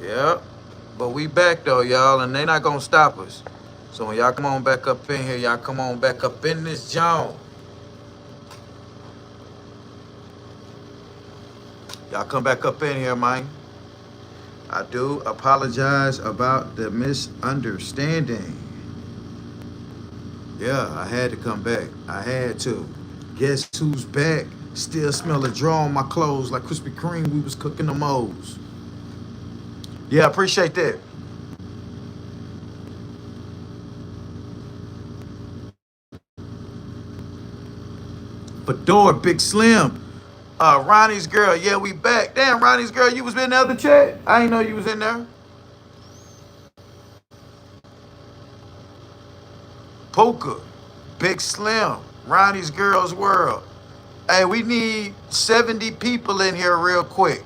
Yep. But we back though, y'all, and they not gonna stop us. So when y'all come on back up in here, y'all come on back up in this zone. Y'all come back up in here, man. I do apologize about the misunderstanding. Yeah, I had to come back. I had to. Guess who's back? Still smell a draw on my clothes like Krispy Kreme. We was cooking the moles. Yeah, I appreciate that. Fedora, Big Slim. Ronnie's girl. Yeah, we back. Damn, Ronnie's girl, you was in the other chat? I ain't know you was in there. Poker, Big Slim, Ronnie's Girls World. Hey, we need 70 people in here real quick.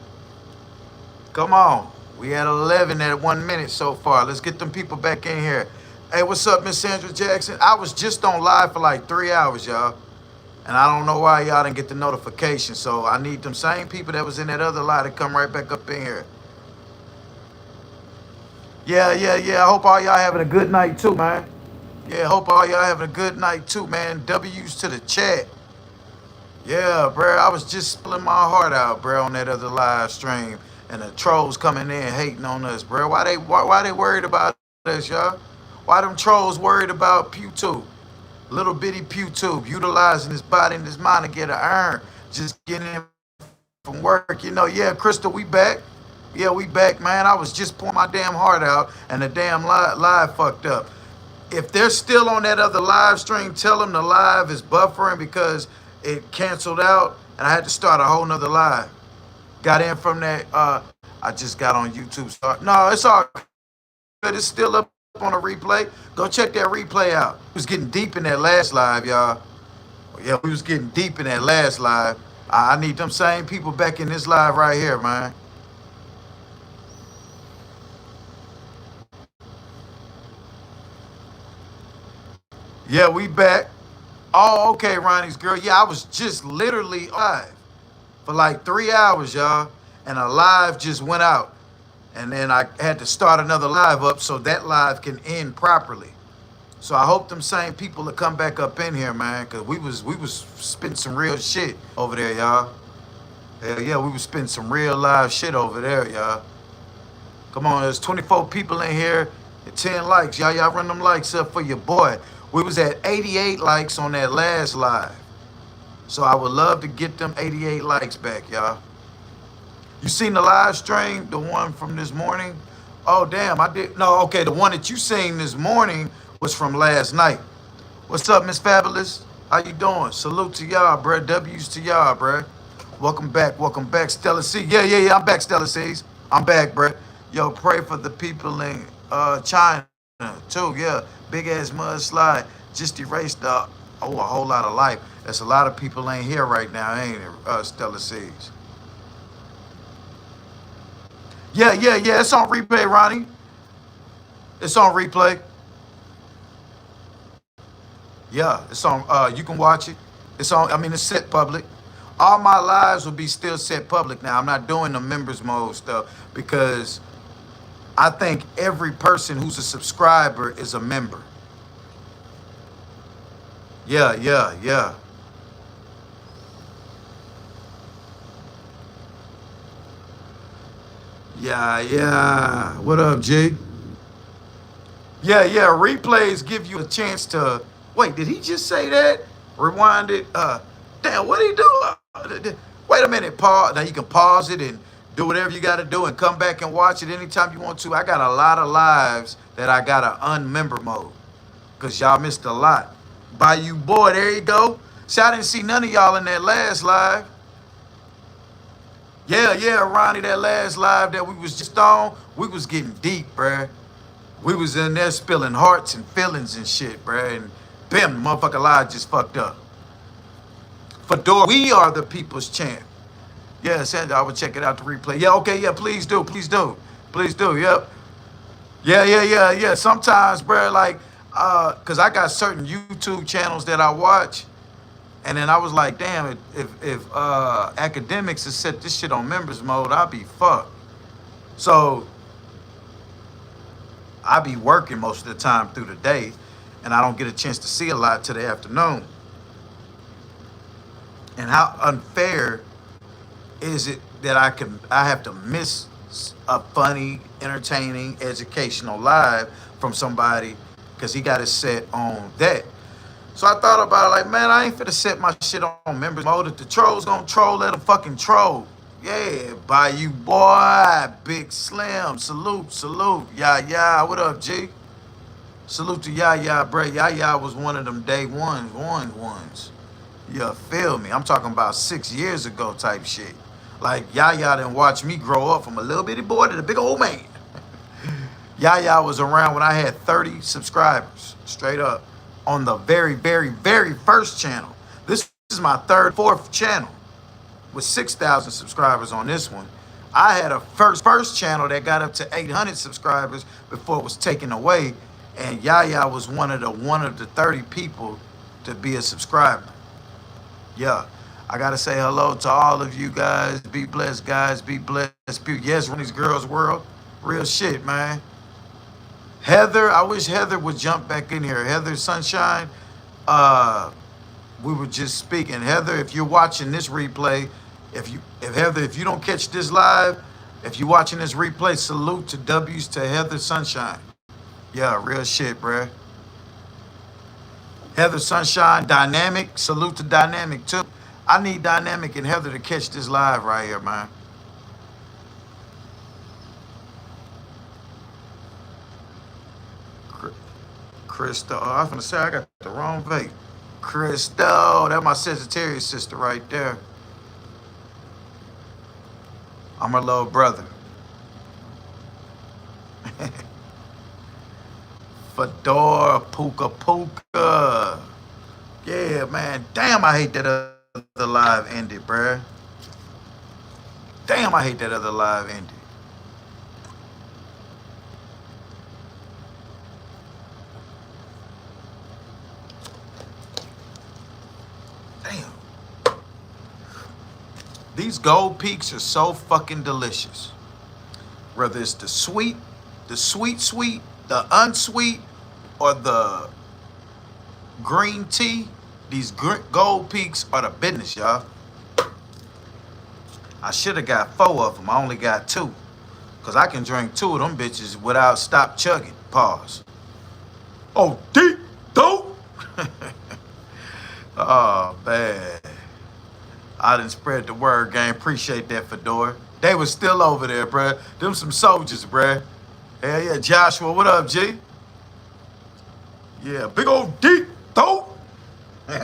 Come on. We had 11 at 1 minute so far. Let's get them people back in here. Hey, what's up, Miss Sandra Jackson? I was just on live for like 3 hours, y'all. And I don't know why y'all didn't get the notification. So I need them same people that was in that other live to come right back up in here. Yeah. I hope all y'all having a good night too, man. Yeah, hope all y'all having a good night too, man. W's to the chat. Yeah, bro. I was just spilling my heart out, bro, on that other live stream. And the trolls coming in hating on us, bro. Why they worried about us, y'all? Why them trolls worried about PughTV? Little bitty PughTV utilizing his body and his mind to get an earn. Just getting in from work, Yeah, Crystal, we back. Yeah, we back, man. I was just pouring my damn heart out and the damn live fucked up. If they're still on that other live stream, tell them the live is buffering because it canceled out and I had to start a whole nother live. Got in from that. I just got on YouTube. No, it's all good. It's still up on a replay. Go check that replay out. We was getting deep in that last live, y'all. Yeah, we was getting deep in that last live. I need them same people back in this live right here, man. Yeah, we back. Oh, okay, Ronnie's girl. Yeah, I was just literally live for like 3 hours, y'all. And a live just went out. And then I had to start another live up so that live can end properly. So I hope them same people will come back up in here, man, cause we was spitting some real shit over there, y'all. Hell yeah, we was spitting some real live shit over there, y'all. Come on, there's 24 people in here and 10 likes. Y'all run them likes up for your boy. We was at 88 likes on that last live. So I would love to get them 88 likes back, y'all. You seen the live stream, the one from this morning? Oh, damn, I did. No, okay, the one that you seen this morning was from last night. What's up, Miss Fabulous? How you doing? Salute to y'all, bruh. W's to y'all, bruh. Welcome back, Stella C. Yeah, I'm back, Stella C's. I'm back, bruh. Yo, pray for the people in China, too, yeah. Big ass mudslide. Just erased a whole lot of life. There's a lot of people ain't here right now, ain't it, Stella C's? Yeah. It's on replay, Ronnie. It's on replay. Yeah, it's on. You can watch it. It's on. I mean, it's set public. All my lives will be still set public now. I'm not doing the members mode stuff because I think every person who's a subscriber is a member. Yeah. Yeah. What up, G? Yeah. Replays give you a chance to wait. Did he just say that? Rewind it. Damn, what did he do? Wait a minute. Pause. Now you can pause it and do whatever you got to do and come back and watch it anytime you want to. I got a lot of lives that I got to unmember mode because y'all missed a lot. By you, boy. There you go. See, I didn't see none of y'all in that last live. Yeah, Ronnie, that last live that we was just on, we was getting deep, bruh. We was in there spilling hearts and feelings and shit, bruh. And bam, the motherfucker live just fucked up. Fedora, we are the people's champ. Yeah, Sandra, I would check it out to replay. Yeah, okay, yeah, please do. Yep. Yeah. Sometimes, bruh, like, cause I got certain YouTube channels that I watch. And then I was like, damn, if academics has set this shit on members mode, I'll be fucked. So I be working most of the time through the day, and I don't get a chance to see a lot till the afternoon. And how unfair is it that I have to miss a funny, entertaining, educational live from somebody because he got it set on that. So I thought about it like, man, I ain't finna set my shit on members mode. If the trolls gonna troll, let them fucking troll. Yeah, by you, boy. Big Slim. Salute, salute. Yeah, what up, G? Salute to Yaya, bro. Yaya was one of them day ones. You feel me? I'm talking about 6 years ago type shit. Like, Yaya didn't watch me grow up from a little bitty boy to the big old man. Yaya was around when I had 30 subscribers, straight up, on the very, very, very first channel. This is my third, fourth channel with 6,000 subscribers on this one. I had a first channel that got up to 800 subscribers before it was taken away, and Yaya was one of the 30 people to be a subscriber. Yeah, I gotta say hello to all of you guys. Be blessed, guys. Be blessed. Yes, Ronnie's Girls World. Real shit, man. Heather, I wish Heather would jump back in here. Heather Sunshine, we were just speaking. Heather, if you're watching this replay, if Heather, if you don't catch this live, if you're watching this replay, salute to W's to Heather Sunshine. Yeah, real shit, bruh. Heather Sunshine, Dynamic, salute to Dynamic too. I need Dynamic and Heather to catch this live right here, man. Crystal, oh, I was gonna say I got the wrong vape. Crystal, that's my Sagittarius sister right there. I'm her little brother. Fedora, Puka. Yeah, man. Damn, I hate that other live ended, bruh. Damn, I hate that other live ended. Damn. These gold peaks are so fucking delicious. Whether it's the sweet, the unsweet, or the green tea, these gold peaks are the business, y'all. I should have got 4 of them. I only got 2. Because I can drink 2 of them bitches without stop chugging. Pause. Oh, deep dope. Oh, man. I done spread the word, gang. Appreciate that, Fedora. They was still over there, bruh. Them some soldiers, bruh. Hell yeah, Joshua, what up, G? Yeah, big old deep dope. He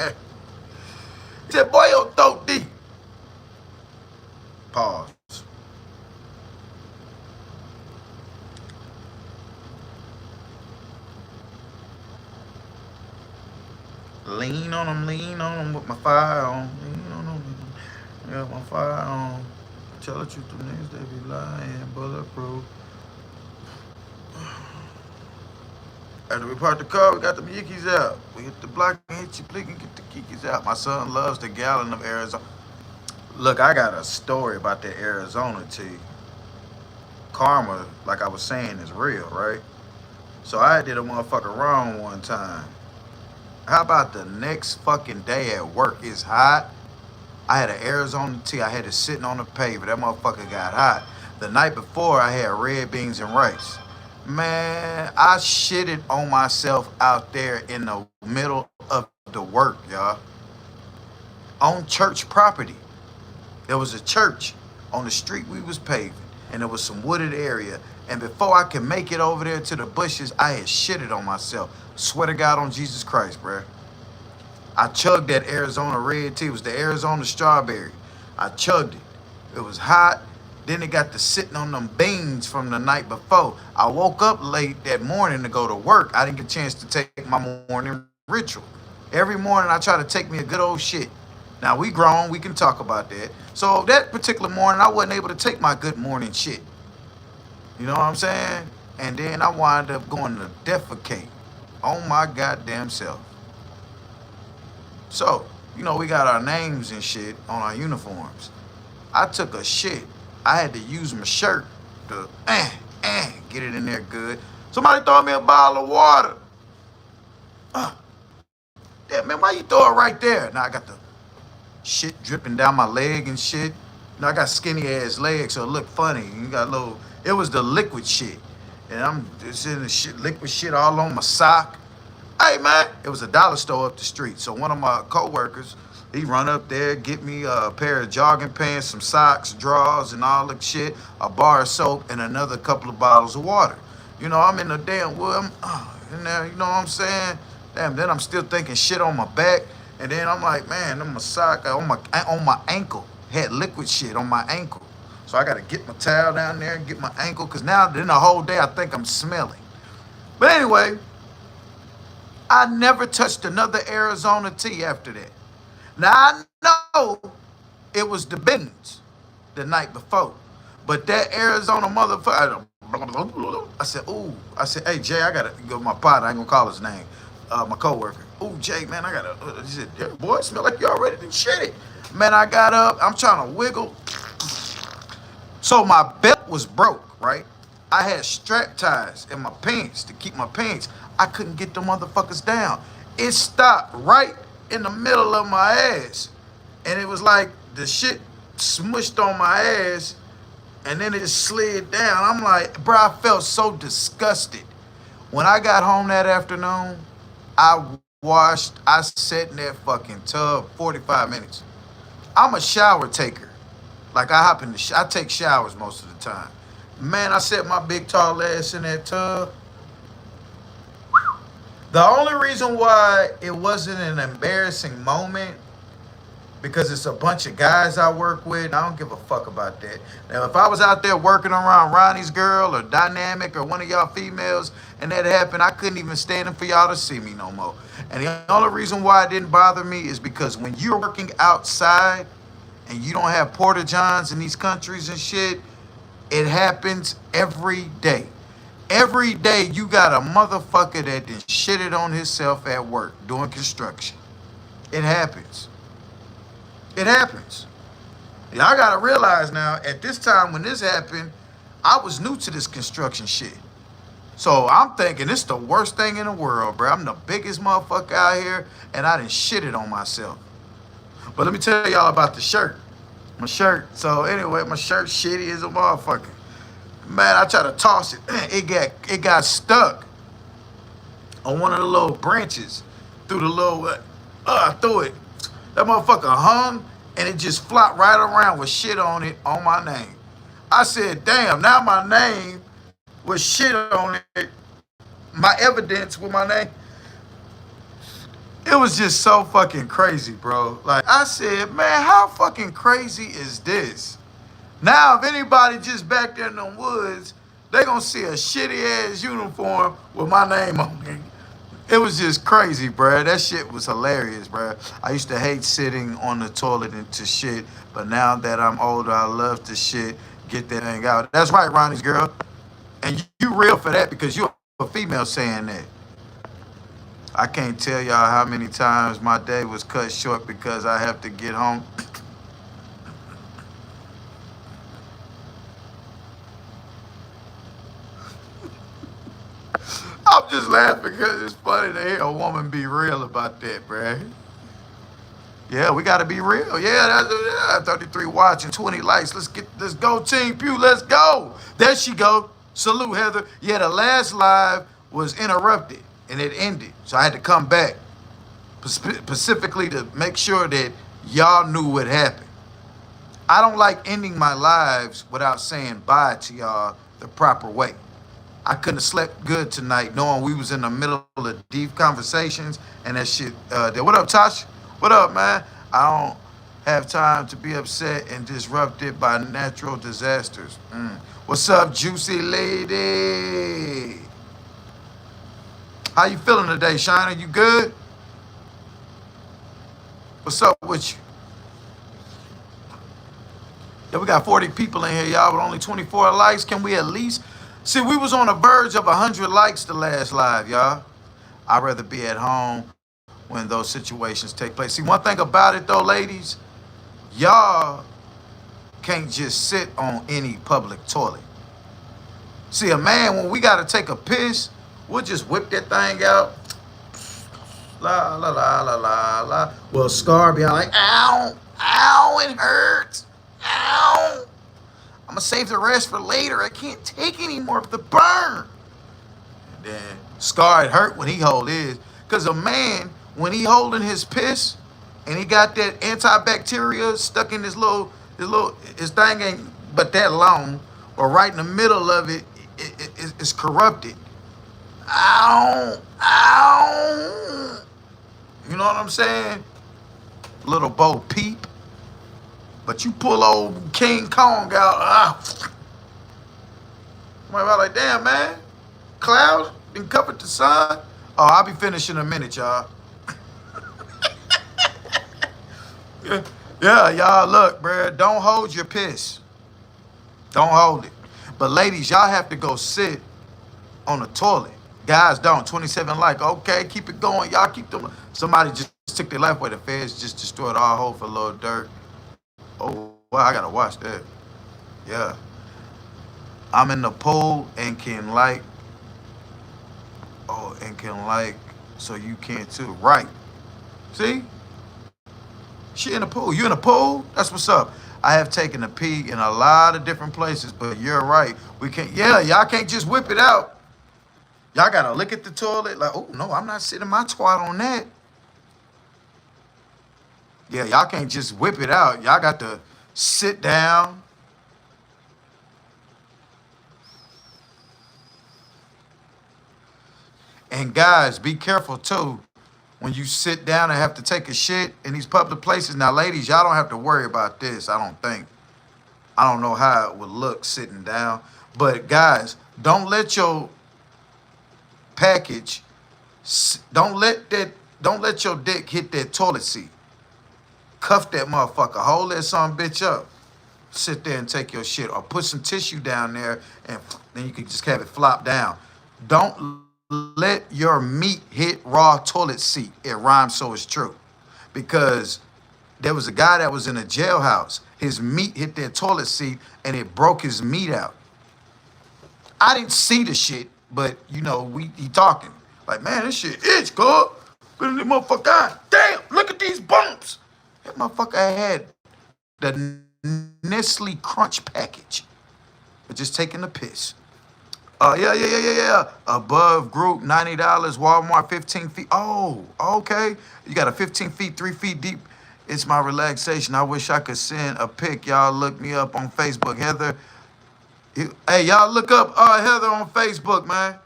said, boy, your throat deep. Pause. Lean on them with my fire on. Lean on them. Yeah, my fire on. Tell the truth, the niggas, they be lying, bulletproof. After we parked the car, we got the yikis out. We hit the block and hit you, please, and get the kikis out. My son loves the gallon of Arizona. Look, I got a story about that Arizona tea. Karma, like I was saying, is real, right? So I did a motherfucker wrong one time. How about the next fucking day at work? It's hot. I had an Arizona tea. I had it sitting on the pavement. That motherfucker got hot. The night before, I had red beans and rice. Man, I shitted on myself out there in the middle of the work, y'all. On church property. There was a church on the street we was paving, and there was some wooded area. And before I could make it over there to the bushes, I had shitted on myself. Swear to God on Jesus Christ, bruh. I chugged that Arizona red tea. It was the Arizona strawberry. I chugged it. It was hot. Then it got to sitting on them beans from the night before. I woke up late that morning to go to work. I didn't get a chance to take my morning ritual. Every morning I try to take me a good old shit. Now we grown, we can talk about that. So that particular morning I wasn't able to take my good morning shit. You know what I'm saying? And then I wound up going to defecate on my goddamn self. So, you know, we got our names and shit on our uniforms. I took a shit. I had to use my shirt to get it in there good. Somebody throw me a bottle of water. Damn, man, why you throw it right there? Now I got the shit dripping down my leg and shit. You know, I got skinny ass legs, so it looked funny. You got a little, it was the liquid shit. And I'm just in the shit, liquid shit all on my sock. Hey man, it was a dollar store up the street. So one of my coworkers, he run up there, get me a pair of jogging pants, some socks, drawers, and all the shit, a bar of soap, and another couple of bottles of water. You know, I'm in the damn wood. In there, you know what I'm saying? Damn, then I'm still thinking shit on my back. And then I'm like, man, on my sock, on my ankle, had liquid shit on my ankle. So I gotta get my towel down there and get my ankle, cause now then the whole day I think I'm smelling. But anyway, I never touched another Arizona tea after that. Now I know it was the beans the night before, but that Arizona motherfucker, I said, ooh, I said, hey Jay, I gotta go with my partner. I ain't gonna call his name, my coworker. Ooh, Jay, man, I gotta. He said, yeah, boy, it smell like you already done shit it. Man, I got up. I'm trying to wiggle. So my belt was broke, right? I had strap ties in my pants to keep my pants. I couldn't get the motherfuckers down. It stopped right in the middle of my ass. And it was like the shit smushed on my ass and then it slid down. I'm like, bro, I felt so disgusted. When I got home that afternoon, I sat in that fucking tub 45 minutes. I'm a shower taker. Like I hop in I take showers most of the time. Man, I set my big tall ass in that tub. The only reason why it wasn't an embarrassing moment, because it's a bunch of guys I work with, I don't give a fuck about that. Now, if I was out there working around Ronnie's girl or Dynamic or one of y'all females and that happened, I couldn't even stand for y'all to see me no more. And the only reason why it didn't bother me is because when you're working outside and you don't have porta johns in these countries and shit, it happens every day. Every day you got a motherfucker that done shitted on himself at work doing construction. It happens. It happens. Y'all gotta realize now, at this time when this happened, I was new to this construction shit. So I'm thinking it's the worst thing in the world, bro. I'm the biggest motherfucker out here, and I done shitted on myself. But let me tell y'all about the shirt. My shirt. So anyway, my shirt shitty as a motherfucker. Man, I tried to toss it. It got stuck on one of the little branches through the little. I threw it. That motherfucker hung and it just flopped right around with shit on it on my name. I said, damn, now my name with shit on it, my evidence with my name. It was just so fucking crazy, bro. Like I said, man, how fucking crazy is this? Now, if anybody just back there in the woods, they gonna see a shitty ass uniform with my name on it. It was just crazy, bro. That shit was hilarious, bro. I used to hate sitting on the toilet and to shit, but now that I'm older, I love to shit, get that thing out. That's right, Ronnie's girl. And you real for that because you're a female saying that. I can't tell y'all how many times my day was cut short because I have to get home. I'm just laughing because it's funny to hear a woman be real about that, bruh. Yeah, we gotta be real. Yeah, that's 33 watching, 20 likes. Let's go, Team Pew, let's go. There she go. Salute, Heather. Yeah, the last live was interrupted and it ended. So I had to come back specifically to make sure that y'all knew what happened. I don't like ending my lives without saying bye to y'all the proper way. I couldn't have slept good tonight knowing we was in the middle of deep conversations and that shit. What up, Tosh? What up, man? I don't have time to be upset and disrupted by natural disasters. What's up, juicy lady? How you feeling today, Shina? You good? What's up with you? Yeah, we got 40 people in here, y'all, with only 24 likes. Can we at least... See, we was on the verge of 100 likes the last live, y'all. I'd rather be at home when those situations take place. See, one thing about it, though, ladies, y'all can't just sit on any public toilet. See, a man, when we got to take a piss, we'll just whip that thing out. La, la, la, la, la, la. Well, Scar be like, ow, ow, it hurts. Ow. I'm going to save the rest for later. I can't take any more of the burn. And then Scar, it hurt when he hold his. Because a man, when he holding his piss, and he got that antibacteria stuck in his thing ain't but that long, or right in the middle of it, it's corrupted. Ow, ow. You know what I'm saying? Little Bo Peep. But you pull old King Kong out, somebody like, damn, man, clouds been covered the sun. Oh, I'll be finished in a minute, y'all. Yeah, y'all, look, bruh, don't hold your piss. Don't hold it. But ladies, y'all have to go sit on the toilet. Guys don't. 27 like, okay, keep it going. Y'all keep them. Somebody just took their life away. The feds just destroyed our hole for a little dirt. Oh, well, I gotta watch that. Yeah. I'm in the pool and can like, so you can too. Right. See? She in the pool. You in the pool? That's what's up. I have taken a pee in a lot of different places, but you're right. We can't, y'all can't just whip it out. Y'all gotta look at the toilet like, oh, no, I'm not sitting my twat on that. Yeah, y'all can't just whip it out. Y'all got to sit down. And guys, be careful too when you sit down and have to take a shit in these public places. Now, ladies, y'all don't have to worry about this, I don't think. I don't know how it would look sitting down. But guys, don't let your package, don't let your dick hit that toilet seat. Cuff that motherfucker. Hold that son bitch up. Sit there and take your shit. Or put some tissue down there and then you can just have it flop down. Don't let your meat hit raw toilet seat. It rhymes, so it's true. Because there was a guy that was in a jailhouse. His meat hit that toilet seat and it broke his meat out. I didn't see the shit, but you know, he talking. Like, man, this shit itch, cuz. Look at this motherfucker. God damn, look at these bumps. That motherfucker had the Nestle Crunch package. But just taking the piss. Yeah. Above group, $90. Walmart, 15 feet. Oh, okay. You got a 15 feet, 3 feet deep. It's my relaxation. I wish I could send a pic. Y'all look me up on Facebook. Heather. Hey, y'all look up Heather on Facebook, man.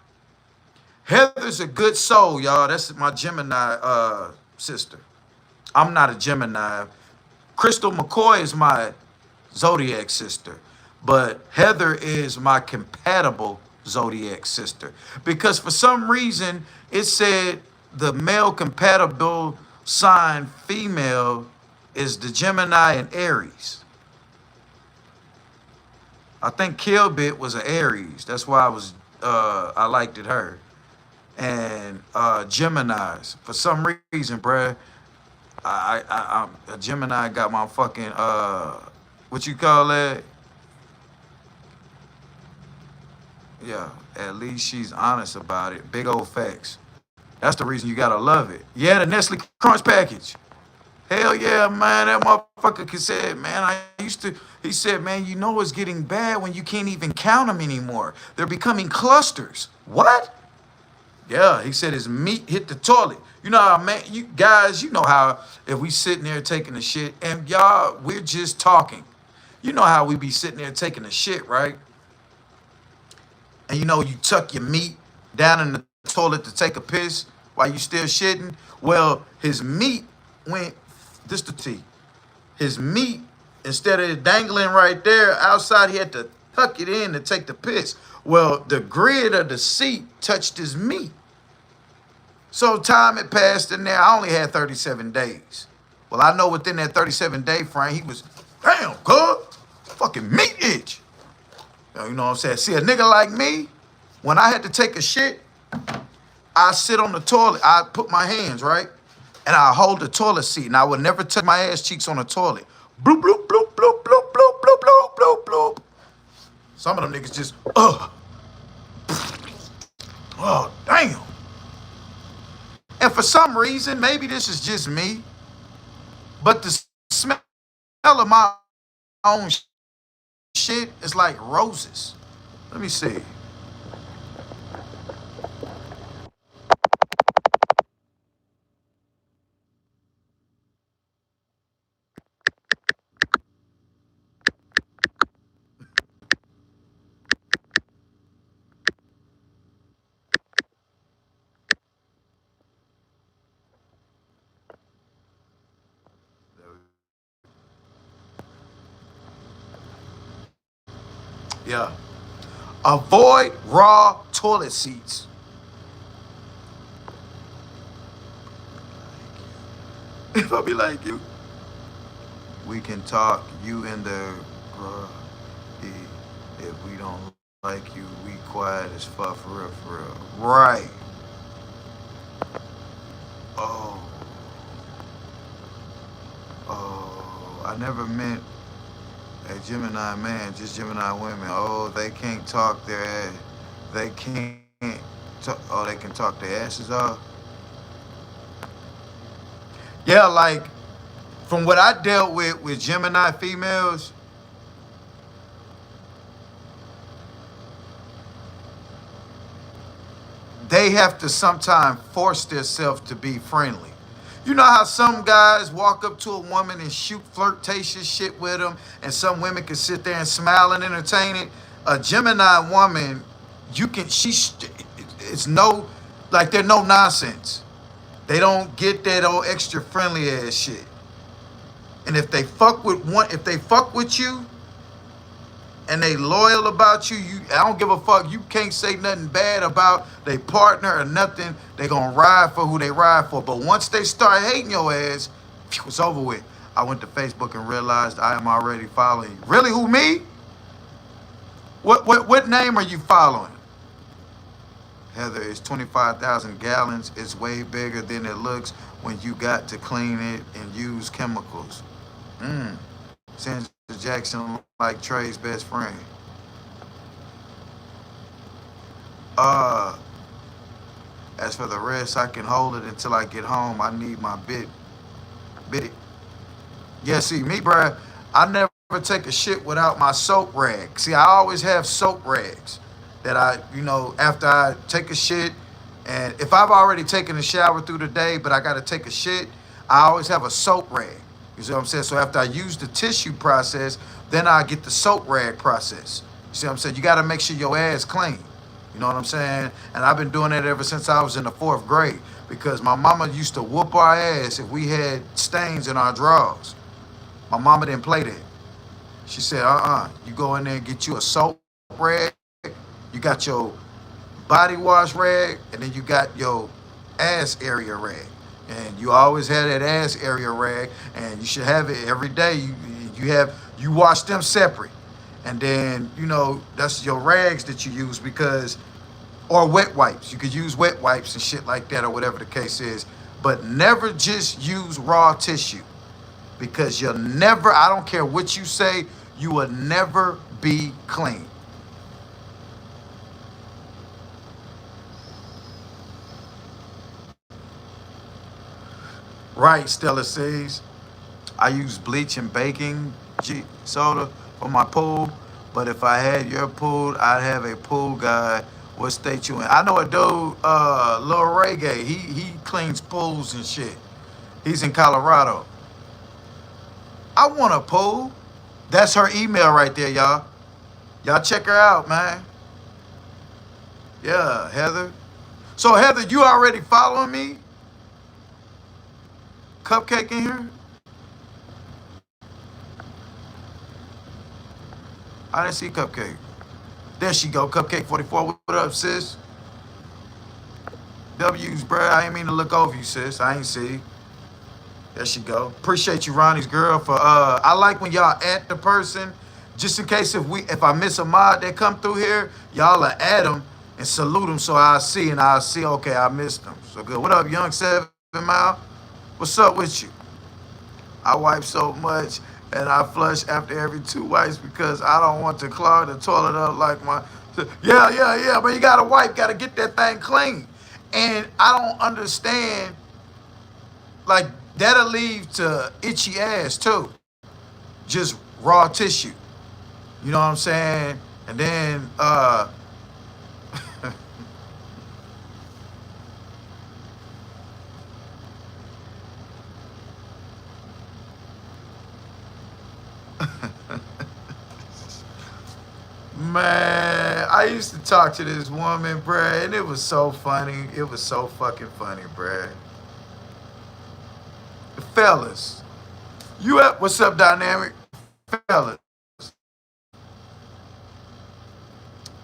Heather's a good soul, y'all. That's my Gemini sister. I'm not a Gemini. Crystal McCoy is my zodiac sister. But Heather is my compatible zodiac sister. Because for some reason, it said the male compatible sign female is the Gemini and Aries. I think Killbit was an Aries. That's why I liked it her. And Geminis. For some reason, bruh, I'm a Gemini got my fucking, what you call that? Yeah, at least she's honest about it. Big old facts. That's the reason you gotta love it. Yeah, the Nestle Crunch package. Hell yeah, man. That motherfucker said, man, he said, man, you know it's getting bad when you can't even count them anymore. They're becoming clusters. What? Yeah, he said his meat hit the toilet. You know how, man, you guys, you know how if we sitting there taking a shit and y'all, we're just talking. You know how we be sitting there taking a shit, right? And you know, you tuck your meat down in the toilet to take a piss while you still shitting. Well, his meat went, this the tea. His meat, instead of it dangling right there outside, he had to tuck it in to take the piss. Well, the grid of the seat touched his meat. So time had passed in there. I only had 37 days. Well, I know within that 37-day frame, he was, damn, good, fucking meat itch. You know what I'm saying? See, a nigga like me, when I had to take a shit, I sit on the toilet. I put my hands, right? And I hold the toilet seat. And I would never touch my ass cheeks on the toilet. Bloop, bloop, bloop, bloop, bloop, bloop, bloop, bloop, bloop, bloop. Some of them niggas just, for some reason, maybe this is just me, but the smell of my own shit is like roses. Let me see. Yeah. Avoid raw toilet seats. If I be like you, we can talk. You in the if we don't like you, we quiet as fuck for real, for real. Right. Oh, I never meant a Gemini man, just Gemini women. Oh, they can't talk their ass. They can't. Oh, they can talk their asses off. Yeah, like from what I dealt with Gemini females, they have to sometimes force themselves to be friendly. You know how some guys walk up to a woman and shoot flirtatious shit with them, and some women can sit there and smile and entertain it. A Gemini woman, you can, it's no, like they're no nonsense. They don't get that old extra friendly ass shit. And if they fuck with you, and they loyal about you, I don't give a fuck. You can't say nothing bad about their partner or nothing. They gonna ride for who they ride for. But once they start hating your ass, it's over with. I went to Facebook and realized I am already following you. Really, who, me? What name are you following? Heather, it's 25,000 gallons. It's way bigger than it looks when you got to clean it and use chemicals. Sandra Jackson like Trey's best friend. Uh, as for the rest, I can hold it until I get home. I need my bit. Yeah, see, me, bruh, I never take a shit without my soap rag. See, I always have soap rags that after I take a shit, and if I've already taken a shower through the day, but I got to take a shit, I always have a soap rag. You see what I'm saying? So after I use the tissue process, then I get the soap rag process. You see what I'm saying? You got to make sure your ass clean. You know what I'm saying? And I've been doing that ever since I was in the 4th grade, because my mama used to whoop our ass if we had stains in our drawers. My mama didn't play that. She said, you go in there and get you a soap rag. You got your body wash rag, and then you got your ass area rag. And you always have that ass area rag, and you should have it every day. You wash them separate. And then, that's your rags that you use, or wet wipes. You could use wet wipes and shit like that, or whatever the case is. But never just use raw tissue, because I don't care what you say, you will never be clean. Right, Stella says. I use bleach and baking soda for my pool, but if I had your pool, I'd have a pool guy. What state you in? I know a dude, Lil Reggae. He cleans pools and shit. He's in Colorado. I want a pool. That's her email right there, y'all. Y'all check her out, man. Yeah, Heather. So Heather, you already following me? Cupcake in here? I didn't see Cupcake. There she go, Cupcake 44. What up, sis? W's, bruh. I ain't mean to look over you, sis. I ain't see. There she go. Appreciate you, Ronnie's girl, for I like when y'all add the person, just in case if I miss a mod that come through here, y'all will add them and salute them, so I'll see, okay, I missed them. So good. What up, young 7 Mile? What's up with you? I wipe so much and I flush after every 2 wipes because I don't want to clog the toilet up like my. Yeah, but you gotta wipe, gotta get that thing clean. And I don't understand like that'll lead to itchy ass too. Just raw tissue. You know what I'm saying? And then man, I used to talk to this woman, bruh, and it was so funny. It was so fucking funny, bruh. Fellas, you up? What's up, dynamic? Fellas,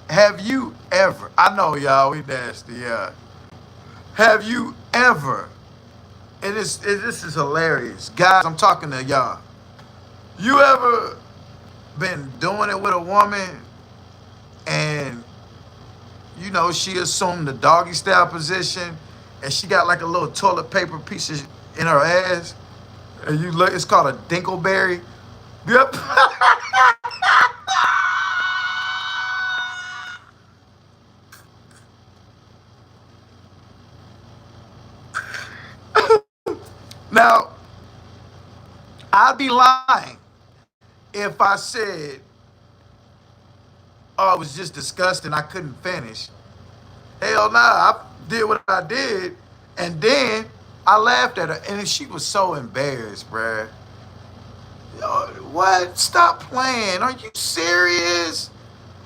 have you ever? I know y'all, we nasty, yeah. Have you ever? This is hilarious, guys. I'm talking to y'all. You ever been doing it with a woman and you know she assumed the doggy style position and she got like a little toilet paper piece in her ass and you look, it's called a dinkleberry. Yep. Now, I'd be lying if I said, oh, it was just disgusting, I couldn't finish. Hell nah, I did what I did, and then I laughed at her, and she was so embarrassed, bruh. Yo, what? Stop playing. Are you serious?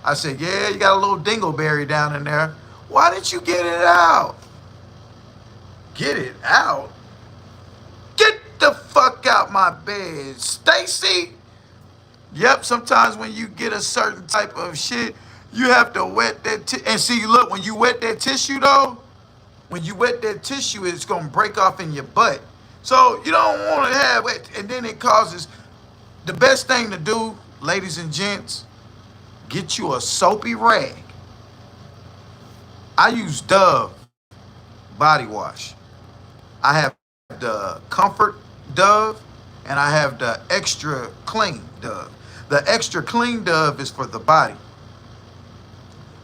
I said, yeah, you got a little dingleberry down in there. Why didn't you get it out? Get it out? Get the fuck out my bed, Stacy. Yep, sometimes when you get a certain type of shit, you have to wet that and see, look, when you wet that tissue though, when you wet that tissue, it's gonna break off in your butt. So you don't wanna have it, and then it causes the best thing to do, ladies and gents, get you a soapy rag. I use Dove body wash. I have the Comfort Dove and I have the Extra Clean Dove. The Extra Clean Dove is for the body.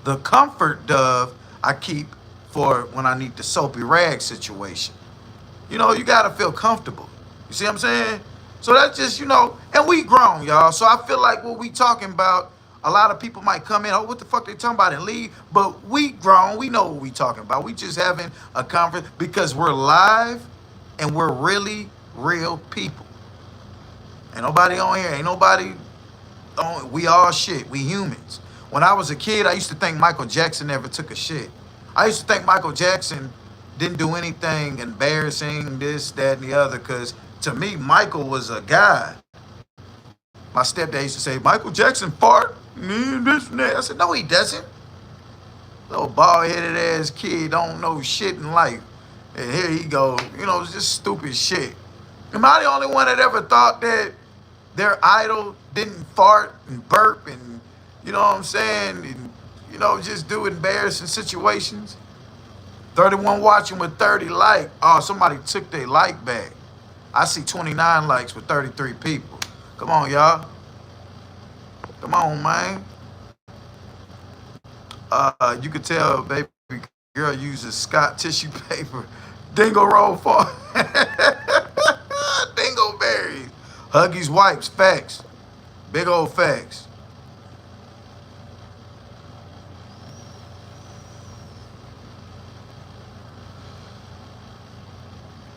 The Comfort Dove I keep for when I need the soapy rag situation. You know, you gotta feel comfortable. You see what I'm saying? So that's just, you know, and we grown, y'all. So I feel like what we talking about, a lot of people might come in, oh, what the fuck they talking about and leave. But we grown, we know what we talking about. We just having a conference because we're live and we're really real people. Ain't nobody on here, ain't nobody on, we all shit, we humans. When I was a kid, I used to think Michael Jackson never took a shit. I used to think Michael Jackson didn't do anything embarrassing, this, that, and the other, because to me, Michael was a guy. My stepdad used to say, Michael Jackson fart, this and that. I said, no, he doesn't. Little bald-headed ass kid, don't know shit in life. And here he go, you know, it's just stupid shit. Am I the only one that ever thought that their idol didn't fart and burp and, you know what I'm saying, and, you know, just do embarrassing situations? 31 watching with 30 like. Oh, somebody took their like back. I see 29 likes with 33 people. Come on, y'all. Come on, man. You could tell baby girl uses Scott tissue paper. Dingo roll for dingo berries. Huggies wipes, facts. Big old facts.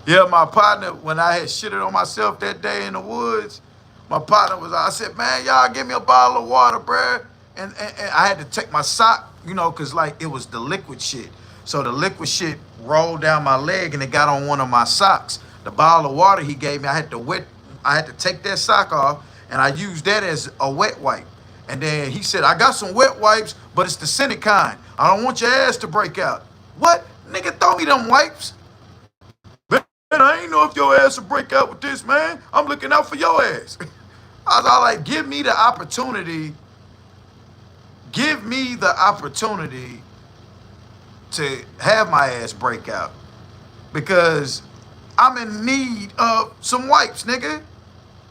Yeah, my partner, when I had shitted on myself that day in the woods, my partner was, I said, man, y'all give me a bottle of water, bruh. And I had to take my sock, you know, because, like, it was the liquid shit. So the liquid shit rolled down my leg and it got on one of my socks. The bottle of water he gave me, I had to take that sock off and I used that as a wet wipe. And then he said, I got some wet wipes, but it's the scented kind. I don't want your ass to break out. What? Nigga, throw me them wipes. Man, I ain't know if your ass will break out with this, man. I'm looking out for your ass. I was all like, give me the opportunity to have my ass break out because I'm in need of some wipes, nigga.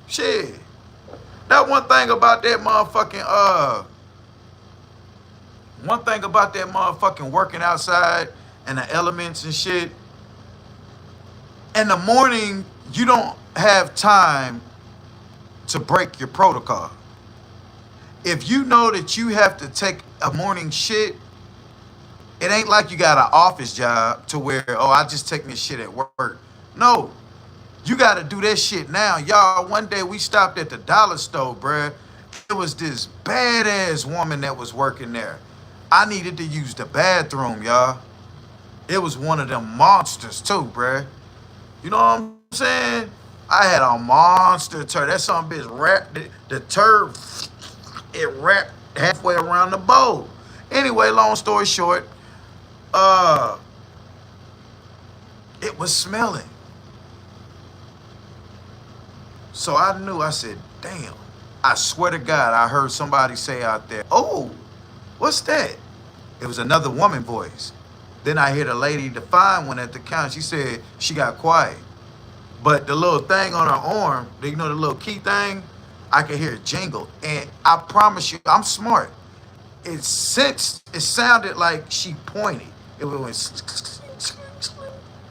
Shit. That one thing about that motherfucking working outside and the elements and shit. In the morning, you don't have time to break your protocol. If you know that you have to take a morning shit, it ain't like you got an office job to where, oh, I just take this shit at work. No, you got to do that shit now. Y'all, one day we stopped at the dollar store, bruh. It was this badass woman that was working there. I needed to use the bathroom, y'all. It was one of them monsters too, bruh. You know what I'm saying? I had a monster turd. That some bitch wrapped the turd. It wrapped halfway around the bowl. Anyway, long story short, uh, it was smelling. So I knew. I said, "Damn!" I swear to God, I heard somebody say out there, "Oh, what's that?" It was another woman voice. Then I hear the lady, the fine one at the counter. She said she got quiet. But the little thing on her arm, you know, the little key thing, I could hear it jingle. And I promise you, I'm smart. It sounded like she pointed. It went.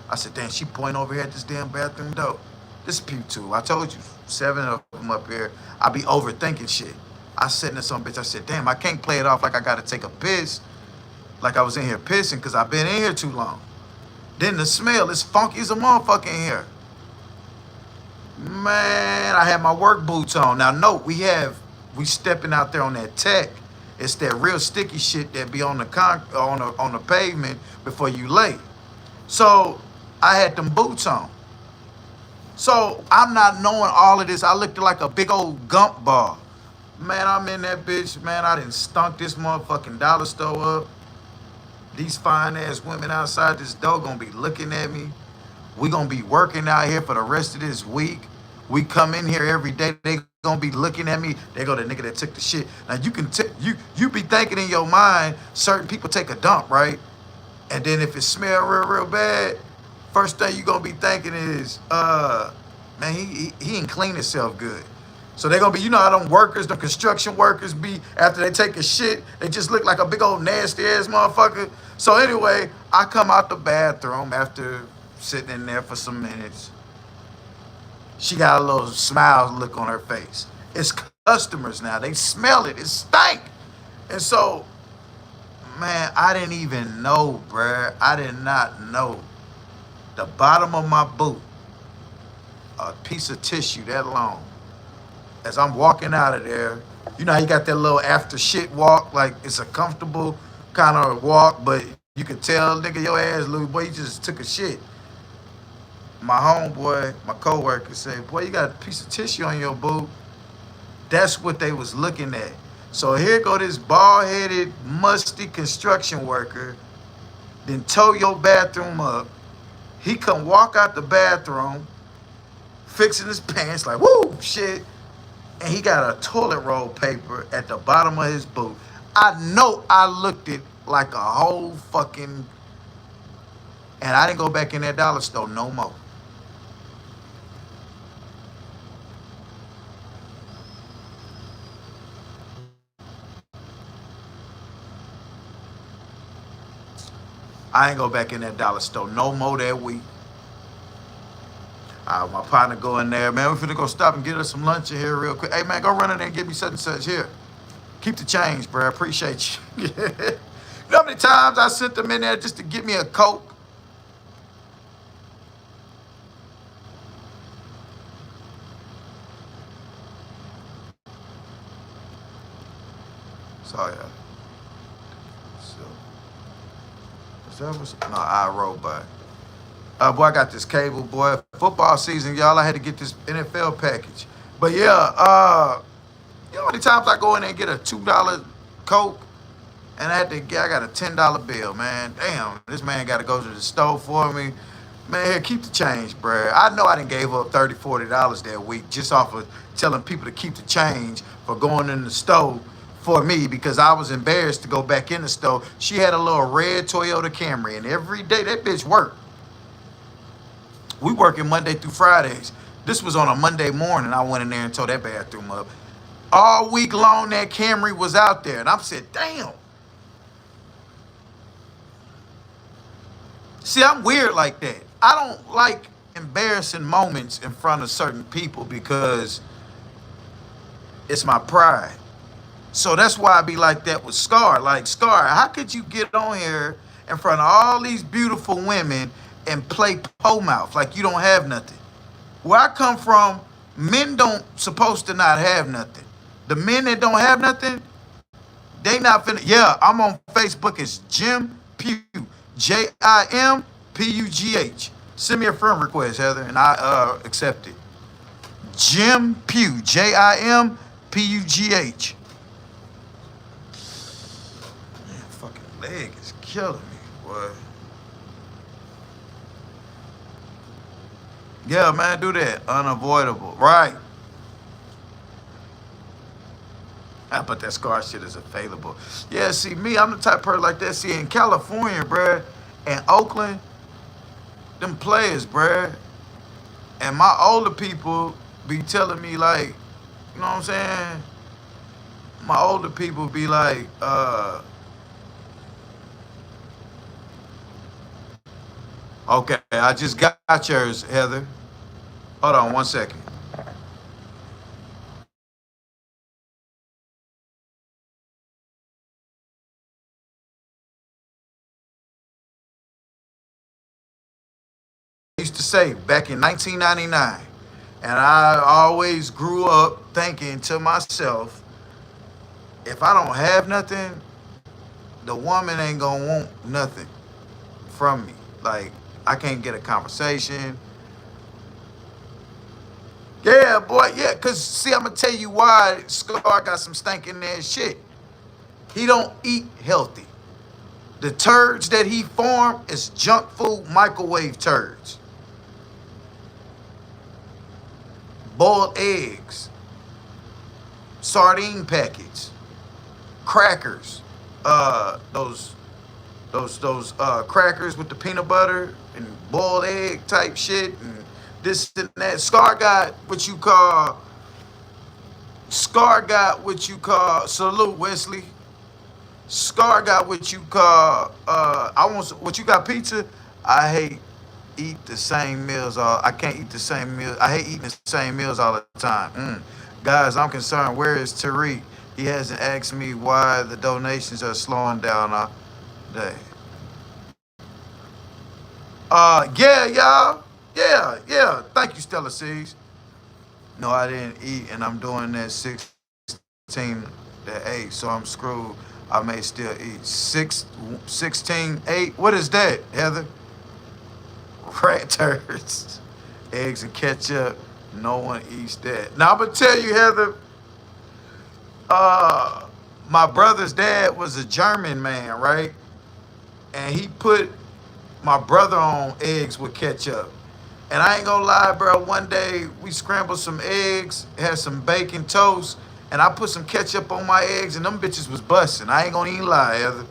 I said, damn, she pointing over here at this damn bathroom door. This is PughTV. I told you, 7 of them up here. I be overthinking shit. I said in this some bitch, I said, damn, I can't play it off like I gotta take a piss. Like I was in here pissing because I've been in here too long. Then the smell is funky as a motherfucker in here. Man, I had my work boots on. Now note, we stepping out there on that tech. It's that real sticky shit that be on the on the pavement before you lay. So I had them boots on. So I'm not knowing all of this. I looked like a big old gump ball. Man, I'm in that bitch. Man, I done stunk this motherfucking dollar store up. These fine ass women outside this door gonna be looking at me. We gonna be working out here for the rest of this week. We come in here every day. They gonna be looking at me. They go the nigga that took the shit. Now you can you be thinking in your mind, certain people take a dump, right? And then if it smell real bad, first thing you gonna be thinking is, man, he ain't clean himself good. So they gonna be, you know how them workers, the construction workers be, after they take a shit, they just look like a big old nasty ass motherfucker. So anyway, I come out the bathroom after sitting in there for some minutes. She got a little smile look on her face. It's customers now. They smell it. It stank. And so, man, I didn't even know, bruh. I did not know. The bottom of my boot, a piece of tissue that long. As I'm walking out of there, you know how you got that little after shit walk, like it's a comfortable kind of walk, but you can tell, nigga, your ass, little boy, you just took a shit. My homeboy, my coworker said, boy, you got a piece of tissue on your boot. That's what they was looking at. So here go this bald-headed, musty construction worker, then tow your bathroom up. He come walk out the bathroom, fixing his pants like, woo, shit. And he got a toilet roll paper at the bottom of his boot. I know I looked it like a whole fucking, and I didn't go back in that dollar store no more. I ain't go back in that dollar store no more that week. My partner go in there, man, we finna go stop and get us some lunch in here real quick. Hey, man, go run in there and get me such and such here. Keep the change, bro. I appreciate you. You know how many times I sent them in there just to get me a Coke? So, yeah. So, is that what's, no, iRobot. Boy, I got this cable, boy. Football season, y'all. I had to get this NFL package. But yeah, you know how many times I go in there and get a $2 Coke, and I got a $10 bill, man. Damn, this man got to go to the store for me. Man, here, keep the change, bruh. I know I done gave up $30, $40 that week just off of telling people to keep the change for going in the store for me because I was embarrassed to go back in the store. She had a little red Toyota Camry, and every day that bitch worked. We working Monday through Fridays. This was on a Monday morning. I went in there and tore that bathroom up. All week long, that Camry was out there. And I said, damn. See, I'm weird like that. I don't like embarrassing moments in front of certain people because it's my pride. So that's why I be like that with Scar. Like, Scar, how could you get on here in front of all these beautiful women and play pole mouth like you don't have nothing? Where I come from, men don't supposed to not have nothing. The men that don't have nothing, they not finna. Yeah, I'm on Facebook. It's Jim Pugh, Jimpugh. Send me a friend request, Heather, and I accept it. Jim Pugh, Jimpugh. Man, fucking leg is killing me, boy. Yeah, man, do that. Unavoidable, right? Ah, but that Scar shit is available. Yeah, see, me, I'm the type of person like that. See, in California, bruh, and Oakland, them players, bruh, and my older people be telling me, like, you know what I'm saying? My older people be like, okay, I just got yours, Heather. Hold on 1 second. I used to say back in 1999, and I always grew up thinking to myself, if I don't have nothing, the woman ain't gonna want nothing from me. Like, I can't get a conversation. Yeah, boy, yeah, cause see, I'm gonna tell you why Scar got some stinking ass shit. He don't eat healthy. The turds that he form is junk food, microwave turds. Boiled eggs, sardine packets, crackers, those crackers with the peanut butter and boiled egg type shit and this and that. Scar got what you call salute Wesley. Scar got what you call I want what you got pizza. I hate eat the same meals all I can't eat the same meals. I hate eating the same meals all the time. Guys, I'm concerned. Where is Tariq? He hasn't asked me why the donations are slowing down all day. Yeah, y'all. Yeah, yeah. Thank you, Stella Seeds. No, I didn't eat, and I'm doing that 16 to 8, so I'm screwed. I may still eat 16 8. What is that, Heather? Rat turds, eggs and ketchup. No one eats that. Now I'm gonna tell you, Heather. Uh, my brother's dad was a German man, right? And he put my brother on eggs with ketchup. And I ain't gonna lie, bro. One day we scrambled some eggs, had some bacon toast, and I put some ketchup on my eggs, and them bitches was busting. I ain't gonna even lie, Heather.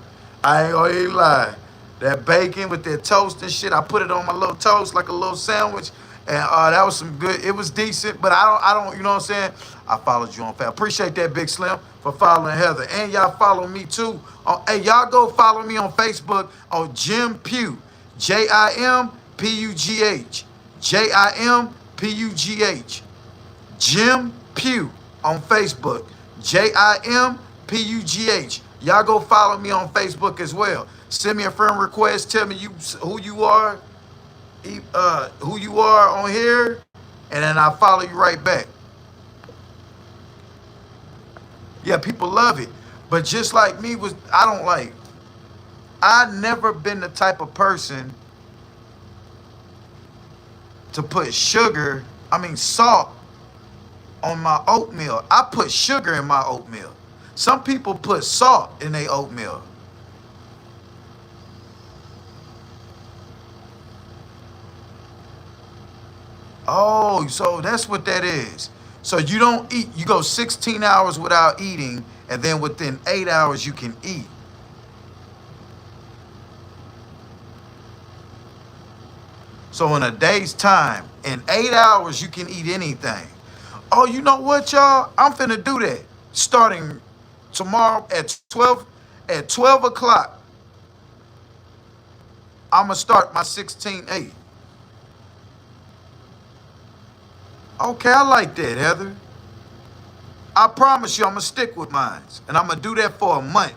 I ain't gonna even lie. That bacon with that toast and shit, I put it on my little toast like a little sandwich, and that was some good. It was decent, but I don't, you know what I'm saying? I followed you on Facebook. Appreciate that, Big Slim, for following Heather, and y'all follow me too. Hey, y'all go follow me on Facebook on Jim Pugh, Jimpugh. Jimpugh. Jim Pugh on Facebook. Jimpugh. Y'all go follow me on Facebook as well. Send me a friend request. Tell me who you are on here, and then I'll follow you right back. Yeah, people love it. But just like me, I don't like. I never been the type of person to put salt on my oatmeal. I put sugar in my oatmeal. Some people put salt in their oatmeal. Oh, so that's what that is. So you don't eat, you go 16 hours without eating, and then within 8 hours you can eat. So in a day's time, in 8 hours, you can eat anything. Oh, you know what, y'all? I'm finna do that. Starting tomorrow at 12 o'clock, I'm gonna start my 16-8. Okay, I like that, Heather. I promise you I'm going to stick with mine. And I'm going to do that for a month.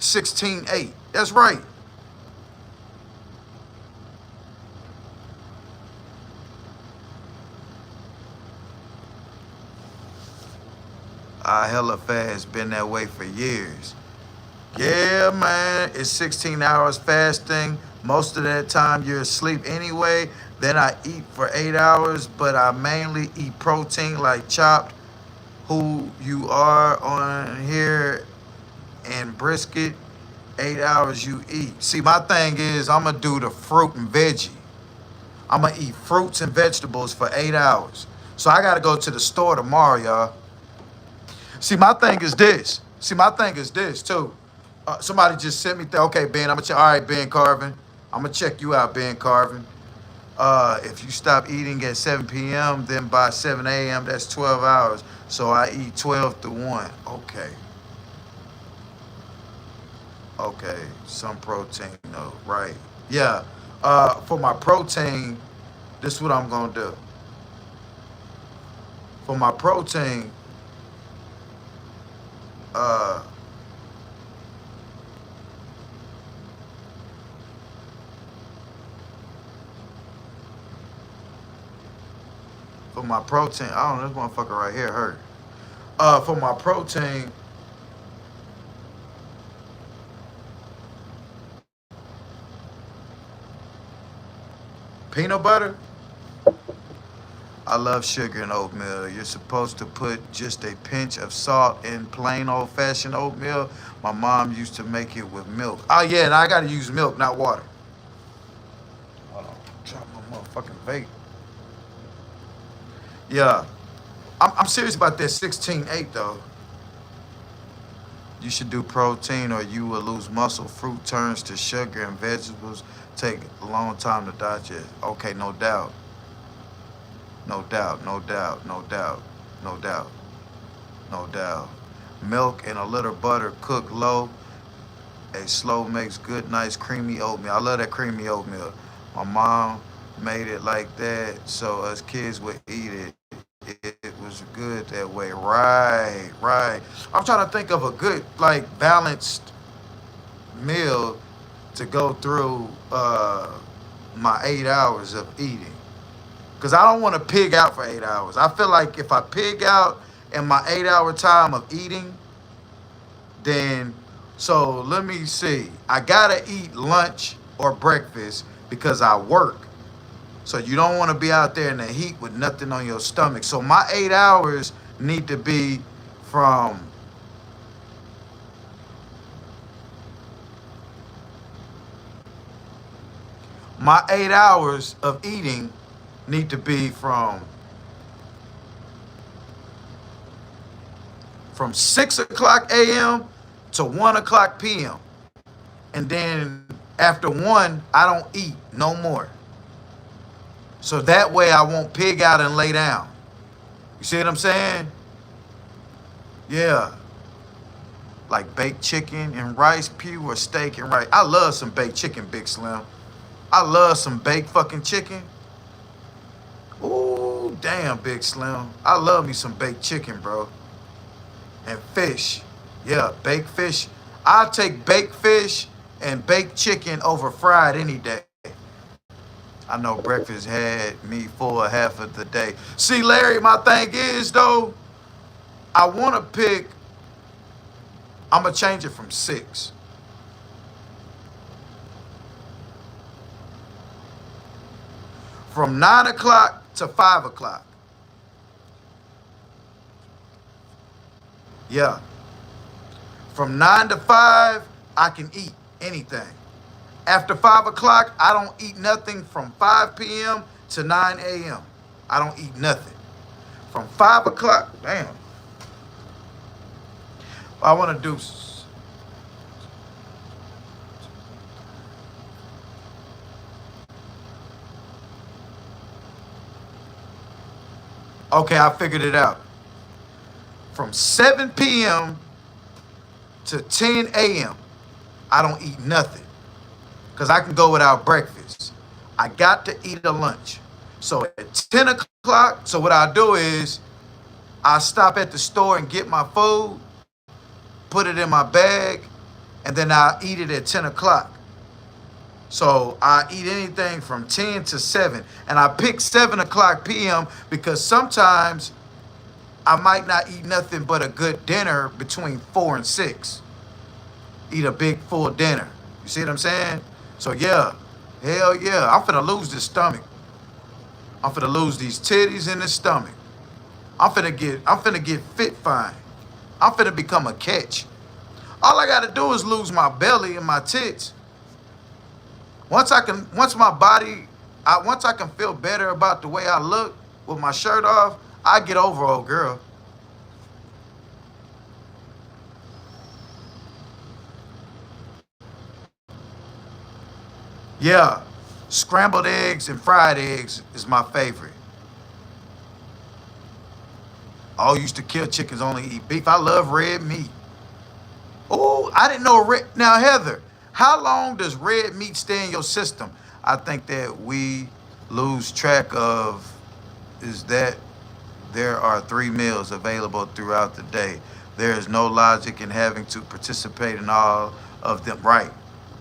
16-8. That's right. I hella fast. Been that way for years. Yeah, man. It's 16 hours fasting. Most of that time you're asleep anyway. Then I eat for 8 hours, but I mainly eat protein like chopped, who you are on here, and brisket. 8 hours you eat. See, my thing is I'm gonna do the fruit and veggie. I'm gonna eat fruits and vegetables for 8 hours. So I gotta go to the store tomorrow, y'all. See, my thing is this. See, my thing is this too. Somebody just sent me, okay, Ben, I'm gonna check. All right, Ben Carvin. I'm gonna check you out, Ben Carvin. If you stop eating at 7 p.m., then by 7 a.m., that's 12 hours. So I eat 12 to 1. Okay. Okay. Some protein, though. Right. Yeah. For my protein, this is what I'm going to do. For my protein, uh, for my protein, I don't know, this motherfucker right here hurt. For my protein, peanut butter. I love sugar in oatmeal. You're supposed to put just a pinch of salt in plain old-fashioned oatmeal. My mom used to make it with milk. Oh, yeah, and I got to use milk, not water. Hold on. Drop my motherfucking vape. Yeah. I'm serious about that 16-8, though. You should do protein or you will lose muscle. Fruit turns to sugar and vegetables take a long time to digest. Okay, no doubt. No doubt, no doubt, no doubt, no doubt, no doubt. Milk and a little butter cooked low. A slow makes good, nice, creamy oatmeal. I love that creamy oatmeal. My mom made it like that so us kids would eat it. It was good that way. Right, right. I'm trying to think of a good, like, balanced meal to go through my 8 hours of eating. Because I don't want to pig out for 8 hours. I feel like if I pig out in my 8 hour time of eating, then, so let me see. I got to eat lunch or breakfast because I work. So you don't want to be out there in the heat with nothing on your stomach. So my 8 hours need to be from my 8 hours of eating need to be from 6 o'clock a.m. to 1 o'clock p.m. And then after 1, I don't eat no more. So that way I won't pig out and lay down. You see what I'm saying? Yeah. Like baked chicken and rice, pure steak and rice. I love some baked chicken, Big Slim. I love some baked fucking chicken. Ooh, damn, Big Slim. I love me some baked chicken, bro. And fish. Yeah, baked fish. I'll take baked fish and baked chicken over fried any day. I know breakfast had me full half of the day. See, Larry, my thing is, though, I want to pick, I'm going to change it from 6. From 9 o'clock to 5 o'clock. Yeah. From 9 to 5, I can eat anything. After 5 o'clock, I don't eat nothing from 5 p.m. to 9 a.m. I don't eat nothing. From 5 o'clock, damn. I want to do. Okay, I figured it out. From 7 p.m. to 10 a.m., I don't eat nothing. Because I can go without breakfast. I got to eat a lunch. So at 10 o'clock, so what I do is I stop at the store and get my food, put it in my bag, and then I eat it at 10 o'clock. So I eat anything from 10 to 7. And I pick 7 o'clock p.m. because sometimes I might not eat nothing but a good dinner between 4 and 6. Eat a big full dinner. You see what I'm saying? So yeah, hell yeah. I'm finna lose this stomach. I'm finna lose these titties in this stomach. I'm finna get fit fine. I'm finna become a catch. All I gotta do is lose my belly and my tits. Once my body, once I can feel better about the way I look with my shirt off, I get over old girl. Yeah, scrambled eggs and fried eggs is my favorite. I used to kill chickens, only eat beef. I love red meat. Oh, I didn't know red. Now, Heather, how long does red meat stay in your system? I think that we lose track of is that there are 3 meals available throughout the day. There is no logic in having to participate in all of them. Right.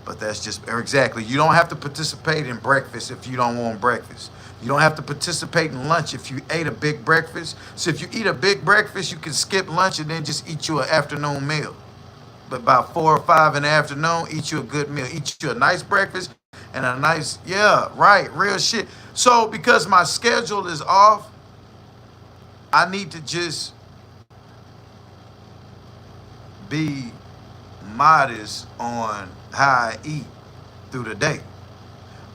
But that's just exactly. You don't have to participate in breakfast if you don't want breakfast. You don't have to participate in lunch if you ate a big breakfast. So if you eat a big breakfast, you can skip lunch and then just eat you an afternoon meal. But about 4 or 5 in the afternoon, eat you a good meal. Eat you a nice breakfast and a nice, yeah, right, real shit. So because my schedule is off, I need to just be modest on how I eat through the day.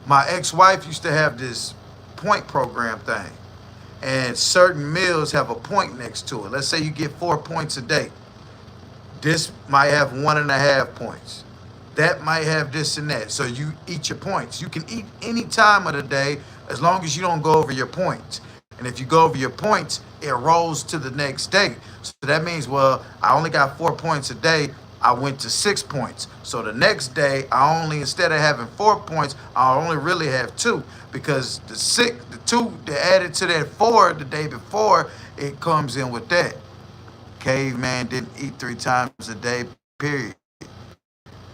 My ex-wife used to have this point program thing, and certain meals have a point next to it. Let's say you get 4 points a day. This might have 1.5 points. That might have this and that. So you eat your points. You can eat any time of the day as long as you don't go over your points. And if you go over your points, it rolls to the next day. So that means, well, I only got 4 points a day. I went to 6 points. So the next day, instead of having 4 points, I only really have two because the two that added to that four the day before, it comes in with that. Caveman didn't eat 3 times a day, period.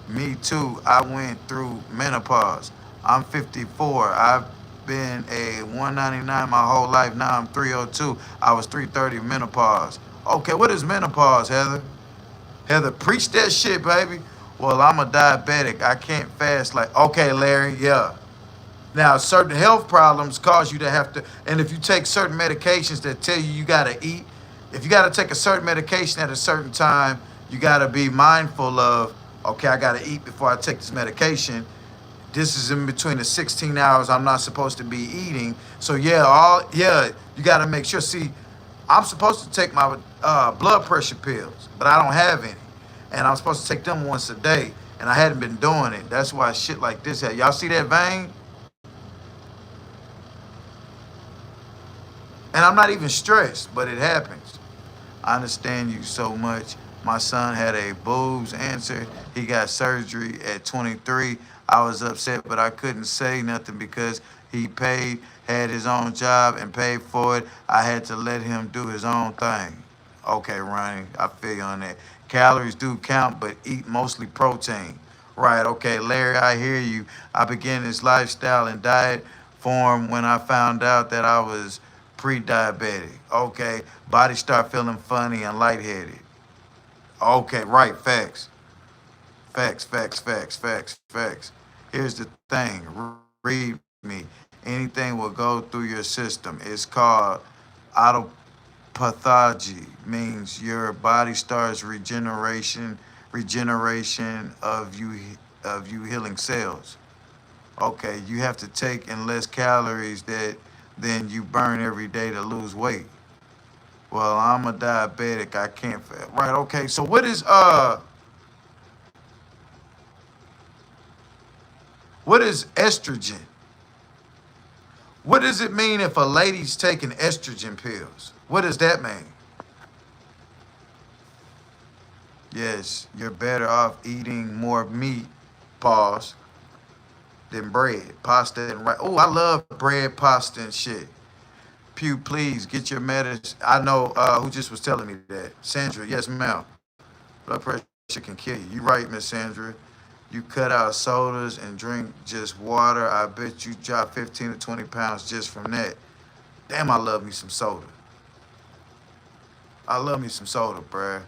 Me too. I went through menopause. I'm 54. I've been a 199 my whole life. Now I'm 302. I was 330 menopause. Okay, what is menopause, Heather? Heather, preach that shit, baby. Well, I'm a diabetic. I can't fast like, okay, Larry, yeah. Now, certain health problems cause you to have to, and if you take certain medications that tell you got to eat, if you got to take a certain medication at a certain time, you got to be mindful of, okay, I got to eat before I take this medication. This is in between the 16 hours I'm not supposed to be eating. So yeah, you got to make sure. See, I'm supposed to take my blood pressure pills, but I don't have any, and I'm supposed to take them once a day, and I hadn't been doing it. That's why shit like this. Y'all see that vein? And I'm not even stressed, but it happens. I understand you so much. My son had a boobs cancer. He got surgery at 23. I was upset, but I couldn't say nothing because he had his own job and paid for it. I had to let him do his own thing. Okay, Ronnie, I feel you on that. Calories do count, but eat mostly protein. Right, okay, Larry, I hear you. I began this lifestyle and diet form when I found out that I was pre-diabetic. Okay, body start feeling funny and lightheaded. Okay, right, facts. Facts, facts, facts, facts, facts. Here's the thing. Read me. Anything will go through your system. It's called autophagy. Means your body starts regeneration of you healing cells. Okay, you have to take in less calories that than you burn every day to lose weight. Well, I'm a diabetic. I can't. Right. Okay. So what is estrogen? What does it mean if a lady's taking estrogen pills? What does that mean? Yes, you're better off eating more meat. Pause. than bread, pasta and rice. Oh, I love bread, pasta, and shit. Pew, please get your medicine. I know who just was telling me that. Sandra, yes, ma'am. Blood pressure can kill you. You right, Miss Sandra. You cut out sodas and drink just water. I bet you drop 15 to 20 pounds just from that. Damn, I love me some soda. I love me some soda, bruh.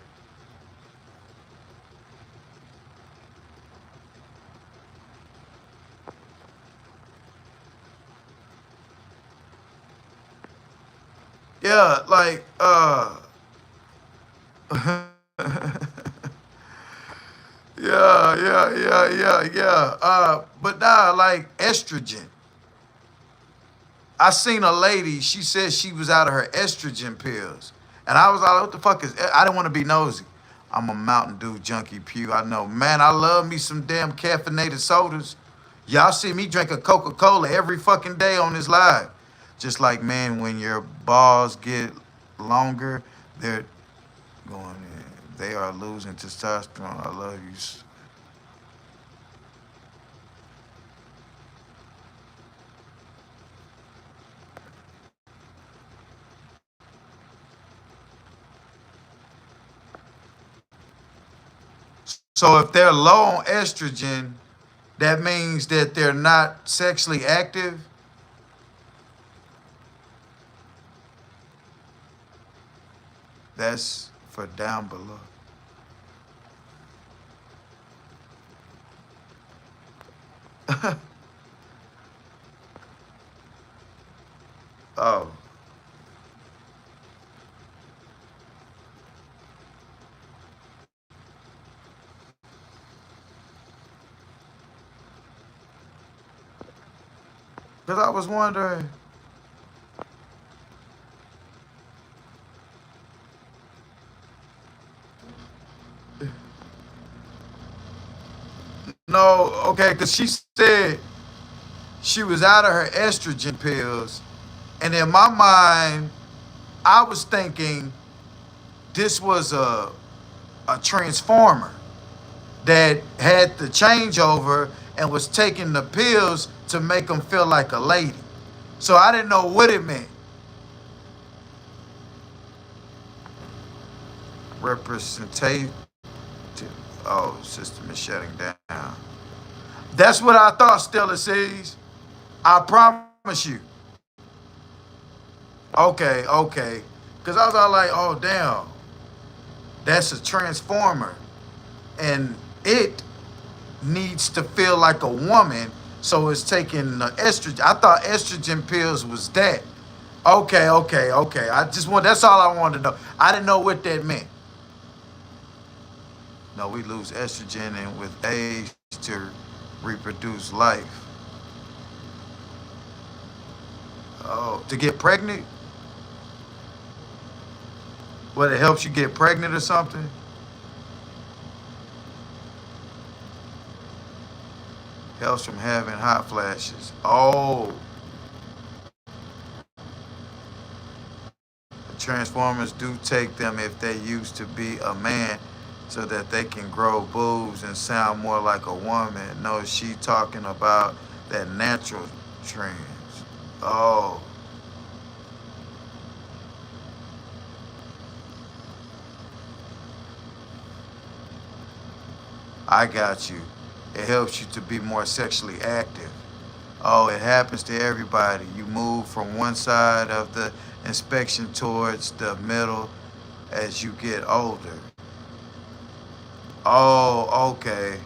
Yeah, like, yeah. But now, like estrogen. I seen a lady. She said she was out of her estrogen pills, and I was like, "What the fuck is?" I didn't want to be nosy. I'm a Mountain Dew junkie, Pew. I know, man. I love me some damn caffeinated sodas. Y'all see me drink a Coca-Cola every fucking day on this live. Just like, man, when your balls get longer, they're going in. They are losing testosterone. I love you. So if they're low on estrogen, that means that they're not sexually active. That's for down below. Oh, because I was wondering. No, okay, because she said she was out of her estrogen pills, and in my mind, I was thinking this was a transformer that had the changeover and was taking the pills to make them feel like a lady. So I didn't know what it meant. Representative. Oh, system is shutting down. That's what I thought, Stella says. I promise you. Okay, okay. Because I was all like, oh, damn. That's a transformer. And it needs to feel like a woman. So it's taking the estrogen. I thought estrogen pills was that. Okay, okay, okay. That's all I wanted to know. I didn't know what that meant. No, we lose estrogen and with age to reproduce life. Oh, to get pregnant? What, it helps you get pregnant or something? Helps from having hot flashes. Oh, the Transformers do take them if they used to be a man so that they can grow boobs and sound more like a woman. No, she talking about that natural trends. Oh, I got you. It helps you to be more sexually active. Oh, it happens to everybody. You move from one side of the inspection towards the middle as you get older. Oh, okay.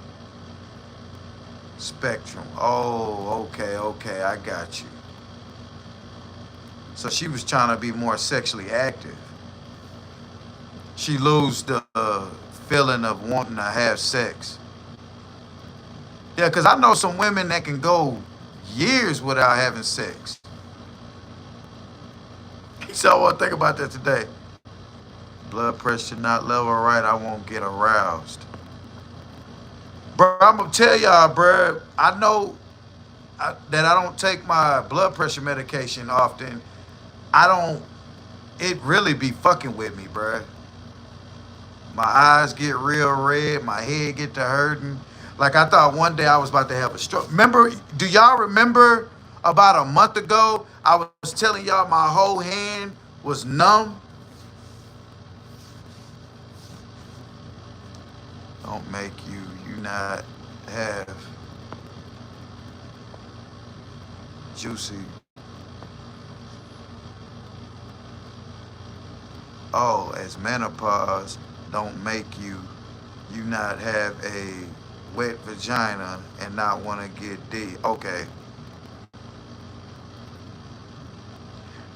Spectrum. Oh, okay, okay. I got you. So she was trying to be more sexually active. She lose the feeling of wanting to have sex. Yeah, because I know some women that can go years without having sex. So I want to think about that today. Blood pressure not level right, I won't get aroused. Bro, I'm going to tell y'all, bro, I know that I don't take my blood pressure medication often. I don't, it really be fucking with me, bro. My eyes get real red, my head get to hurting. Like I thought one day I was about to have a stroke. Remember, do y'all remember about a month ago, I was telling y'all my whole hand was numb? Don't make you not have juicy. Oh, as menopause don't make you not have a wet vagina and not want to get D. Okay.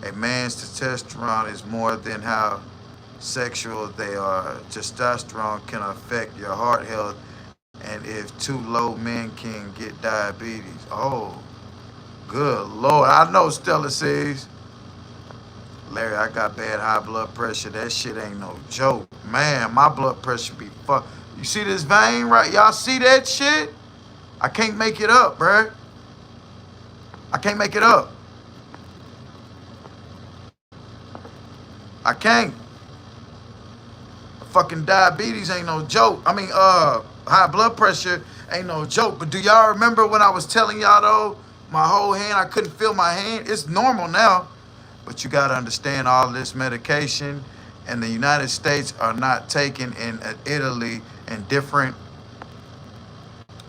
A man's testosterone is more than how sexual they are. Testosterone can affect your heart health, and if too low, men can get diabetes. Oh, good Lord. I know Stella says, Larry, I got bad high blood pressure. That shit ain't no joke. Man, my blood pressure be fuck. You see this vein right? Y'all see that shit? I can't make it up, bruh. I can't make it up. I can't. Fucking diabetes ain't no joke. I mean, high blood pressure ain't no joke. But do y'all remember when I was telling y'all though, my whole hand, I couldn't feel my hand? It's normal now. But you gotta understand all this medication in the United States are not taken in Italy and different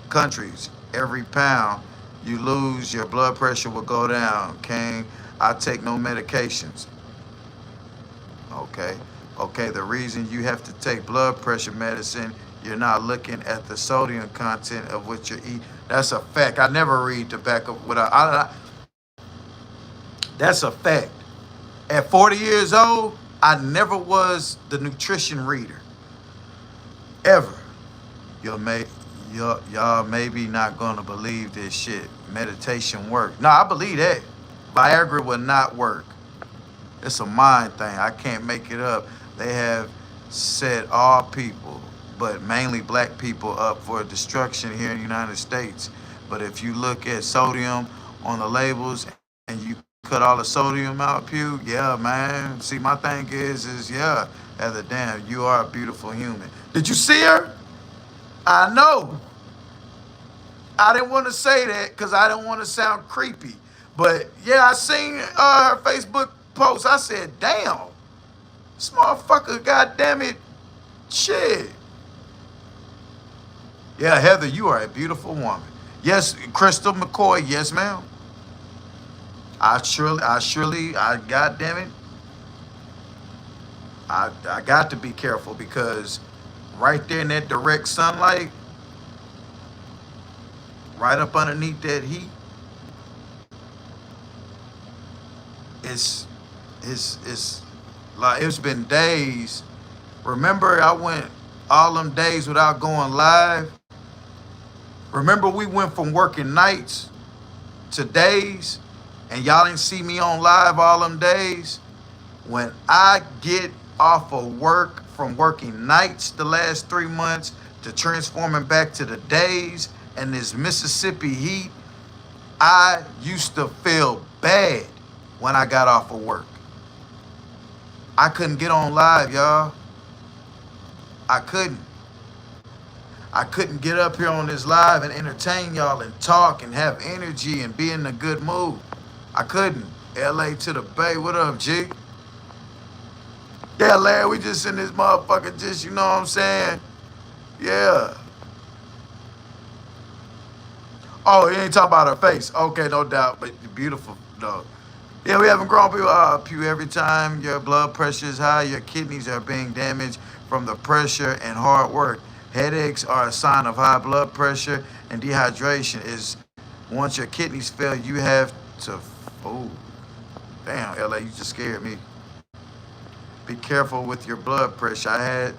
countries. Every pound you lose, your blood pressure will go down. Okay? I take no medications. Okay. Okay, the reason you have to take blood pressure medicine, you're not looking at the sodium content of what you eat. That's a fact. I never read the back of what that's a fact. At 40 years old, I never was the nutrition reader. Ever. You'll may, y'all maybe not gonna believe this shit. Meditation work. No, I believe that. Viagra will not work. It's a mind thing. I can't make it up. They have set all people, but mainly black people, up for destruction here in the United States. But if you look at sodium on the labels and you cut all the sodium out, Pew, yeah, man. See, my thing is yeah, Heather, damn, you are a beautiful human. Did you see her? I know. I didn't want to say that because I didn't want to sound creepy. But yeah, I seen her Facebook post. I said, damn, this motherfucker, goddamn it, shit. Yeah, Heather, you are a beautiful woman. Yes, Crystal McCoy, yes, ma'am. I goddamn it, I got to be careful because right there in that direct sunlight, right up underneath that heat, it's like it's been days. Remember, I went all them days without going live. Remember, we went from working nights to days, and y'all didn't see me on live all them days. When I get off of work from working nights the last 3 months to transforming back to the days and this Mississippi heat, I used to feel bad when I got off of work. I couldn't get on live, y'all. I couldn't. I couldn't get up here on this live and entertain y'all and talk and have energy and be in a good mood. I couldn't. LA to the Bay. What up, G? Yeah, Larry, we just in this motherfucker, just, you know what I'm saying? Yeah. Oh, you ain't talking about her face. Okay, no doubt, but beautiful, though. Yeah, we haven't grown people. Pew, every time your blood pressure is high, your kidneys are being damaged from the pressure and hard work. Headaches are a sign of high blood pressure, and dehydration is once your kidneys fail, you have to. Oh, damn, LA, you just scared me. Be careful with your blood pressure. I had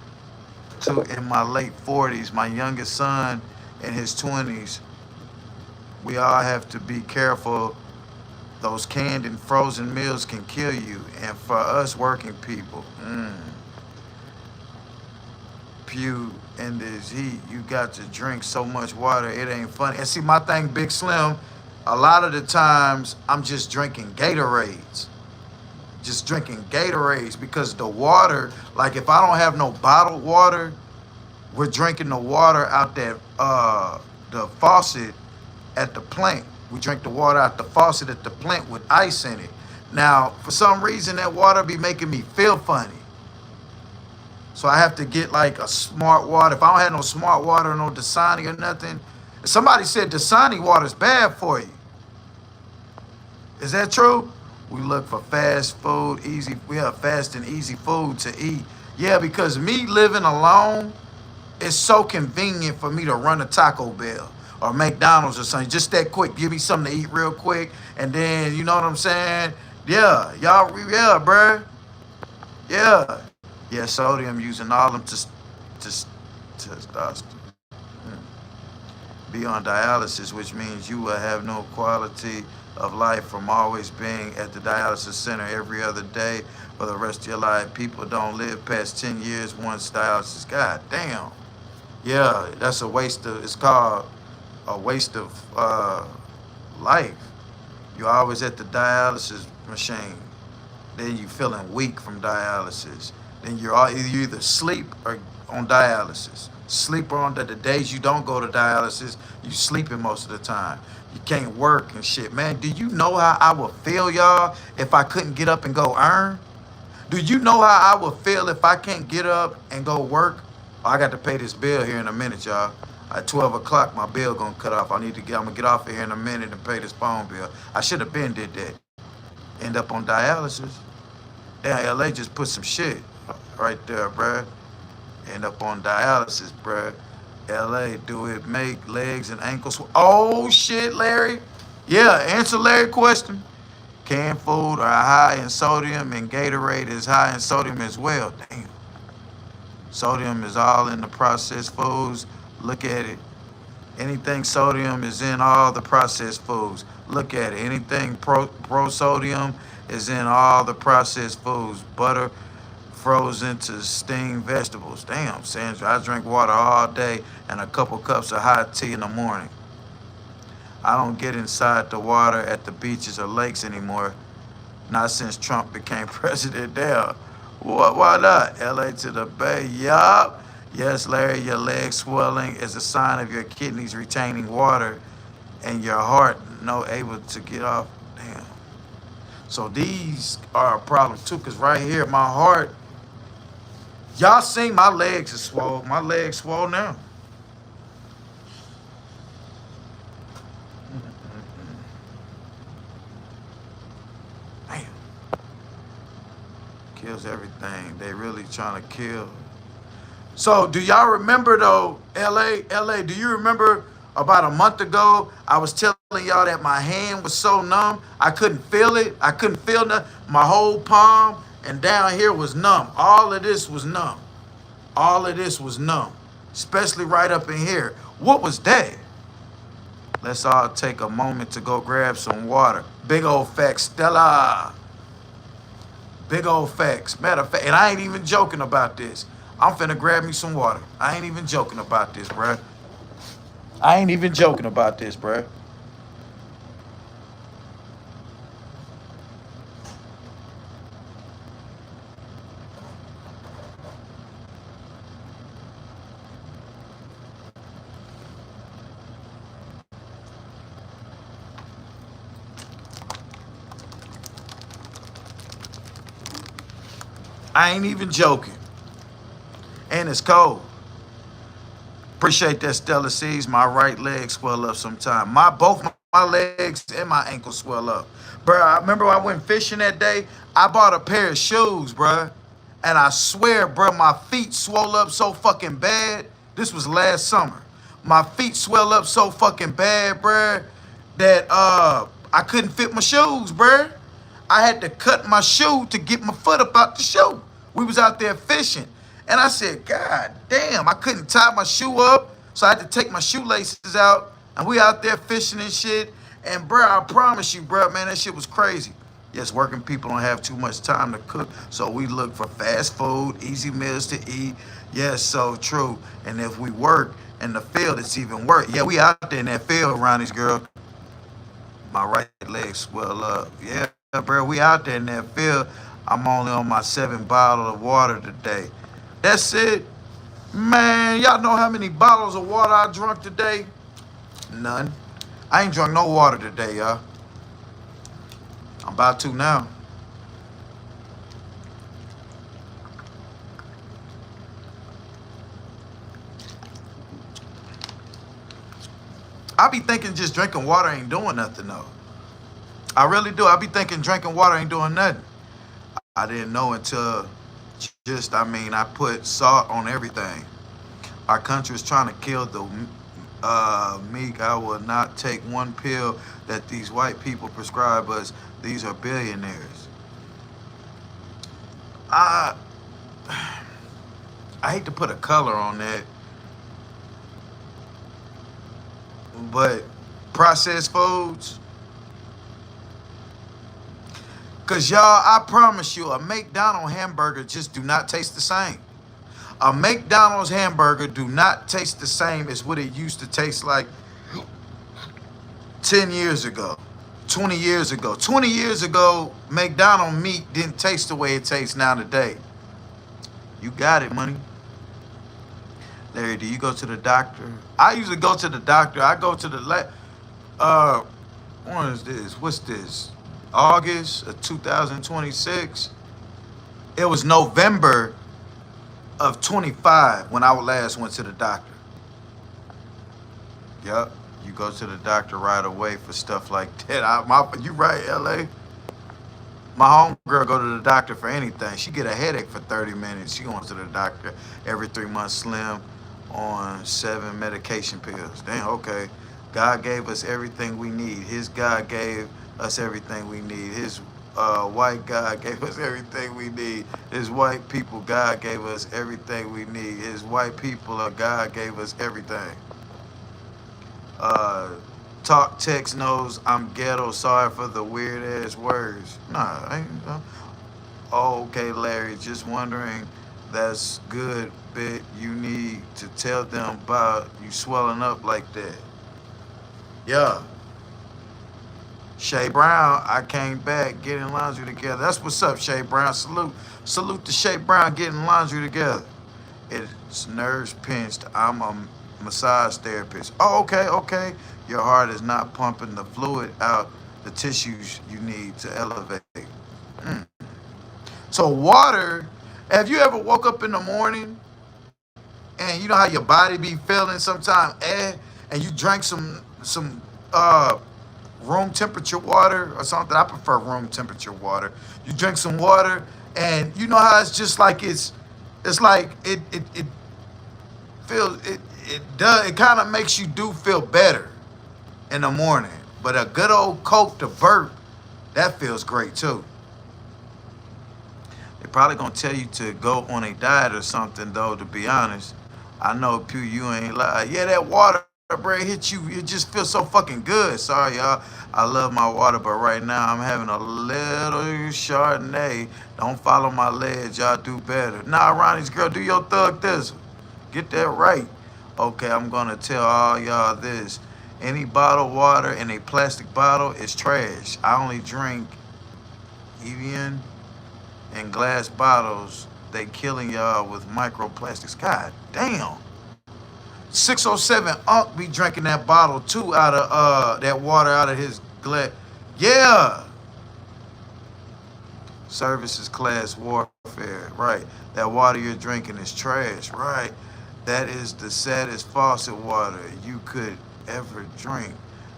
two in my late 40s, my youngest son in his 20s. We all have to be careful. Those canned and frozen meals can kill you. And for us working people, Pew, in this heat, you got to drink so much water, it ain't funny. And see, my thing, Big Slim, a lot of the times I'm just drinking Gatorades. Just drinking Gatorades because the water, like if I don't have no bottled water, We're drinking the water out that the faucet at the plant. We drink the water out the faucet at the plant with ice in it. Now, for some reason, that water be making me feel funny. So I have to get like a smart water. If I don't have no smart water, no Dasani or nothing. Somebody said Dasani water is bad for you. Is that true? We look for fast food, easy. We have fast and easy food to eat. Yeah, because me living alone, it's so convenient for me to run a Taco Bell or McDonald's or something. Just that quick. Give me something to eat real quick. And then, you know what I'm saying? Yeah, y'all, yeah, bruh. Yeah. Yeah, sodium using all them to be on dialysis, which means you will have no quality of life from always being at the dialysis center every other day for the rest of your life. People don't live past 10 years once dialysis. God damn. Yeah, that's a waste of, it's called a waste of life. You're always at the dialysis machine. Then you feeling weak from dialysis. Then you either sleep or on dialysis. Sleep on the days you don't go to dialysis, you sleeping most of the time. You can't work and shit. Man, do you know how I would feel, y'all, if I couldn't get up and go earn? Do you know how I would feel if I can't get up and go work? Oh, I got to pay this bill here in a minute, y'all. At 12 o'clock, my bill gonna cut off. I'm gonna get off of here in a minute and pay this phone bill. I should have been did that. End up on dialysis. Damn, LA just put some shit right there, bruh. End up on dialysis, bruh. LA, do it make legs and ankles? Oh, shit, Larry. Yeah, answer Larry's question. Canned food are high in sodium and Gatorade is high in sodium as well. Damn. Sodium is all in the processed foods. Look at it. Anything sodium is in all the processed foods. Look at it. Anything pro sodium is in all the processed foods. Butter, frozen to steamed vegetables. Damn, Sandra, I drink water all day and a couple cups of hot tea in the morning. I don't get inside the water at the beaches or lakes anymore. Not since Trump became president there. What? Why not? LA to the Bay. Yup. Yes, Larry, your leg swelling is a sign of your kidneys retaining water and your heart no able to get off. Damn. So these are a problem too, because right here, my heart, y'all seen my legs are swole. My legs swole now. Damn. Kills everything. They really trying to kill. So do y'all remember though, LA, do you remember about a month ago, I was telling y'all that my hand was so numb, I couldn't feel it. I couldn't feel nothing. My whole palm and down here was numb. All of this was numb. All of this was numb, especially right up in here. What was that? Let's all take a moment to go grab some water. Big old facts, Stella. Big old facts. Matter of fact, and I ain't even joking about this. I'm finna grab me some water. I ain't even joking about this, bruh. I ain't even joking about this, bruh. I ain't even joking. And it's cold. Appreciate that, Stella Seas. My right leg swell up sometime. Both my legs and my ankles swell up. Bro, I remember I went fishing that day. I bought a pair of shoes, bro. And I swear, bro, my feet swell up so fucking bad. This was last summer. My feet swell up so fucking bad, bro, that I couldn't fit my shoes, bro. I had to cut my shoe to get my foot up out the shoe. We was out there fishing. And I said, God damn, I couldn't tie my shoe up. So I had to take my shoelaces out. And we out there fishing and shit. And bro, I promise you, bro, man, that shit was crazy. Yes, working people don't have too much time to cook. So we look for fast food, easy meals to eat. Yes, so true. And if we work in the field, it's even worse. Yeah, we out there in that field, Ronnie's girl. My right leg swell up. Yeah, bro, we out there in that field. I'm only on my 7th bottle of water today. That's it. Man, y'all know how many bottles of water I drunk today? None. I ain't drunk no water today, y'all. I'm about to now. I be thinking just drinking water ain't doing nothing though. I really do. I be thinking drinking water ain't doing nothing. I didn't know until I put salt on everything. Our country is trying to kill the meek. I will not take one pill that these white people prescribe us. These are billionaires. I I hate to put a color on that, but processed foods. Cause y'all, I promise you, a McDonald's hamburger just do not taste the same. A McDonald's hamburger do not taste the same as what it used to taste like 10 years ago, 20 years ago. 20 years ago, McDonald's meat didn't taste the way it tastes now today. You got it, money. Larry, do you go to the doctor? I usually go to the doctor. I go to the when is this? What's this? August of 2026. It was November of 25 when I last went to the doctor. Yup. You go to the doctor right away for stuff like that. You right, LA. My homegirl go to the doctor for anything. She get a headache for 30 minutes. She going to the doctor every 3 months, slim on 7 medication pills. Damn, okay. God gave us everything we need. His God gave us everything we need. His white God gave us everything we need. His white people, God gave us everything we need. His white people, God gave us everything. Talk text knows I'm ghetto. Sorry for the weird ass words. Nah, I ain't. Oh, okay, Larry. Just wondering. That's good. Bit you need to tell them about you swelling up like that. Yeah. Shay Brown, I came back getting laundry together. That's what's up, Shay Brown. Salute to Shay Brown getting laundry together. It's nerves pinched. I'm a massage therapist. Oh, okay. Your heart is not pumping the fluid out, the tissues you need to elevate. Mm. So water, have you ever woke up in the morning and you know how your body be feeling sometimes, and you drank some room temperature water or something? I prefer room temperature water. You drink some water and you know how it's just like it's like it feels it kind of makes you do feel better in the morning. But a good old Coke to burp, that feels great too. They're probably gonna tell you to go on a diet or something though, to be honest. I know Pew, you ain't lie. Yeah, that water, bro, hit you. It just feels so fucking good. Sorry, y'all. I love my water, but right now I'm having a little Chardonnay. Don't follow my lead. Y'all do better. Nah, Ronnie's girl, do your thug this. Get that right. Okay, I'm gonna tell all y'all this. Any bottled water in a plastic bottle is trash. I only drink Evian and glass bottles. They killing y'all with microplastics. God damn. 607 Unc be drinking that bottle too out of that water out of his glass. Yeah. Services class warfare. Right. That water you're drinking is trash. Right. That is the saddest faucet water you could ever drink.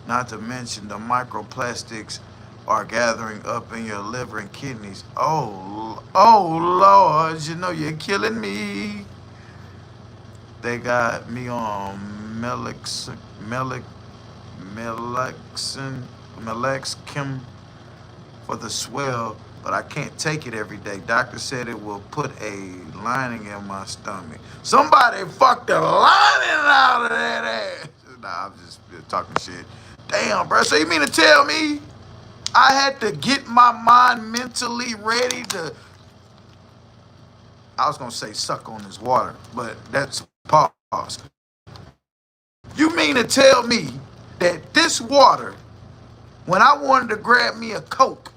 Not to mention the microplastics are gathering up in your liver and kidneys. Oh Lord, you know you're killing me. They got me on Melexin for the swell, but I can't take it every day. Doctor said it will put a lining in my stomach. Somebody fucked the lining out of that ass. Nah, I'm just talking shit. Damn, bro. So you mean to tell me I had to get my mind mentally ready to, I was gonna say suck on this water, but that's pause. You mean to tell me that this water, when I wanted to grab me a Coke,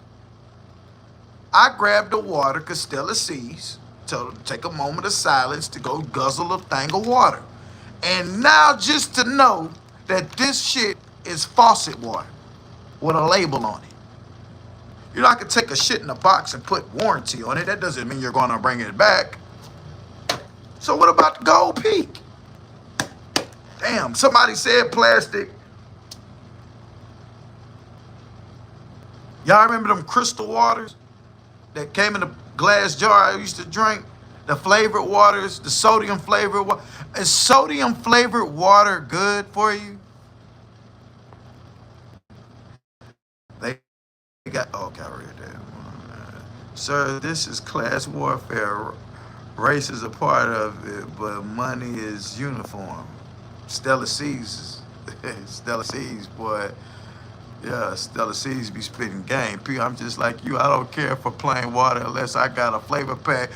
I grabbed the water Castella Seas. Tell them to take a moment of silence to go guzzle a thing of water. And now just to know that this shit is faucet water with a label on it. You know, I could take a shit in a box and put warranty on it. That doesn't mean you're gonna bring it back. So what about the Gold Peak? Damn, somebody said plastic. Y'all remember them crystal waters that came in a glass jar I used to drink? The flavored waters, the sodium flavored water. Is sodium flavored water good for you? They got, oh, okay, I read that. Sir, this is class warfare. Race is a part of it, but money is uniform. Stella Seas, Stella Seas, boy. Yeah, Stella Seas be spitting game. P, I'm just like you. I don't care for plain water unless I got a flavor pack.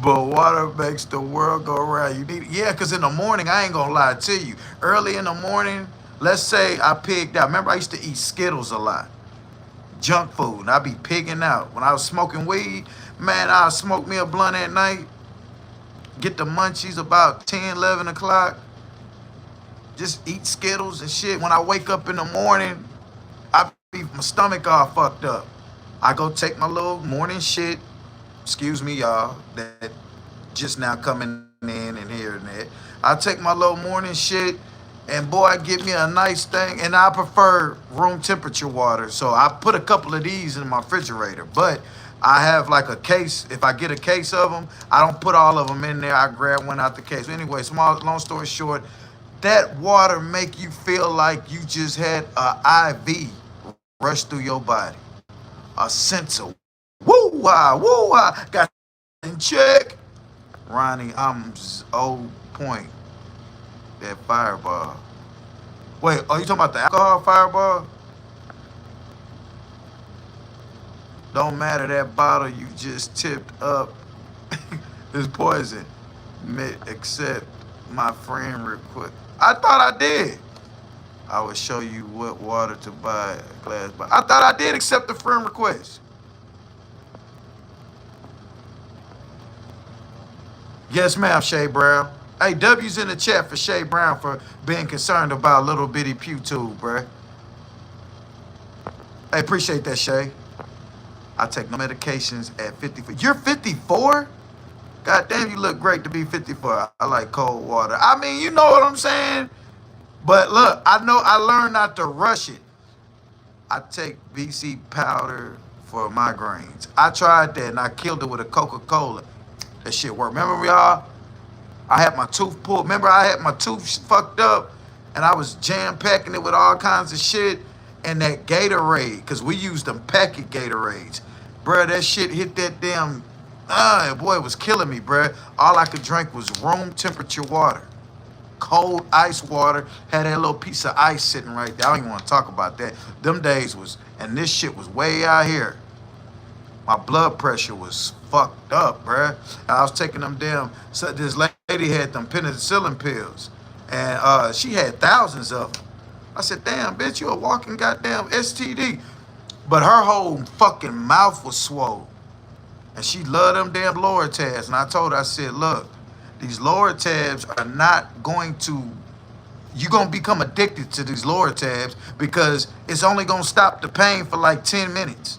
But water makes the world go round. You need, yeah, because in the morning, I ain't gonna lie to you. Early in the morning, let's say I pigged out. Remember, I used to eat Skittles a lot. Junk food, and I be pigging out. When I was smoking weed, man, I'd smoke me a blunt at night, get the munchies about 10, 11 o'clock, just eat Skittles and shit. When I wake up in the morning, I be my stomach all fucked up. I go take my little morning shit. Excuse me, y'all, that just now coming in and hearing that. I take my little morning shit, and boy, I get me a nice thing. And I prefer room temperature water, so I put a couple of these in my refrigerator. But I have like a case. If I get a case of them, I don't put all of them in there. I grab one out the case. Anyway, long story short, that water make you feel like you just had a IV rush through your body. A sense of woo-wah, got in check. Ronnie, I'm old point. That fireball. Wait, are you talking about the alcohol fireball? Don't matter, that bottle you just tipped up is poison. Except my friend request. I thought I did. I will show you what water to buy a glass. But I thought I did accept the friend request. Yes, ma'am, Shay Brown. Hey, W's in the chat for Shay Brown for being concerned about little bitty PughTV, bruh. Hey, appreciate that, Shay. I take no medications at 54. You're 54? God damn, you look great to be 54. I like cold water. I mean, you know what I'm saying? But look, I know I learned not to rush it. I take BC powder for migraines. I tried that and I killed it with a Coca-Cola. That shit worked. Remember, y'all? I had my tooth pulled. Remember, I had my tooth fucked up and I was jam-packing it with all kinds of shit and that Gatorade, because we used them packet Gatorades. Bruh, that shit hit that damn, boy, it was killing me, bruh. All I could drink was room temperature water. Cold ice water, had that little piece of ice sitting right there. I don't even want to talk about that. Them days was, and this shit was way out here. My blood pressure was fucked up, bruh. And I was taking them damn, so this lady had them penicillin pills, and she had thousands of them. I said, damn, bitch, you a walking goddamn STD. But her whole fucking mouth was swole. And she loved them damn lower tabs. And I told her, I said, look, these lower tabs are not going to, you're going to become addicted to these lower tabs because it's only going to stop the pain for like 10 minutes.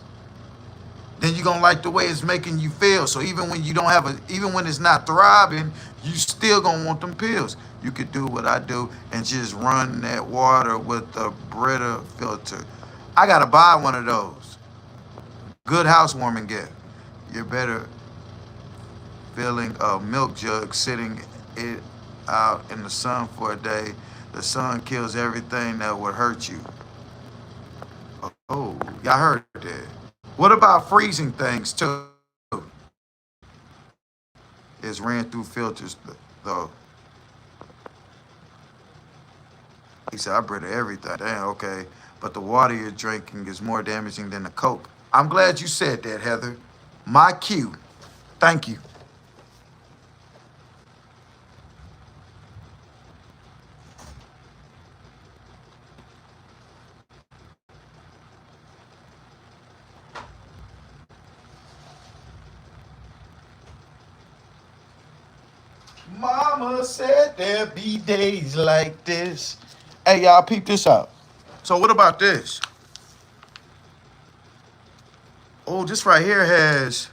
Then you're going to like the way it's making you feel. So even when you don't have even when it's not throbbing, you still going to want them pills. You could do what I do and just run that water with a Brita filter. I got to buy one of those. Good housewarming gift. You're better filling a milk jug, sitting it out in the sun for a day. The sun kills everything that would hurt you. Oh, y'all heard that. What about freezing things too? It's ran through filters though. He said, I Brita everything. Damn, okay. But the water you're drinking is more damaging than the Coke. I'm glad you said that, Heather. My cue. Thank you. Mama said there be days like this. Hey, y'all, peep this out. So what about this? Oh, this right here has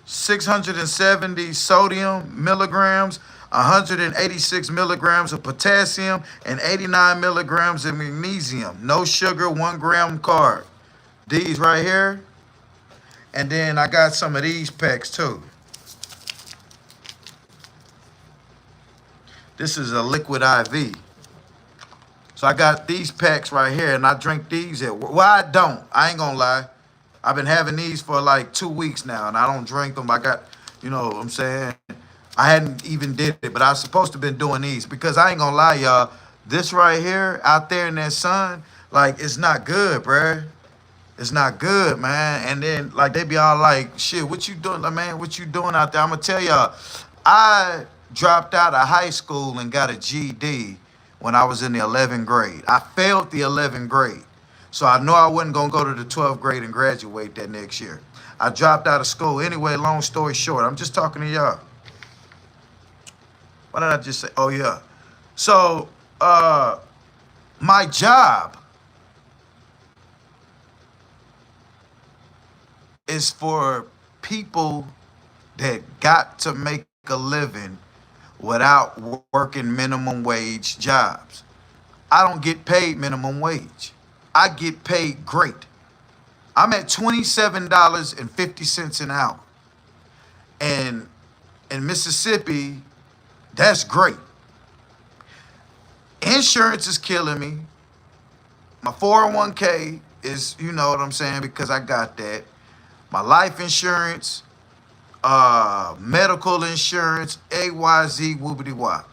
670 sodium milligrams, 186 milligrams of potassium, and 89 milligrams of magnesium. No sugar, 1 gram carb. These right here. And then I got some of these packs too. This is a liquid IV. So I got these packs right here, and I drink these at work. Well, I don't. I ain't gonna lie. I've been having these for like 2 weeks now, and I don't drink them. I got, you know what I'm saying? I hadn't even did it, but I was supposed to been doing these because I ain't gonna lie, y'all. This right here out there in that sun, like, it's not good, bruh. It's not good, man. And then, like, they be all like, shit, what you doing, like, man? What you doing out there? I'm gonna tell y'all, I dropped out of high school and got a GED when I was in the 11th grade. I failed the 11th grade. So I know I wasn't gonna go to the 12th grade and graduate that next year. I dropped out of school. Anyway, long story short, I'm just talking to y'all. What did I just say? Oh, yeah. So, my job is for people that got to make a living without working minimum wage jobs. I don't get paid minimum wage. I get paid great. I'm at $27.50 an hour. And in Mississippi, that's great. Insurance is killing me. My 401k is, you know what I'm saying, because I got that. My life insurance, medical insurance, AYZ, whoopity wop.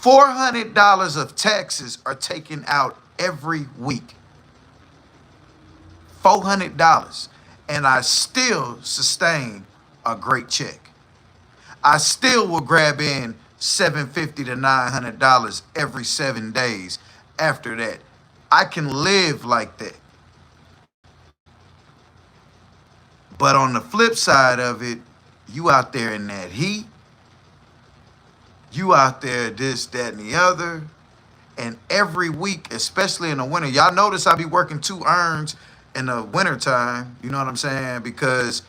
$400 of taxes are taken out every week. $400. And I still sustain a great check. I still will grab in $750 to $900 every 7 days after that. I can live like that. But on the flip side of it, you out there in that heat, you out there this, that, and the other. And every week, especially in the winter, y'all notice I be working 2 earns in the winter time, you know what I'm saying? Because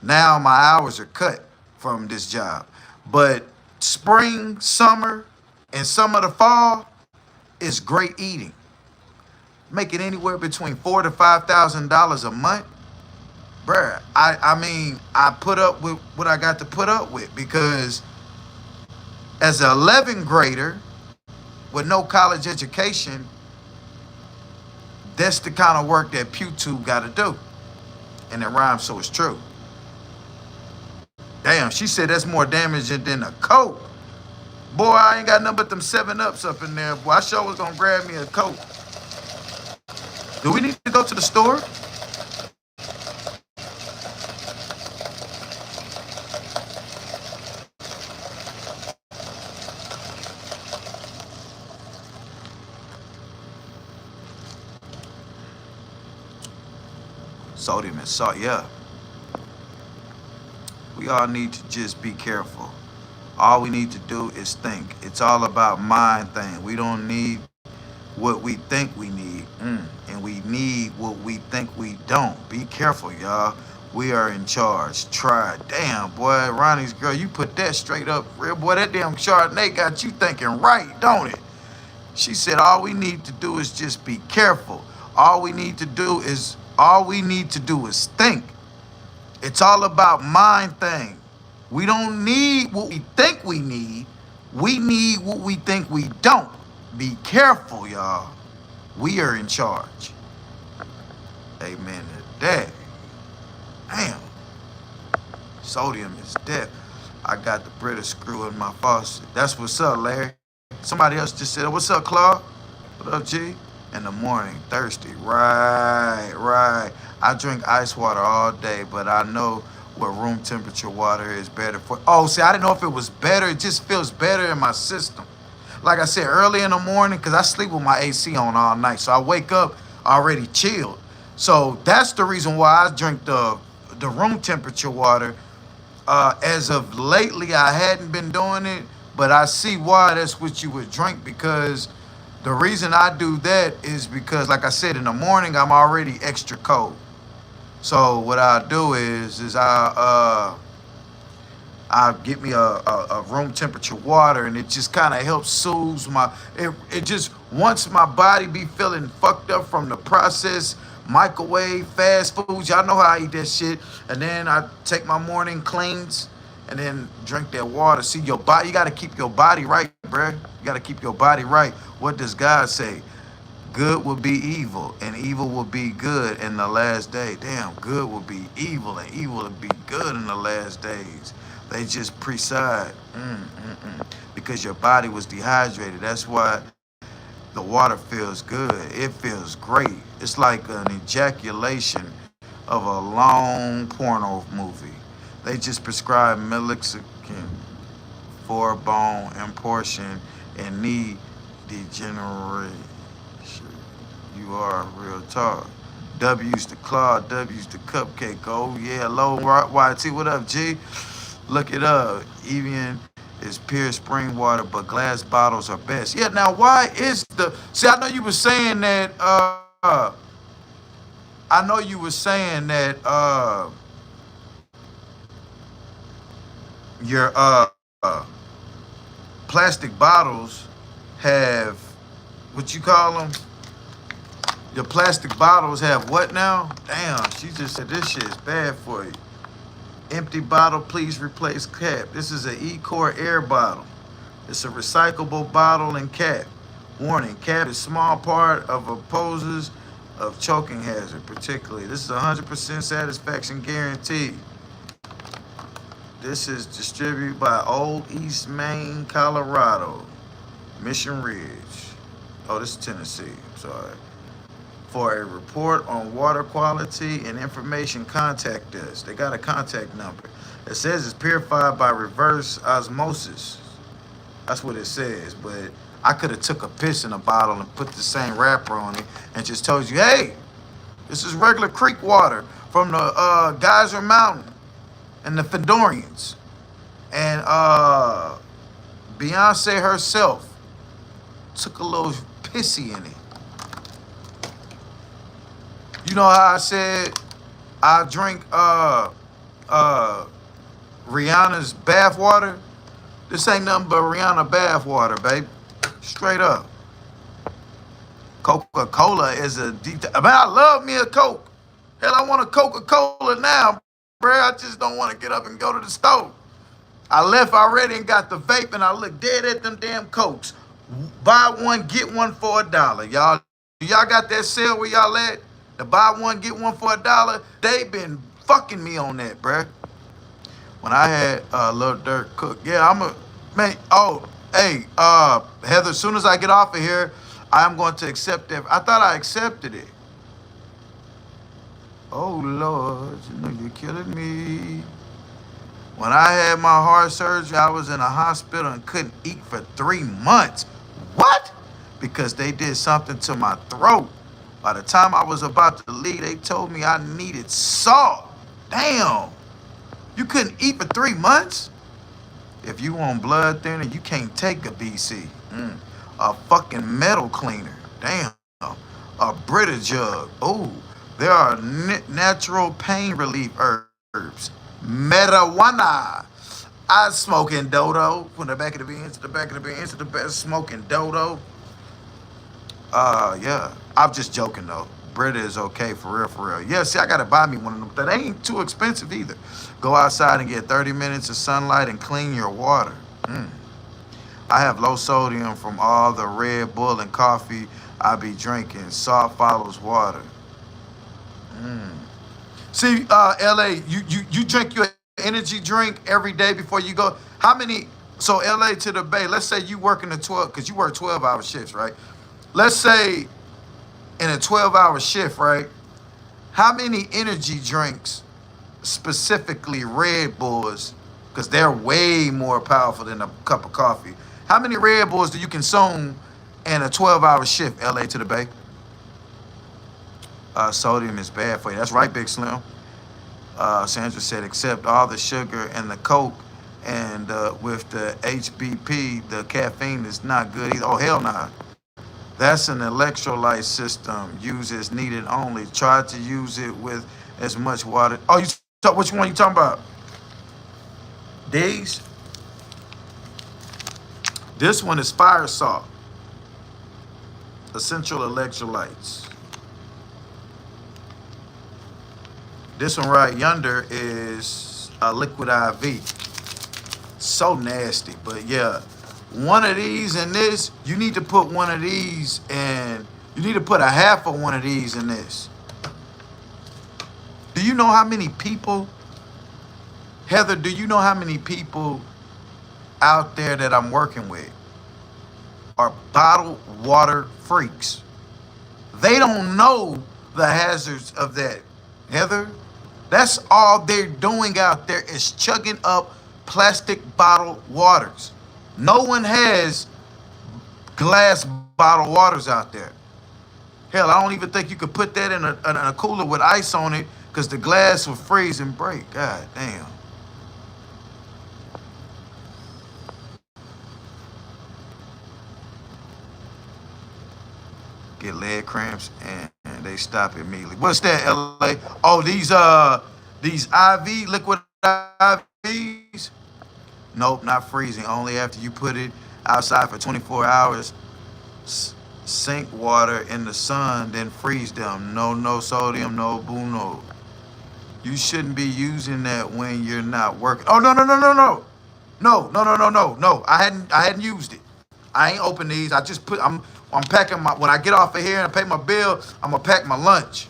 now my hours are cut from this job. But spring, summer, and some of the fall is great eating. Making anywhere between $4,000 to $5,000 a month. Bruh, I mean, I put up with what I got to put up with because as an 11th grader with no college education, that's the kind of work that PughTV got to do. And it rhymes, so it's true. Damn, she said that's more damaging than a Coke. Boy, I ain't got nothing but them 7-Ups up in there. Boy, I sure was going to grab me a Coke. Do we need to go to the store? Sodium and salt, yeah. We all need to just be careful. All we need to do is think. It's all about mind thing. We don't need what we think we need. And we need what we think we don't. Be careful, y'all. We are in charge. Try. Damn, boy, Ronnie's girl, you put that straight up. Real boy, that damn Chardonnay got you thinking right, don't it? She said all we need to do is just be careful. All we need to do is think. It's all about mind thing. We don't need what we think we need. We need what we think we don't. Be careful, y'all. We are in charge. Amen to that. Damn. Sodium is death. I got the British screw in my faucet. That's what's up, Larry. Somebody else just said, what's up, Claude? What up, G? In the morning, thirsty. Right. I drink ice water all day, but I know what room temperature water is better for. Oh, see, I didn't know if it was better. It just feels better in my system. Like I said, early in the morning, because I sleep with my AC on all night. So I wake up already chilled. So that's the reason why I drink the room temperature water As of lately, I hadn't been doing it, but I see why that's what you would drink because the reason I do that is because, like I said, in the morning I'm already extra cold. So what I do is I get me a room temperature water, and it just kind of helps soothe my. It just once my body be feeling fucked up from the processed microwave fast foods. Y'all know how I eat that shit, and then I take my morning cleans, and then drink that water. See your body. You got to keep your body right, bruh. You got to keep your body right. What does God say? Good will be evil, and evil will be good in the last day. Damn, good will be evil, and evil will be good in the last days. They just preside because your body was dehydrated. That's why the water feels good. It feels great. It's like an ejaculation of a long porno movie. They just prescribe Mexican for bone and portion and knee degeneration. You are real talk. W's the claw, W's the cupcake. Oh yeah, low YT. What up, G? Look it up. Evian is pure spring water, but glass bottles are best. Yeah. Now, why is the? See, I know you were saying that. I know you were saying that. Your plastic bottles have what you call them. Your plastic bottles have what now? Damn, she just said this shit is bad for you. Empty bottle, please replace cap. This is an E-Core air bottle. It's a recyclable bottle and cap. Warning, cap is small part of opposes of choking hazard, particularly. This is 100% satisfaction guaranteed. This is distributed by Old East Main, Colorado. Mission Ridge. Oh, this is Tennessee. I'm sorry. For a report on water quality and information, contact us. They got a contact number. It says it's purified by reverse osmosis. That's what it says. But I could have took a piss in a bottle and put the same wrapper on it and just told you, hey, this is regular creek water from the Geyser Mountain and the Fedorians. And Beyonce herself took a little pissy in it. You know how I said I drink Rihanna's bath water? This ain't nothing but Rihanna bath water, babe. Straight up. Coca-Cola is a deep. Man, I love me a Coke. Hell, I want a Coca-Cola now, bro. I just don't want to get up and go to the store. I left already and got the vape, and I look dead at them damn Cokes. Buy one, get one for $1. Y'all got that sale where y'all at? The buy one, get one for $1. They been fucking me on that, bruh. When I had Lil Durk cook. Yeah, I'm a man. Oh, hey, Heather, as soon as I get off of here, I'm going to accept it. I thought I accepted it. Oh, Lord, you know you're killing me. When I had my heart surgery, I was in a hospital and couldn't eat for 3 months. What? Because they did something to my throat. By the time I was about to leave, they told me I needed salt. Damn. You couldn't eat for 3 months? If you on blood thinner, you can't take a BC. A fucking metal cleaner. Damn. A Brita jug. Oh, there are natural pain relief herbs. Marijuana. I smoking dodo. From the back of the beans to the back of the beans to the back, smoking dodo. Yeah. I'm just joking though. Brita is okay for real, for real. Yeah, see, I gotta buy me one of them. That ain't too expensive either. Go outside and get 30 minutes of sunlight and clean your water. I have low sodium from all the Red Bull and coffee I be drinking. Salt follows water. See, LA, you drink your energy drink every day before you go. How many? So LA to the Bay. Let's say you work in the 12, because you work 12-hour shifts, right? Let's say in a 12-hour shift, right? How many energy drinks, specifically Red Bulls, because they're way more powerful than a cup of coffee. How many Red Bulls do you consume in a 12-hour shift, LA to the Bay? Sodium is bad for you. That's right, Big Slim. Sandra said, except all the sugar and the Coke, and with the HBP, the caffeine is not good either. Oh, hell nah. That's an electrolyte system. Use as needed only. Try to use it with as much water. Oh, which one you talking about? These? This one is fire salt. Essential electrolytes. This one right yonder is a liquid IV. So nasty, but yeah. One of these and this, you need to put one of these and you need to put a half of one of these in this. Do you know how many people, Heather, do you know how many people out there that I'm working with are bottled water freaks? They don't know the hazards of that. Heather, that's all they're doing out there is chugging up plastic bottled waters. No one has glass bottled waters out there. Hell, I don't even think you could put that in a cooler with ice on it because the glass will freeze and break. God damn. Get leg cramps and they stop immediately. What's that, LA? Oh, these IV liquid IVs. Nope, not freezing. Only after you put it outside for 24 hours. Sink water in the sun, then freeze them. No sodium, no boo, no. You shouldn't be using that when you're not working. Oh no. I hadn't used it. I ain't opened these. I just I'm packing my, when I get off of here and I pay my bill, I'm gonna pack my lunch.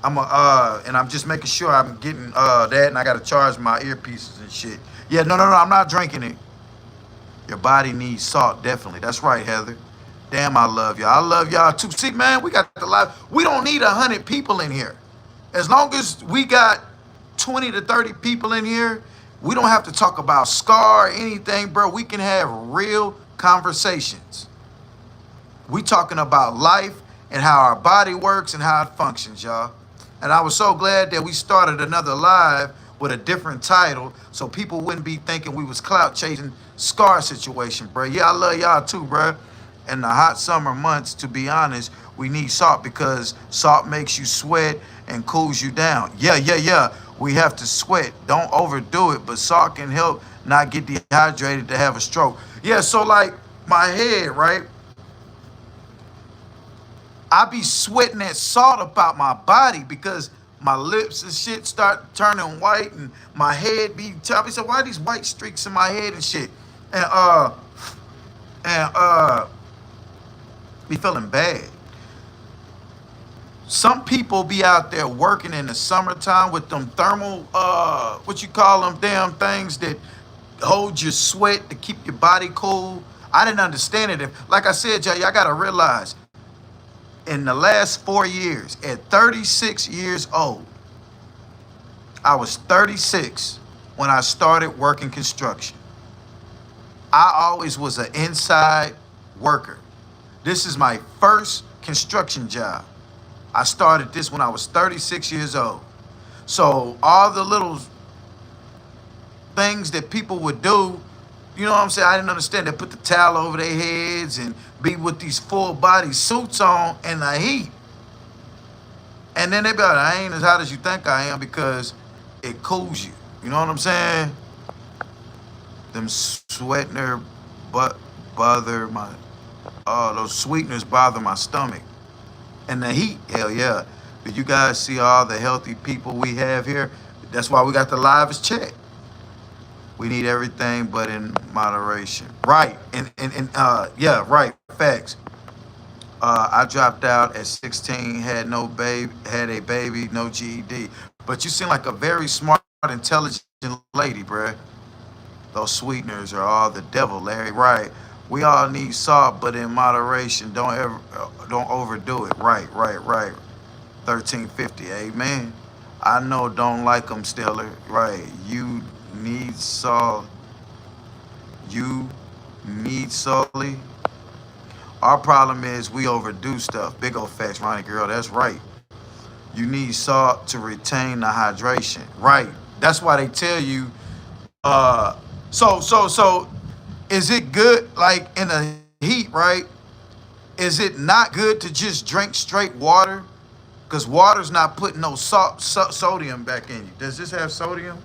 And I'm just making sure I'm getting that, and I gotta charge my earpieces and shit. Yeah, no, I'm not drinking it. Your body needs salt, definitely. That's right, Heather. Damn, I love y'all. I love y'all too. See, man, we got the live. We don't need 100 people in here. As long as we got 20 to 30 people in here, we don't have to talk about Scar or anything, bro. We can have real conversations. We talking about life and how our body works and how it functions, y'all. And I was so glad that we started another live with a different title so people wouldn't be thinking we was clout chasing Scar situation, bro. Yeah, I love y'all too, bro. In the hot summer months, to be honest, we need salt because salt makes you sweat and cools you down. Yeah. We have to sweat. Don't overdo it, but salt can help not get dehydrated to have a stroke. Yeah, so like my head, right? I be sweating that salt about my body because my lips and shit start turning white and my head be tough. He said, why are these white streaks in my head and shit? And be feeling bad. Some people be out there working in the summertime with them thermal, what you call them damn things that hold your sweat to keep your body cool. I didn't understand it. Like I said, y'all gotta realize, in the last 4 years, at 36 years old, I was 36 when I started working construction. I always was an inside worker. This is my first construction job. I started this when I was 36 years old. So all the little things that people would do, you know what I'm saying? I didn't understand. They put the towel over their heads and be with these full body suits on in the heat. And then they be like, I ain't as hot as you think I am because it cools you. You know what I'm saying? Them sweetener bother my, those sweeteners bother my stomach. And the heat, hell yeah. Did you guys see all the healthy people we have here? That's why we got the livest chat. We need everything but in moderation. Right. And yeah, right. Facts. I dropped out at 16, had a baby, no GED. But you seem like a very smart, intelligent lady, bruh. Those sweeteners are all the devil, Larry. Right. We all need salt, but in moderation. Don't overdo it. Right. 1350. Amen. I know don't like them, Stellar. Right. You need salt. You need salty. Our problem is we overdo stuff. Big old facts, Ronnie girl. That's right. You need salt to retain the hydration. Right. That's why they tell you. Uh, so is it good like in the heat, right? Is it not good to just drink straight water? Because water's not putting no sodium back in you. Does this have sodium?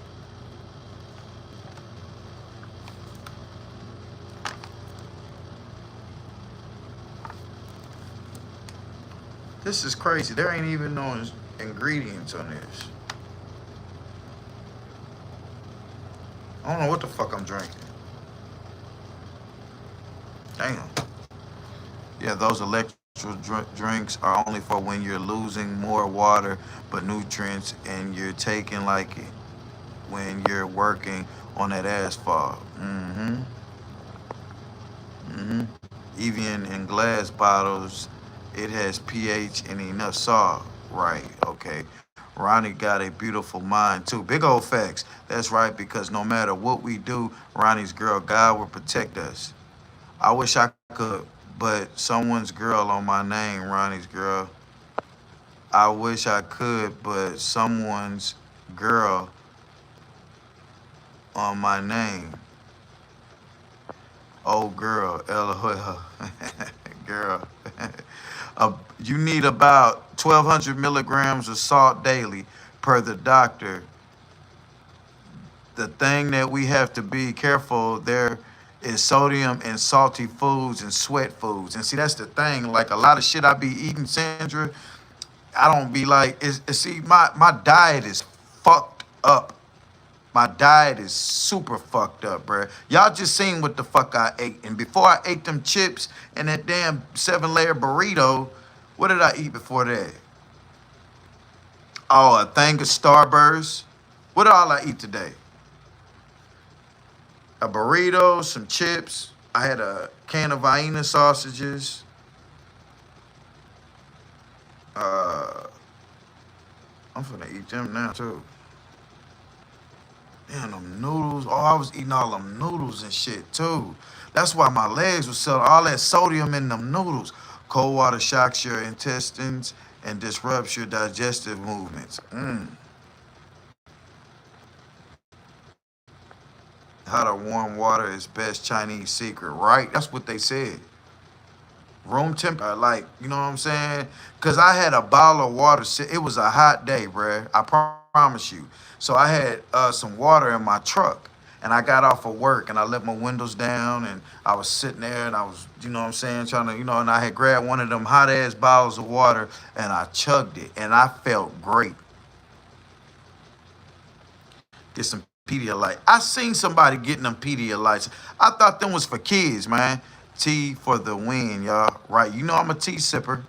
This is crazy. There ain't even no ingredients on this. I don't know what the fuck I'm drinking. Damn. Yeah, those electrical drinks are only for when you're losing more water but nutrients and you're taking like it when you're working on that asphalt. Mm-hmm. Even in glass bottles, it has pH and enough salt. Right, okay. Ronnie got a beautiful mind too. Big old facts. That's right, because no matter what we do, Ronnie's girl, God will protect us. I wish I could, but someone's girl on my name, Ronnie's girl. I wish I could, but someone's girl on my name. Oh, girl, LOL. Girl. You need about 1,200 milligrams of salt daily per the doctor. The thing that we have to be careful there is sodium in salty foods and sweat foods. And see, that's the thing. Like a lot of shit I be eating, Sandra, I don't be like, see, my diet is fucked up. My diet is super fucked up, bruh. Y'all just seen what the fuck I ate. And before I ate them chips and that damn 7-layer burrito, what did I eat before that? Oh, a thing of Starburst. What did all I eat today? A burrito, some chips. I had a can of Vienna sausages. Uh, I'm finna eat them now too. Damn, them noodles. Oh, I was eating all them noodles and shit too. That's why my legs was selling all that sodium in them noodles. Cold water shocks your intestines and disrupts your digestive movements. How to warm water is best Chinese secret, right? That's what they said. Room temp, like, you know what I'm saying? Because I had a bottle of water. It was a hot day, bruh. I promise you. So I had some water in my truck. And I got off of work and I let my windows down and I was sitting there and I was, you know what I'm saying, trying to, and I had grabbed one of them hot ass bottles of water and I chugged it and I felt great. Get some Pedialyte. I seen somebody getting them Pedialytes. I thought them was for kids, man. Tea for the win, y'all. Right. You know I'm a tea sipper.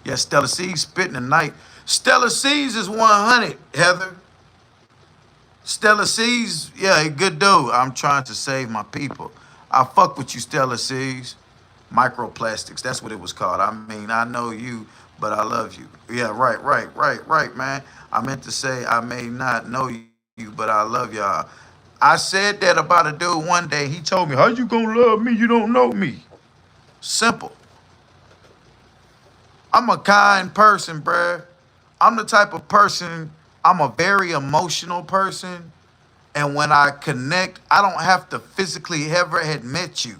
Yeah, Stella C's spitting tonight. Stella C's is 100, Heather. Stella C's, yeah, a good dude. I'm trying to save my people. I fuck with you, Stella C's. Microplastics, that's what it was called. I mean, I know you, but I love you. Yeah, right, man. I meant to say I may not know you, but I love y'all. I said that about a dude one day. He told me, how you gonna love me? You don't know me. Simple. I'm a kind person, bruh. I'm the type of person, I'm a very emotional person. And when I connect, I don't have to physically ever had met you.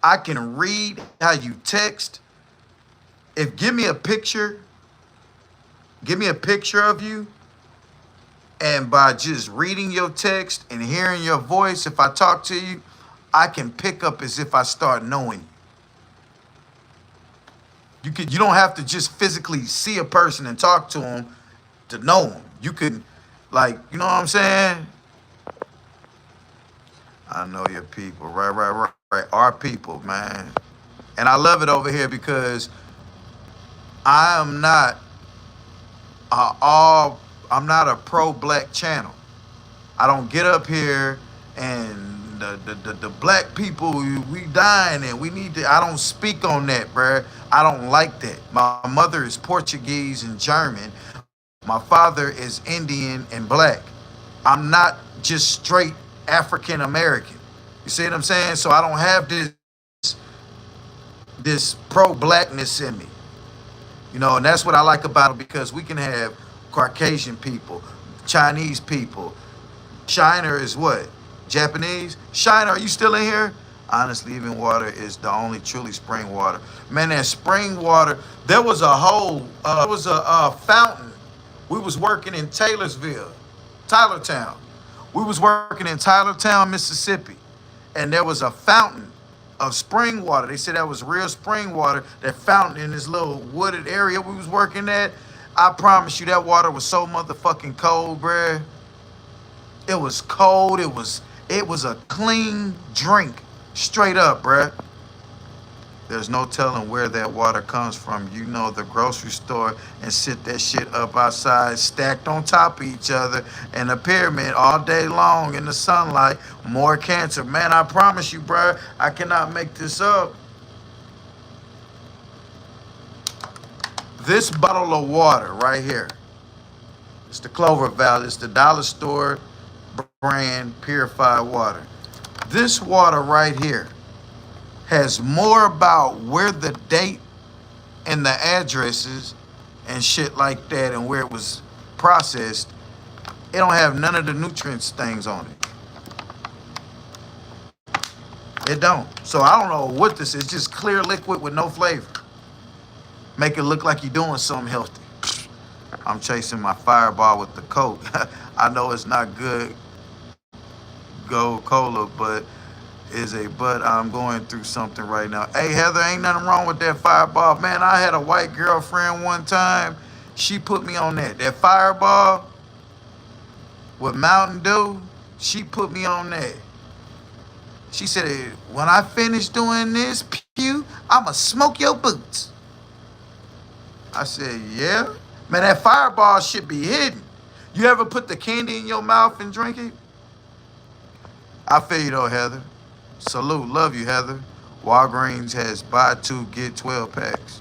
I can read how you text. If give me a picture of you, and by just reading your text and hearing your voice, if I talk to you, I can pick up as if I start knowing you. You don't have to just physically see a person and talk to them to know them. You could, like, you know what I'm saying? I know your people, right. Our people, man. And I love it over here because I am not I'm not a pro-black channel. I don't get up here and the black people, we dying and we need to, I don't speak on that, bruh. I don't like that. My mother is Portuguese and German. My father is Indian and black. I'm not just straight African American. You see what I'm saying? So I don't have this pro-blackness in me. And that's what I like about it because we can have Caucasian people, Chinese people. Shiner is what? Japanese? Shiner, are you still in here? Honestly, even water is the only truly spring water. Man, that spring water, there was a hole, there was a fountain. We was working in Taylorsville, Tylertown. We was working in Tylertown, Mississippi, and there was a fountain of spring water. They said that was real spring water, that fountain in this little wooded area we was working at. I promise you that water was so motherfucking cold, bruh. It was cold. It was a clean drink. Straight up, bruh. There's no telling where that water comes from. The grocery store and sit that shit up outside, stacked on top of each other in a pyramid all day long in the sunlight. More cancer. Man, I promise you, bruh, I cannot make this up. This bottle of water right here, it's the Clover Valley. It's the dollar store brand purified water. This water right here has more about where the date and the addresses and shit like that and where it was processed. It don't have none of the nutrients things on it. It don't. So I don't know what this is. Just clear liquid with no flavor. Make it look like you're doing something healthy. I'm chasing my Fireball with the Coke. I know it's not good Gold Cola, but I'm going through something right now. Hey Heather, ain't nothing wrong with that Fireball. Man, I had a white girlfriend one time. She put me on that. That Fireball with Mountain Dew, she put me on that. She said, when I finish doing this, Pew, I'ma smoke your boots. I said, yeah. Man, that Fireball should be hidden. You ever put the candy in your mouth and drink it? I feel you though, Heather. Salute. Love you, Heather. Walgreens has buy two, get 12 packs.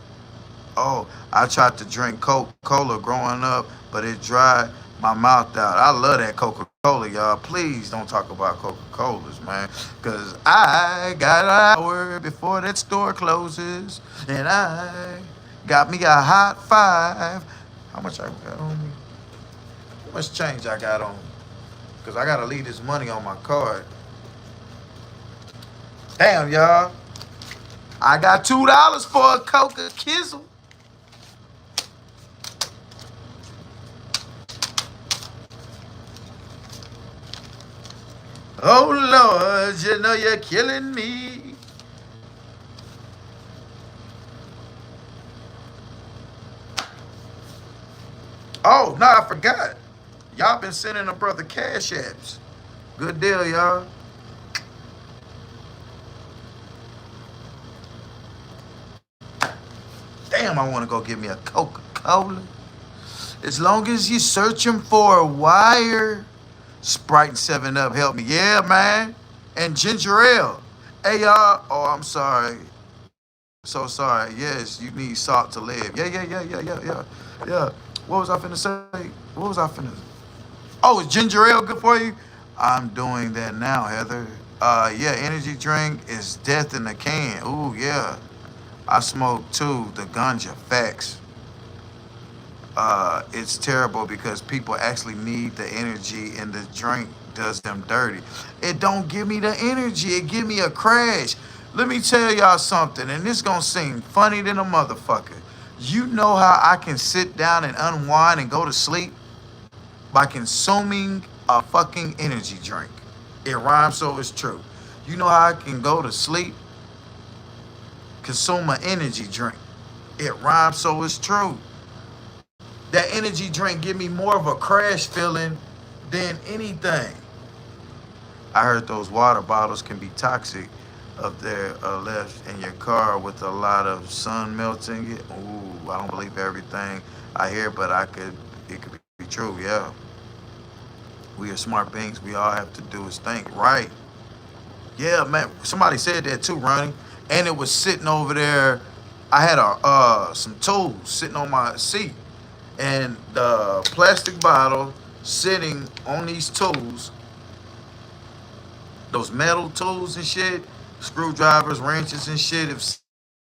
Oh, I tried to drink Coca-Cola growing up, but it dried my mouth out. I love that Coca-Cola, y'all. Please don't talk about Coca-Colas, man. Because I got an hour before that store closes, and I got me a hot five. How much I got on me? How much change I got on me? Because I got to leave this money on my card. Damn, y'all. I got $2 for a Coca Kizzle. Oh, Lord, you know you're killing me. Oh, no, I forgot. Y'all been sending a brother cash apps. Good deal, y'all. Damn, I want to go get me a Coca-Cola. As long as you're searching for a wire, Sprite and 7-Up help me. Yeah, man. And ginger ale. Hey, y'all. Oh, I'm sorry. So sorry. Yes, you need salt to live. Yeah. What was I finna say? What was I finna say? Oh, is ginger ale good for you? I'm doing that now, Heather. Yeah, energy drink is death in a can. Ooh, yeah. I smoke too, the ganja. Facts. It's terrible because people actually need the energy and the drink does them dirty. It don't give me the energy, it give me a crash. Let me tell y'all something, and this gonna seem funny than a motherfucker. You know how I can sit down and unwind and go to sleep? By consuming a fucking energy drink. It rhymes, so it's true. You know how I can go to sleep? Consume an energy drink. It rhymes, so it's true. That energy drink give me more of a crash feeling than anything. I heard those water bottles can be toxic if they're left in your car with a lot of sun melting it. Ooh, I don't believe everything I hear, but it could be true, yeah. We are smart beings. We all have to do is think, right? Yeah, man. Somebody said that too, Ronnie. And it was sitting over there. I had some tools sitting on my seat, and the plastic bottle sitting on these tools, those metal tools and shit, screwdrivers, wrenches and shit. If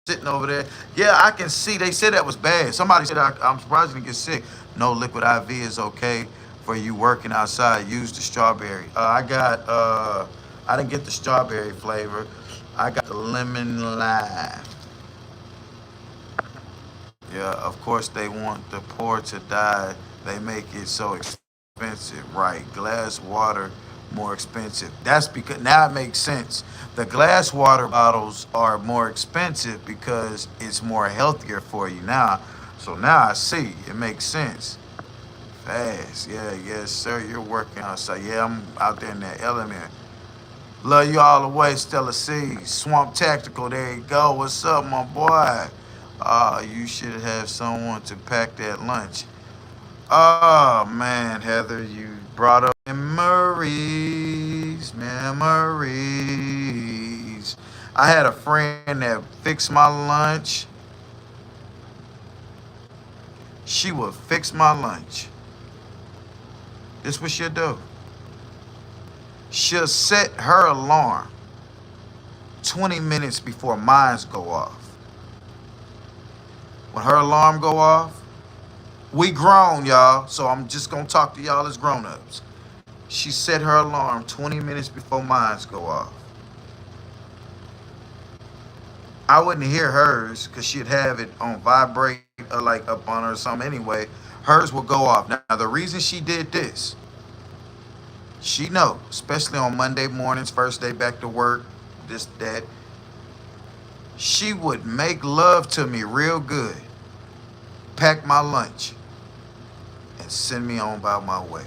sitting over there. Yeah, I can see. They said that was bad. Somebody said I'm surprised you didn't get sick. No, liquid IV is okay for you working outside. Use the strawberry. I didn't get the strawberry flavor. I got the lemon lime. Yeah, of course they want the poor to die. They make it so expensive, right? Glass water more expensive. That's because now it makes sense. The glass water bottles are more expensive because it's more healthier for you now. So now I see it makes sense. Fast, yeah, yes, sir. You're working outside. Yeah, I'm out there in that element. Love you all the way, Stella C. Swamp Tactical, there you go. What's up, my boy? You should have someone to pack that lunch. Oh man, Heather, you brought up memories, memories. I had a friend that fixed my lunch. She would fix my lunch. This what she'll do. She'll set her alarm 20 minutes before mine's go off. When her alarm go off, we grown, y'all, so I'm just gonna talk to y'all as grown-ups. She set her alarm 20 minutes before mine's go off. I wouldn't hear hers because she'd have it on vibrate or like up on her or something anyway. Hers will go off. Now, the reason she did this, she know, especially on Monday mornings, first day back to work, this, that, she would make love to me real good, pack my lunch, and send me on about my way.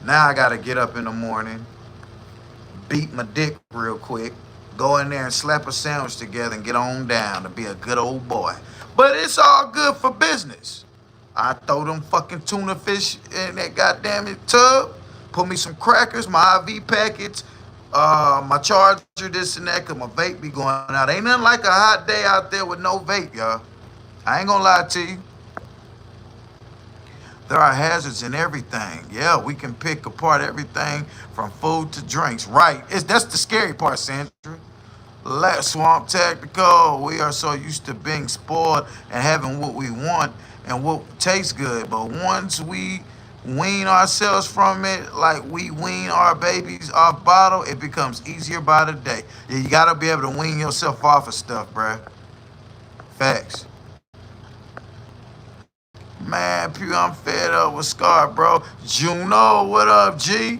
Now I gotta get up in the morning, beat my dick real quick, go in there and slap a sandwich together and get on down to be a good old boy. But it's all good for business. I throw them fucking tuna fish in that goddamn tub, put me some crackers, my IV packets, my charger, this and that, cause my vape be going out. Ain't nothing like a hot day out there with no vape, y'all. I ain't gonna lie to you. There are hazards in everything. Yeah, we can pick apart everything from food to drinks. Right. That's the scary part, Sandra. Swamp Tactical. We are so used to being spoiled and having what we want and what tastes good. But once we wean ourselves from it, like we wean our babies off bottle, it becomes easier by the day. Yeah, you gotta be able to wean yourself off of stuff, bruh. Facts. Man, Pew, I'm fed up with Scar, bro. Juno, what up, G?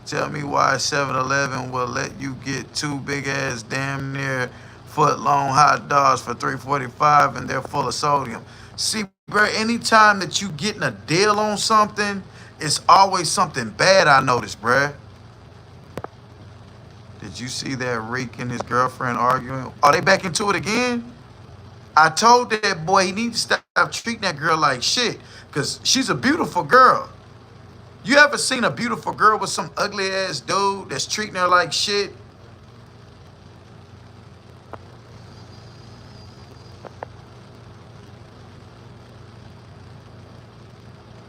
Tell me why 7-Eleven will let you get two big ass damn near foot long hot dogs for $3.45 and they're full of sodium. See, bro, anytime that you getting a deal on something, it's always something bad, I noticed, bruh. Did you see that Reek and his girlfriend arguing? Are they back into it again? I told that boy he needs to stop treating that girl like shit because she's a beautiful girl. You ever seen a beautiful girl with some ugly ass dude that's treating her like shit?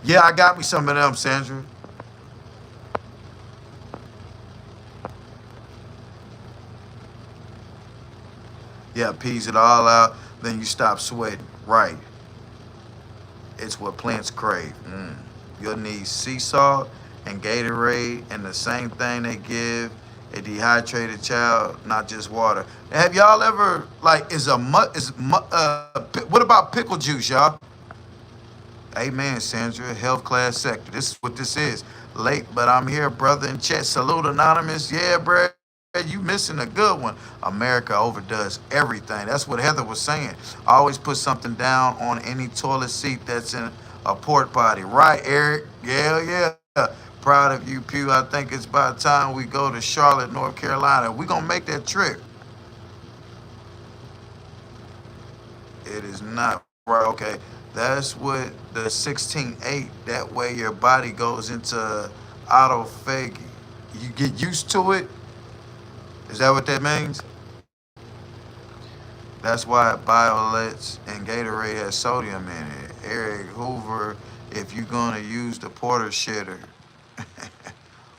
Yeah, I got me some of them, Sandra. Yeah, peas it all out, then you stop sweating. Right. It's what plants crave. You'll need sea salt and Gatorade and the same thing they give a dehydrated child, not just water. Have y'all ever like what about pickle juice, y'all? Amen, Sandra. Health class sector. This is what this is. Late, but I'm here, brother in chat. Salute anonymous. Yeah, bruh. You missing a good one. America overdoes everything. That's what Heather was saying. Always put something down on any toilet seat that's in a port potty. Right, Eric? Yeah, yeah. Proud of you, Pew. I think it's about time we go to Charlotte, North Carolina. We're going to make that trip. It is not right. Okay. That's what the 16-8. That way your body goes into autophagy. You get used to it. Is that what that means? That's why Biolets and Gatorade has sodium in it. Eric Hoover, if you're gonna use the porter shitter,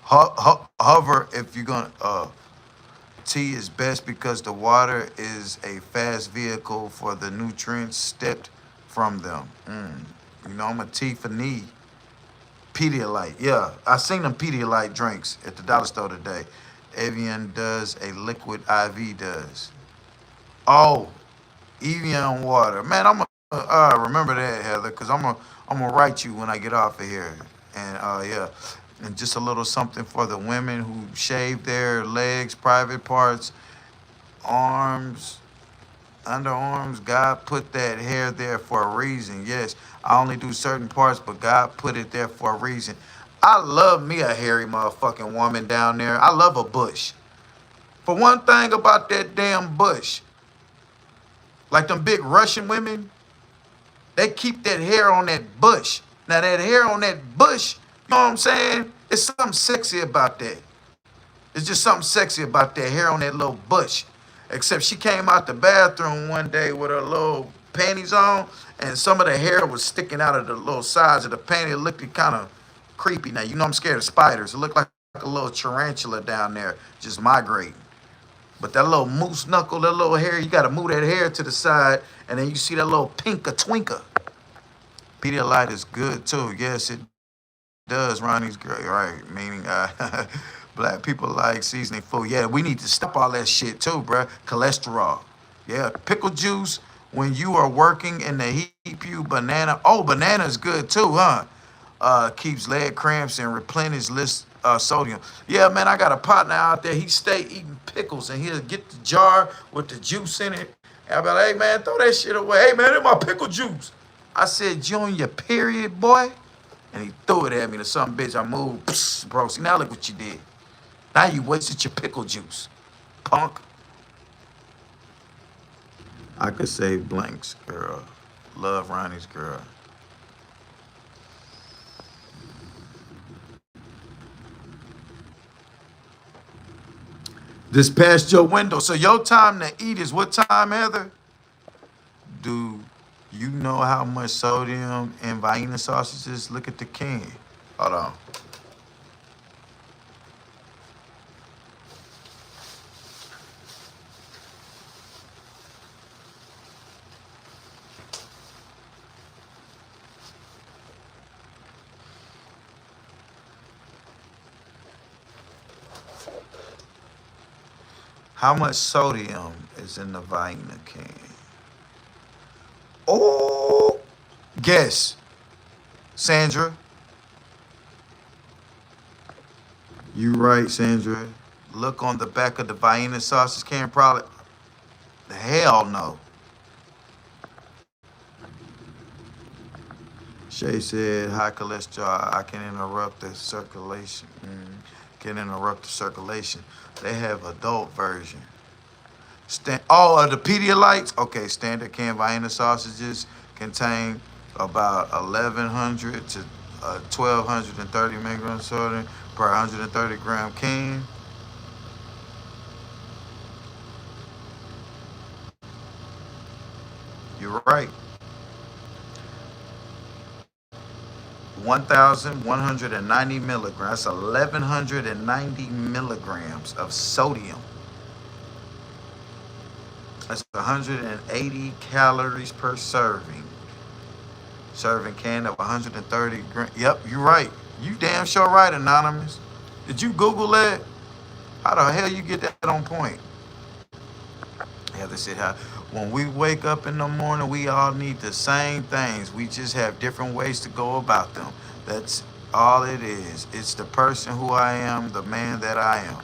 hover if you're gonna Tea is best because the water is a fast vehicle for the nutrients stepped from them. You know, I'm a tea for need. Pedialyte, yeah. I seen them Pedialyte drinks at the dollar store today. Evian does a liquid IV does. Oh, Evian water. Man, I'm gonna remember that, Heather, because I'm gonna write you when I get off of here. And yeah. And just a little something for the women who shave their legs, private parts, arms, underarms. God put that hair there for a reason. Yes, I only do certain parts, but God put it there for a reason. I love me a hairy motherfucking woman down there. I love a bush. For one thing about that damn bush, like them big Russian women, they keep that hair on that bush. Now that hair on that bush, you know what I'm saying? It's something sexy about that. It's just something sexy about that hair on that little bush. Except she came out the bathroom one day with her little panties on, and some of the hair was sticking out of the little sides of the panty. It looked kind of creepy. Now, you know I'm scared of spiders. It looked like a little tarantula down there just migrating. But that little moose knuckle, that little hair, you got to move that hair to the side, and then you see that little pinka twinker. Pedialyte is good, too. Yes, it does, Ronnie's girl. Right, meaning black people like seasoning food. Yeah, we need to stop all that shit too, bruh. Cholesterol. Yeah, pickle juice when you are working in the heat. You banana. Oh, banana is good too, huh? Keeps leg cramps and replenish list sodium. Yeah, man, I got a partner out there. He stay eating pickles and he'll get the jar with the juice in it. And I'll be like, hey man, throw that shit away. Hey man, that's my pickle juice. I said, you on your period, boy? And he threw it at me to some bitch. I moved, psst, bro. See, now look what you did. Now you wasted your pickle juice, punk. I could say blanks, girl. Love Ronnie's girl. This past your window. So your time to eat is what time, Heather? Do you know how much sodium in Vienna sausages? Look at the can. Hold on. How much sodium is in the Vienna can? Oh, guess, Sandra. You right, Sandra. Look on the back of the Vienna sausage can. Probably. Hell no. Shay said high cholesterol. I can interrupt the circulation. Can interrupt the circulation. They have adult version. The Pedialytes. Okay, standard can Vienna sausages contain about 1,100 to 1,230 milligrams of sodium per 130 gram can. You're right. 1,190 milligrams. That's 1,190 milligrams of sodium. That's 180 calories per serving. Serving can of 130 grams. Yep, you're right. You damn sure right, Anonymous. Did you Google that? How the hell you get that on point? Yeah, they said how when we wake up in the morning, we all need the same things. We just have different ways to go about them. That's all it is. It's the person who I am, the man that I am.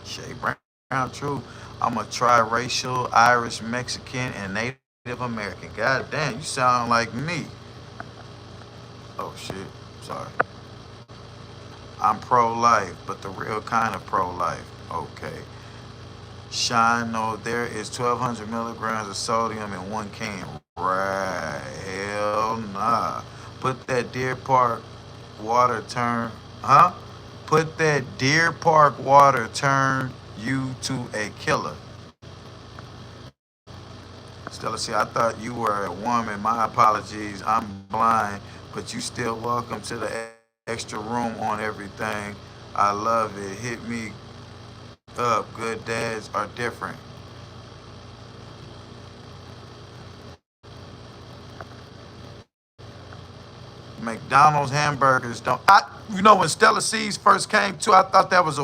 Shay Brown, true. I'm a triracial, Irish, Mexican, and Native American. God damn, you sound like me. Oh shit, sorry. I'm pro-life, but the real kind of pro-life. Okay. Shine, no, there is 1,200 milligrams of sodium in one can. Right, hell nah. Put that Deer Park water turn, huh? Put that Deer Park water turn you to a killer. Stella, see, I thought you were a woman. My apologies. I'm blind, but you still welcome to the extra room on everything. I love it. Hit me up. Good dads are different. McDonald's hamburgers don't. You know, when Stella C's first came to, I thought that was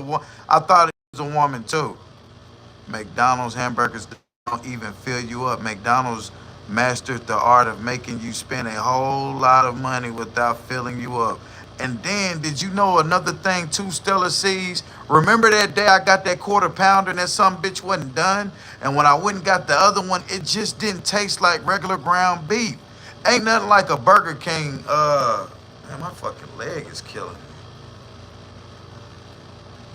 I thought it was a woman too. McDonald's hamburgers don't even fill you up. McDonald's mastered the art of making you spend a whole lot of money without filling you up. And then, did you know another thing too, Stella C's? Remember that day I got that quarter pounder and that some bitch wasn't done? And when I went and got the other one, it just didn't taste like regular ground beef. Ain't nothing like a Burger King. Man, my fucking leg is killing me.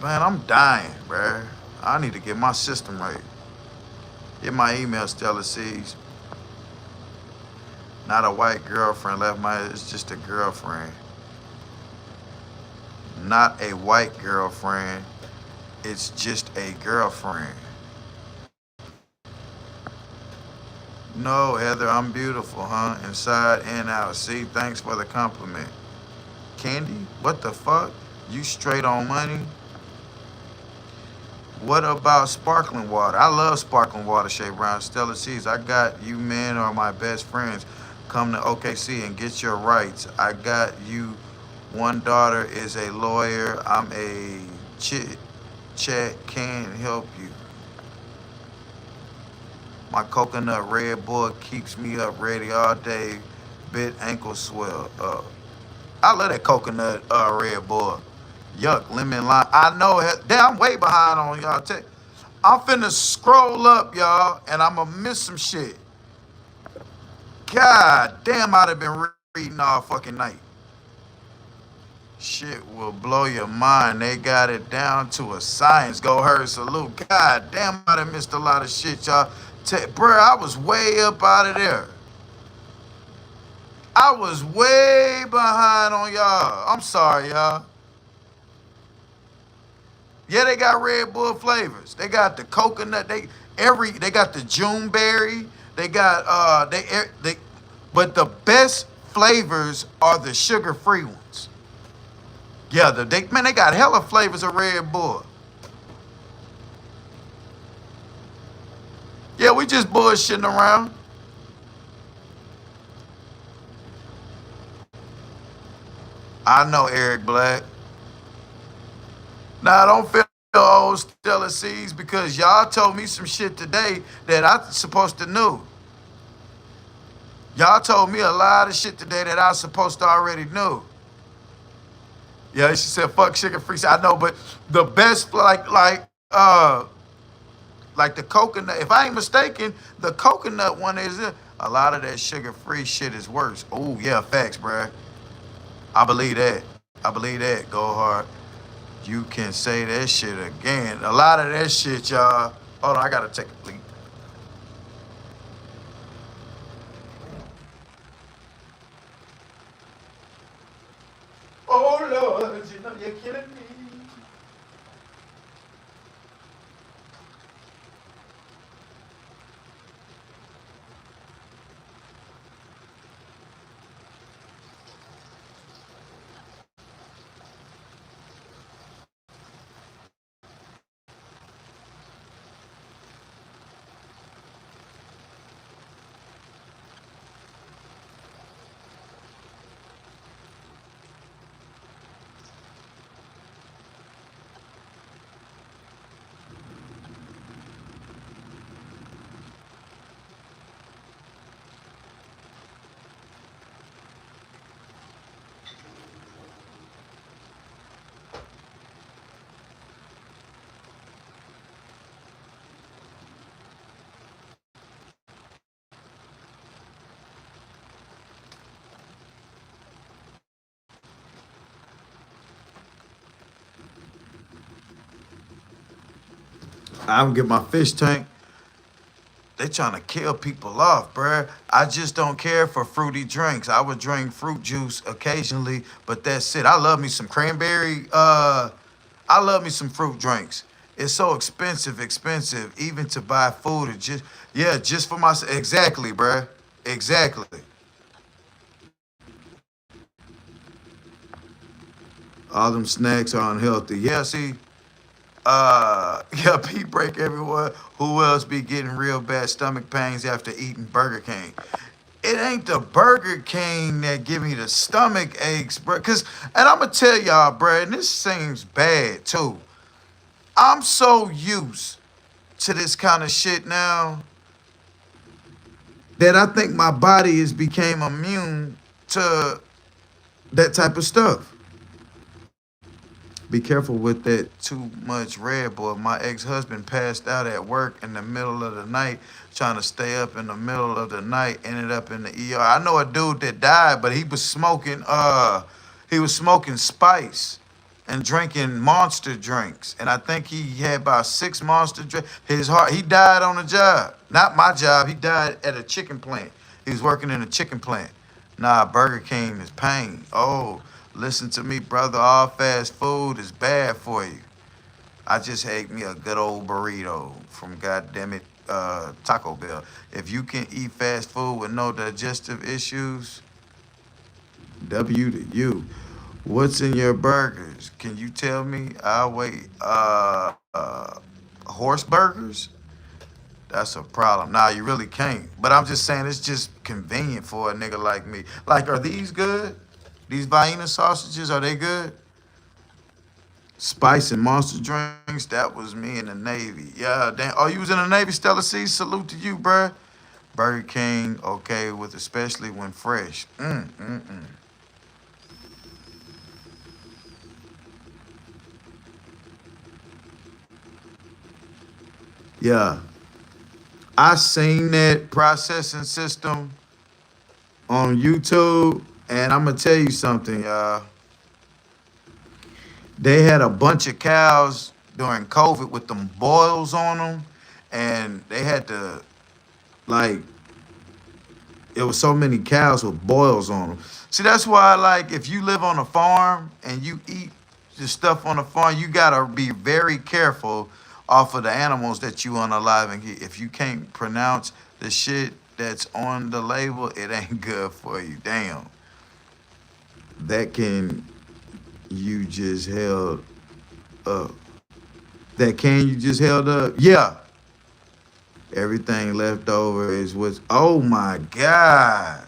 Man, I'm dying, bruh. I need to get my system right. Get my email, Stella C's. Not a white girlfriend left my. It's just a girlfriend. Not a white girlfriend. It's just a girlfriend. No, Heather, I'm beautiful, huh? Inside and out. See, thanks for the compliment. Candy, what the fuck? You straight on money? What about sparkling water? I love sparkling water, Shay Brown. Stella C's. I got you men are my best friends. Come to OKC and get your rights. I got you. One daughter is a lawyer. I'm a chit chat can't help you. My coconut Red Bull keeps me up ready all day. Bit ankle swell. I love that coconut Red Bull. Yuck, lemon lime. I know. Damn, I'm way behind on y'all. I'm finna scroll up, y'all, and I'm gonna miss some shit. God damn, I'd have been reading all fucking night. Shit will blow your mind. They got it down to a science. Go her salute. God damn, I done missed a lot of shit, y'all. Bruh, I was way up out of there. I was way behind on y'all. I'm sorry, y'all. Yeah, they got Red Bull flavors. They got the coconut. They got the June berry. They got but the best flavors are the sugar free ones. Yeah, they got hella flavors of Red Bull. Yeah, we just bullshitting around. I know Eric Black. Now don't feel old Stella Seeds because y'all told me some shit today that I supposed to know. Y'all told me a lot of shit today that I supposed to already know. Yeah, she said fuck sugar free. I know, but the best like the coconut. If I ain't mistaken, the coconut one is a lot of that sugar free shit is worse. Oh yeah, facts, bruh. I believe that. I believe that. Go hard. You can say that shit again. A lot of that shit, y'all. Hold on, I gotta take a leak. Oh Lord, you know you're killing me. I'm get my fish tank. They trying to kill people off, bruh. I just don't care for fruity drinks. I would drink fruit juice occasionally, but that's it. I love me some cranberry. I love me some fruit drinks. It's so expensive, even to buy food. It just yeah, just for myself. Exactly, bruh. Exactly. All them snacks are unhealthy. Yeah, see, Yeah, Pete break everyone. Who else be getting real bad stomach pains after eating Burger King? It ain't the Burger King that give me the stomach aches, bro. And I'm gonna tell y'all, bro, and this seems bad too. I'm so used to this kind of shit now that I think my body has became immune to that type of stuff. Be careful with that too much Red Bull. My ex-husband passed out at work in the middle of the night, trying to stay up in the middle of the night, ended up in the ER. I know a dude that died, but he was smoking spice and drinking monster drinks. And I think he had about 6 monster drinks. He died on the job. Not my job. He died at a chicken plant. He was working in a chicken plant. Nah, Burger King is pain. Oh, listen to me, brother. All fast food is bad for you. I just ate me a good old burrito from goddamn it, Taco Bell. If you can eat fast food with no digestive issues, W to you. What's in your burgers? Can you tell me? I'll wait. Horse burgers? That's a problem. Nah, you really can't. But I'm just saying it's just convenient for a nigga like me. Like, are these good? These Vienna sausages, are they good? Spice and monster drinks, that was me in the Navy. Yeah, damn. Oh, you was in the Navy, Stella C? Salute to you, bruh. Burger King, okay, with especially when fresh. Yeah. I seen that processing system on YouTube, and I'm gonna tell you something, y'all. They had a bunch of cows during COVID with them boils on them, and they had to like it was so many cows with boils on them. See, that's why like if you live on a farm and you eat the stuff on the farm, you gotta be very careful off of the animals that you unalive and get. If you can't pronounce the shit that's on the label, it ain't good for you. Damn. That can you just held up. That can you just held up? Yeah. Everything left over is what's oh my God.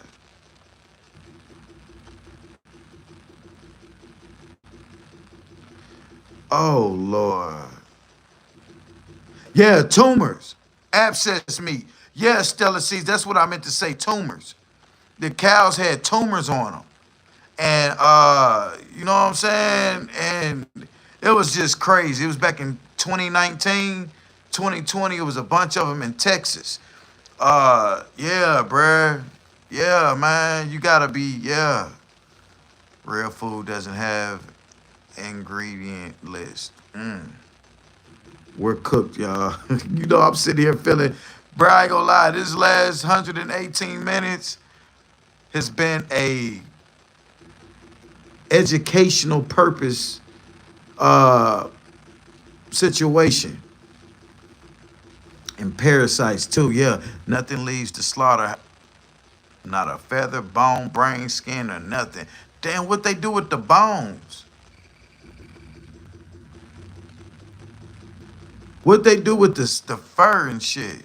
Oh Lord. Yeah, tumors. Abscess meat. Yeah, Stella seeds. That's what I meant to say. Tumors. The cows had tumors on them. And you know what I'm saying? And it was just crazy. It was back in 2019, 2020. It was a bunch of them in Texas. Yeah, bruh. Yeah, man. You gotta be, yeah. Real food doesn't have ingredient list. We're cooked, y'all. You know, I'm sitting here feeling, bro, I ain't gonna lie, this last 118 minutes has been a educational purpose uh situation. And parasites too, yeah. Nothing leaves the slaughter, not a feather, bone, brain, skin, or nothing. Damn, what they do with the bones? What they do with the fur and shit?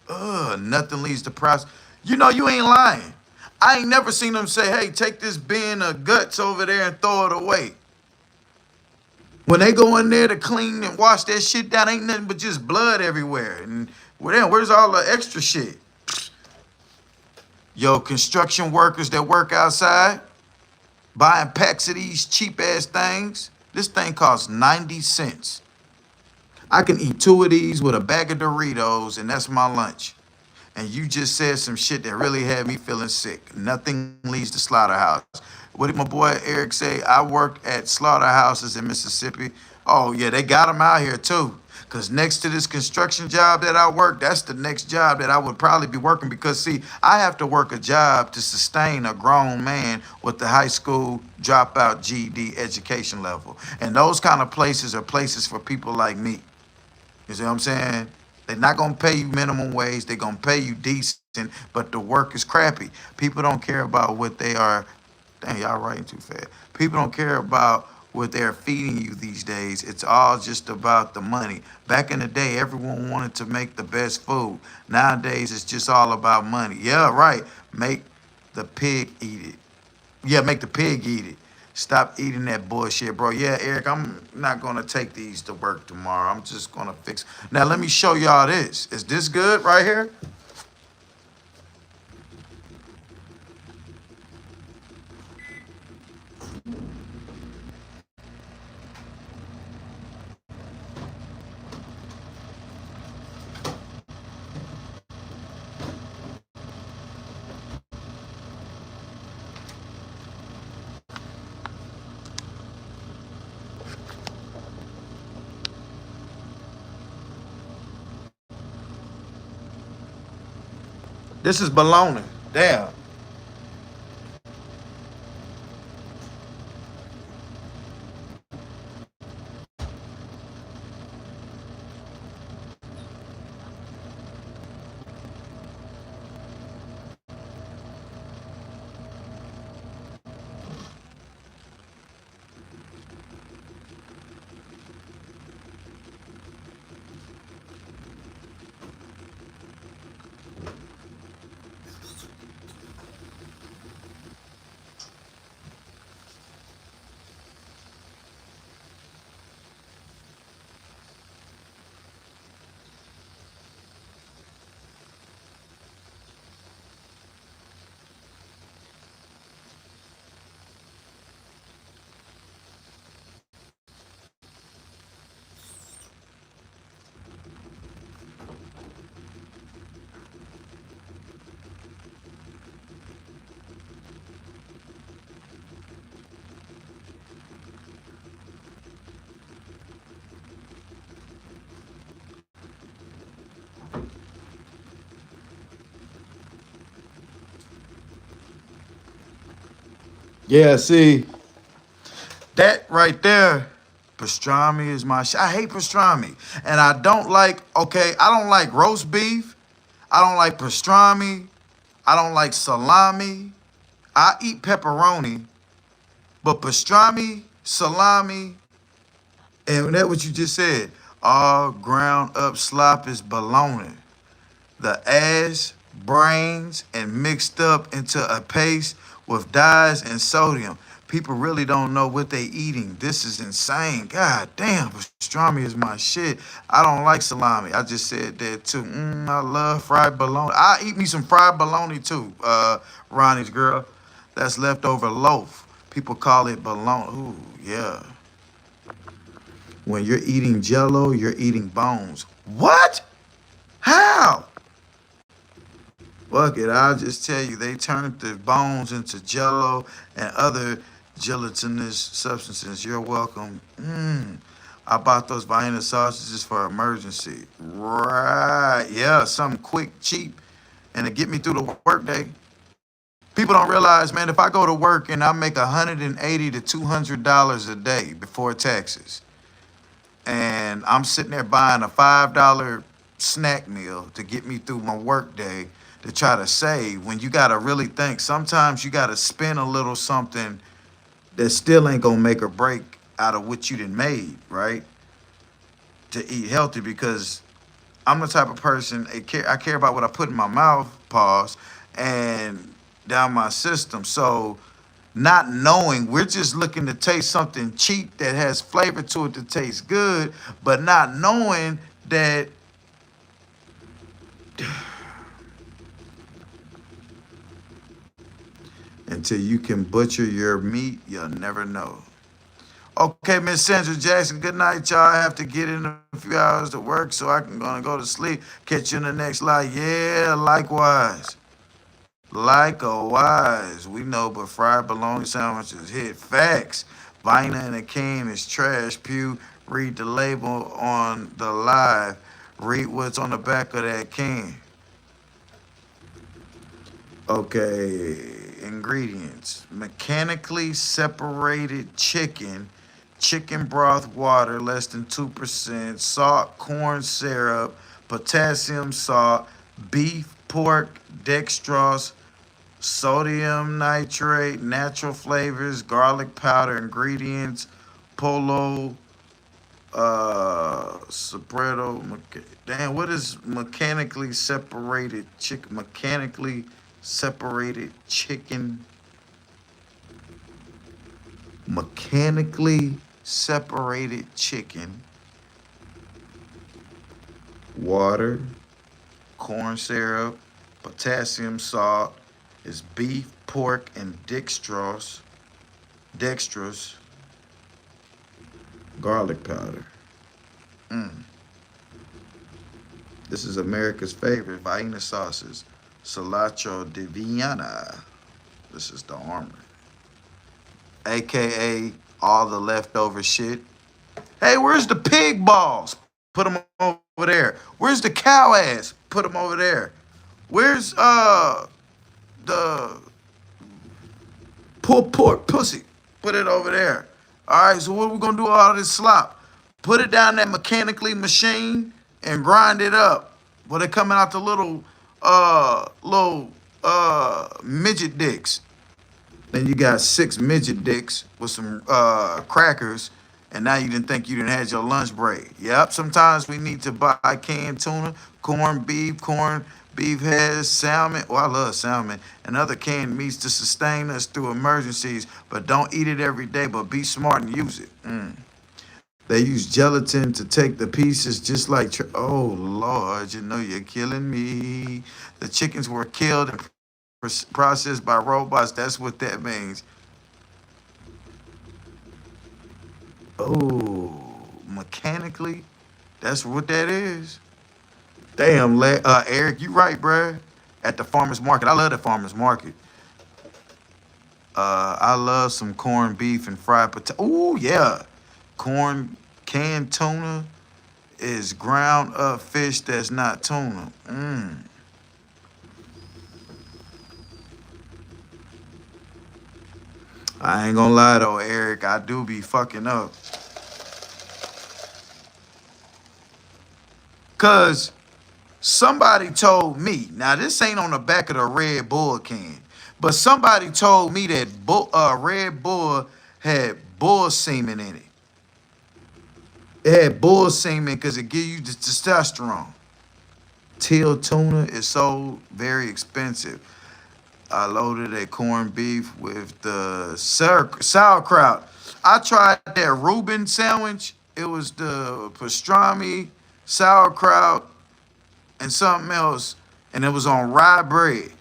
Ugh, nothing leaves the process. You know, you ain't lying. I ain't never seen them say, hey, take this bin of guts over there and throw it away. When they go in there to clean and wash that shit down, ain't nothing but just blood everywhere. And well, damn, where's all the extra shit? Yo, construction workers that work outside, buying packs of these cheap ass things. This thing costs 90 cents. I can eat 2 of these with a bag of Doritos, and that's my lunch. And you just said some shit that really had me feeling sick. Nothing leaves the slaughterhouse. What did my boy Eric say? I worked at slaughterhouses in Mississippi. Oh, yeah, they got them out here too. Because next to this construction job that I work, that's the next job that I would probably be working. Because, see, I have to work a job to sustain a grown man with the high school dropout GED education level. And those kind of places are places for people like me. You see what I'm saying? They're not gonna pay you minimum wage. They're gonna pay you decent, but the work is crappy. People don't care about what they are. Dang, y'all writing too fast. People don't care about what they're feeding you these days. It's all just about the money. Back in the day, everyone wanted to make the best food. Nowadays, it's just all about money. Yeah, right. Make the pig eat it. Yeah, make the pig eat it. Stop eating that bullshit, bro. Yeah, Eric, I'm not gonna take these to work tomorrow. I'm just gonna fix. Now let me show y'all this. Is this good right here? This is bologna. Damn. Yeah, see, that right there, pastrami is my I hate pastrami. And I don't like, okay, I don't like roast beef. I don't like pastrami. I don't like salami. I eat pepperoni, but pastrami, salami, and that what you just said, all ground up slop is bologna. The ass, brains, and mixed up into a paste with dyes and sodium. People really don't know what they eating. This is insane. God damn, pastrami is my shit. I don't like salami. I just said that too. I love fried bologna. I eat me some fried bologna too, Ronnie's girl. That's leftover loaf. People call it bologna. Ooh, yeah. When you're eating jello, you're eating bones. What? How? Fuck it, I'll just tell you, they turned the bones into jello and other gelatinous substances. You're welcome. I bought those Vienna sausages for emergency. Right. Yeah, something quick, cheap, and to get me through the workday. People don't realize, man, if I go to work and I make $180 to $200 a day before taxes, and I'm sitting there buying a $5 snack meal to get me through my workday to try to save, when you gotta really think, sometimes you gotta spend a little something that still ain't gonna make or break out of what you done made, right? To eat healthy, because I'm the type of person, I care about what I put in my mouth, pause, and down my system. So not knowing, we're just looking to taste something cheap that has flavor to it that tastes good, but not knowing that until you can butcher your meat, you'll never know. Okay, Miss Sandra Jackson, good night, y'all. I have to get in a few hours to work, so I can gonna go to sleep. Catch you in the next live. Yeah, likewise. Likewise. We know, but fried bologna sandwiches hit facts. Vina and a cane is trash. Pew, read the label on the live. Read what's on the back of that can. Okay, ingredients: mechanically separated chicken, chicken broth water less than 2%, salt, corn syrup, potassium salt, beef, pork, dextrose, sodium nitrate, natural flavors, garlic powder, ingredients, polo, spreado. Damn, what is mechanically separated chicken? Mechanically separated chicken. Mechanically separated chicken. Water, corn syrup, potassium salt. Is beef, pork, and dextrose, garlic powder. Mm. This is America's favorite Vienna sauces, cilantro de Vienna. This is the armor, aka all the leftover shit. Hey, where's the pig balls? Put them over there. Where's the cow ass? Put them over there. Where's the pulled pork pussy? Put it over there. All right, so what we gonna do with all this slop? Put it down that mechanically machine and grind it up. But it coming out the little midget dicks. Then you got 6 midget dicks with some crackers, and now you didn't think you didn't have your lunch break. Yep, sometimes we need to buy canned tuna, corned beef heads, salmon. Oh, I love salmon and other canned meats to sustain us through emergencies. But don't eat it every day. But be smart and use it. They use gelatin to take the pieces, just like. Oh Lord, you know you're killing me. The chickens were killed and processed by robots. That's what that means. Oh, mechanically, that's what that is. Damn, Eric, you right, bruh. At the farmer's market. I love the farmer's market. I love some corned beef and fried potato. Oh, yeah. Corn canned tuna is ground up fish that's not tuna. I ain't gonna lie though, Eric. I do be fucking up. Cause somebody told me, now this ain't on the back of the Red Bull can, but somebody told me that Red Bull had bull semen in it. It had bull semen because it gives you the testosterone. Teal tuna is so very expensive. I loaded a corned beef with the sauerkraut. I tried that Reuben sandwich. It was the pastrami, sauerkraut, and something else, and it was on rye bread.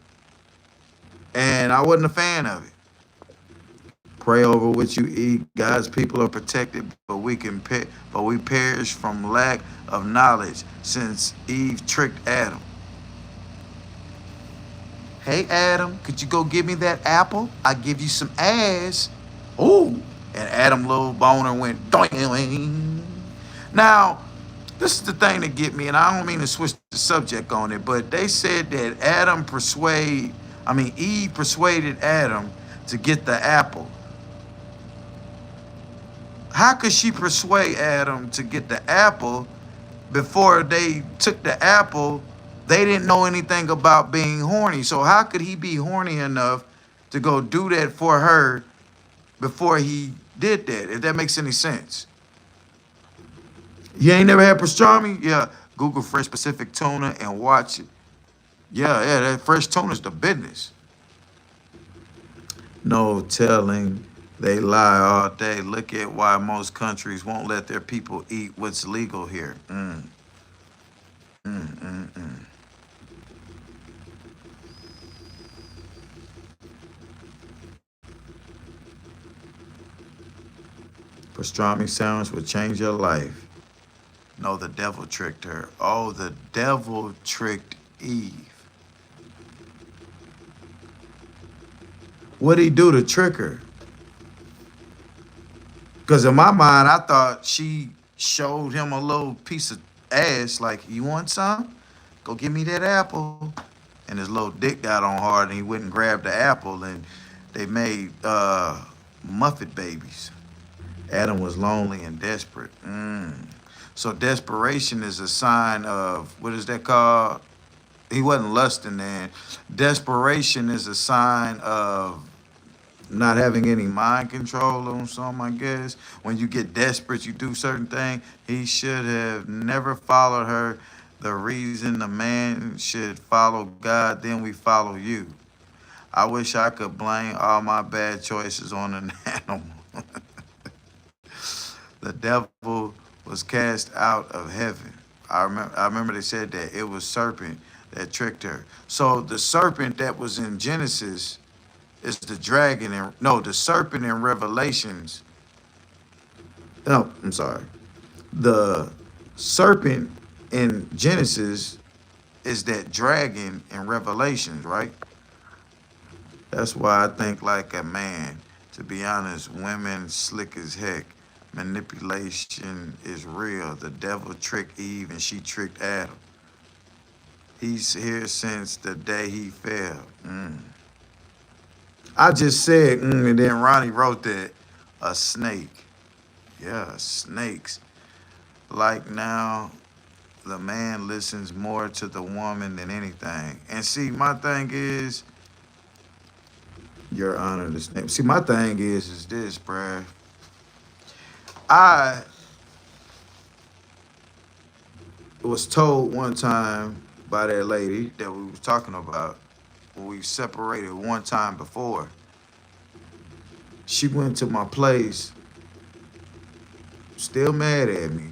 And I wasn't a fan of it. Pray over what you eat. God's people are protected, but we perish from lack of knowledge, since Eve tricked Adam. Hey Adam, could you go give me that apple? I give you some ass. Ooh. And Adam little boner went doing. Now, this is the thing that get me, and I don't mean to switch the subject on it, but they said that Eve persuaded Adam to get the apple. How could she persuade Adam to get the apple before they took the apple? They didn't know anything about being horny. So how could he be horny enough to go do that for her before he did that? If that makes any sense. You ain't never had pastrami? Yeah. Google fresh Pacific tuna and watch it. Yeah, that fresh tuna's the business. No telling. They lie all day. Look at why most countries won't let their people eat what's legal here. Pastrami sandwich would change your life. No, the devil tricked her. Oh, the devil tricked Eve. What'd he do to trick her? Because in my mind, I thought she showed him a little piece of ass, like, you want some? Go give me that apple. And his little dick got on hard and he went and grabbed the apple and they made Muffet babies. Adam was lonely and desperate. So desperation is a sign of, what is that called? He wasn't lusting then. Desperation is a sign of not having any mind control on some, I guess. When you get desperate, you do certain things. He should have never followed her. The reason the man should follow God, then we follow you. I wish I could blame all my bad choices on an animal. The devil was cast out of heaven. I remember they said that it was serpent that tricked her. So the serpent that was in Genesis is the dragon and no, the serpent in Revelations. No, I'm sorry. The serpent in Genesis is that dragon in Revelations, right? That's why I think like a man. To be honest, women slick as heck. Manipulation is real. The devil tricked Eve and she tricked Adam. He's here since the day he fell. I just said, and then Ronnie wrote that a snake. Yeah, snakes. Like now, the man listens more to the woman than anything. And see, my thing is, Your Honor, the snake. See, my thing is this, bruh. I was told one time by that lady that we was talking about when we separated one time before. She went to my place, still mad at me,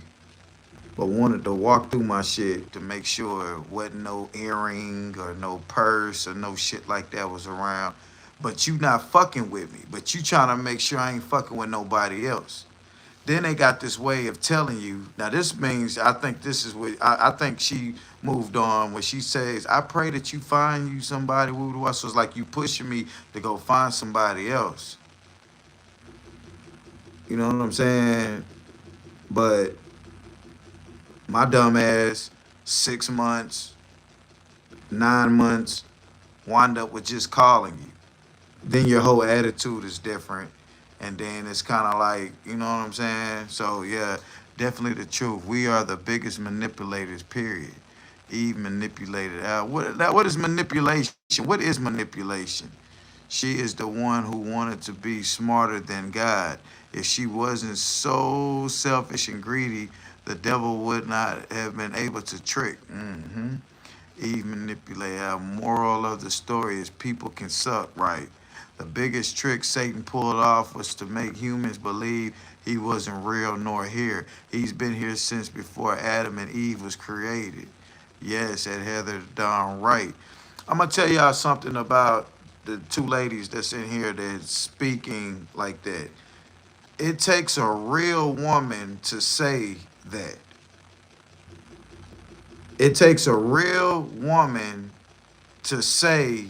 but wanted to walk through my shit to make sure it wasn't no earring or no purse or no shit like that was around. But you not fucking with me. But you trying to make sure I ain't fucking with nobody else. Then they got this way of telling you. Now this means I think this is what I think she moved on when she says, I pray that you find you somebody woo woo. So it's like you pushing me to go find somebody else. You know what I'm saying? But my dumb ass, 6 months, 9 months, wind up with just calling you. Then your whole attitude is different. And then it's kind of like, you know what I'm saying? So, yeah, definitely the truth. We are the biggest manipulators, period. Eve manipulated out. What is manipulation? What is manipulation? She is the one who wanted to be smarter than God. If she wasn't so selfish and greedy, the devil would not have been able to trick. Eve manipulated. Our moral of the story is people can suck, right? The biggest trick Satan pulled off was to make humans believe he wasn't real nor here. He's been here since before Adam and Eve was created. Yes, at Heather Dawn right. I'm gonna tell y'all something about the two ladies that's in here that's speaking like that. It takes a real woman to say that. It takes a real woman to say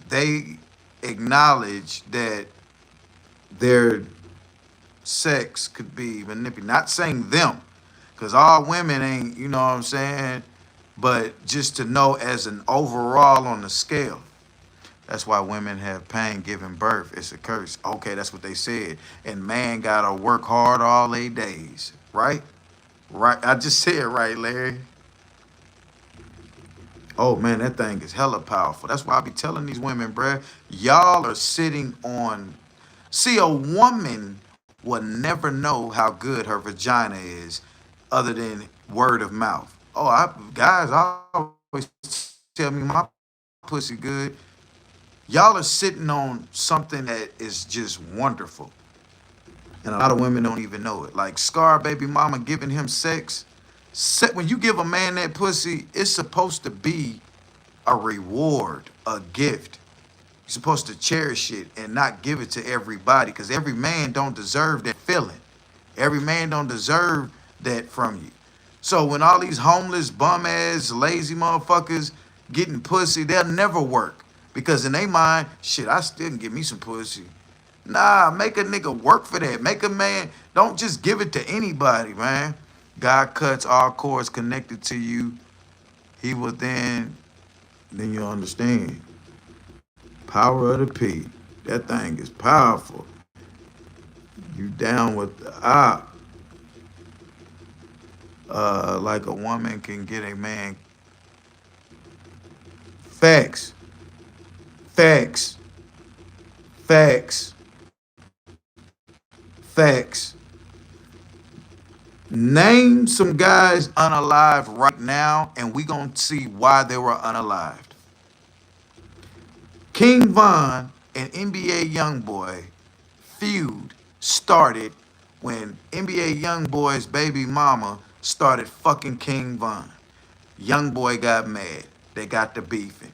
they acknowledge that their sex could be manipulated. Not saying them, because all women ain't, you know what I'm saying? But just to know as an overall on the scale. That's why women have pain giving birth. It's a curse. Okay, that's what they said. And man gotta work hard all their days. Right? Right. I just said right, Larry. Oh man, that thing is hella powerful. That's why I be telling these women, bruh, y'all are sitting on. See, a woman will never know how good her vagina is other than word of mouth. Oh, guys always tell me my pussy good. Y'all are sitting on something that is just wonderful. And a lot of women don't even know it. Like Scar baby mama giving him sex. When you give a man that pussy, it's supposed to be a reward, a gift. You're supposed to cherish it and not give it to everybody because every man don't deserve that feeling. Every man don't deserve that from you. So when all these homeless, bum ass, lazy motherfuckers getting pussy, they'll never work. Because in their mind, shit, I still can get me some pussy. Nah, make a nigga work for that. Make a man, don't just give it to anybody, man. God cuts all cords connected to you. He will then you understand. Power of the P. That thing is powerful. You down with the op. Like a woman can get a man. Facts. Facts. Facts. Facts. Name some guys unalived right now, and we gonna see why they were unalived. King Von and NBA YoungBoy feud started when NBA YoungBoy's baby mama started fucking King Von. YoungBoy got mad. They got to beefing.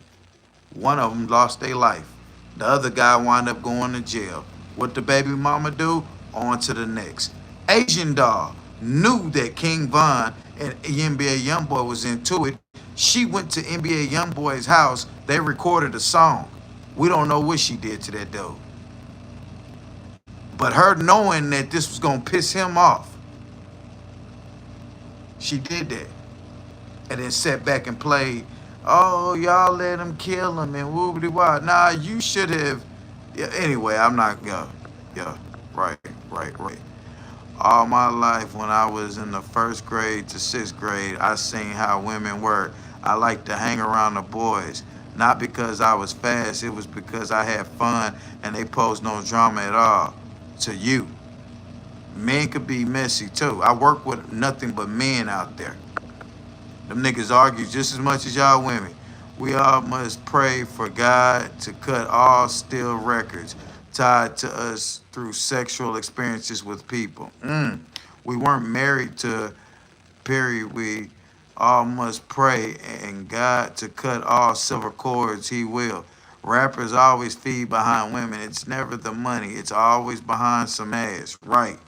One of them lost their life. The other guy wound up going to jail. What the baby mama do? On to the next. Asian doll knew that King Von and NBA YoungBoy was into it. She went to NBA YoungBoy's house. They recorded a song. We don't know what she did to that dude. But her knowing that this was gonna piss him off, she did that. And then sat back and played, oh, y'all let him kill him and whoopity wah. Nah, you should have. Yeah, anyway, I'm not, yeah, right. All my life, when I was in the first grade to sixth grade, I seen how women were. I liked to hang around the boys. Not because I was fast, it was because I had fun and they posed no drama at all. To you. Men could be messy too. I work with nothing but men out there. Them niggas argue just as much as y'all women. We all must pray for God to cut all steel records tied to us through sexual experiences with people. We weren't married to period. We all must pray and God to cut all silver cords, he will. Rappers always feed behind women. It's never the money. It's always behind some ass. Right.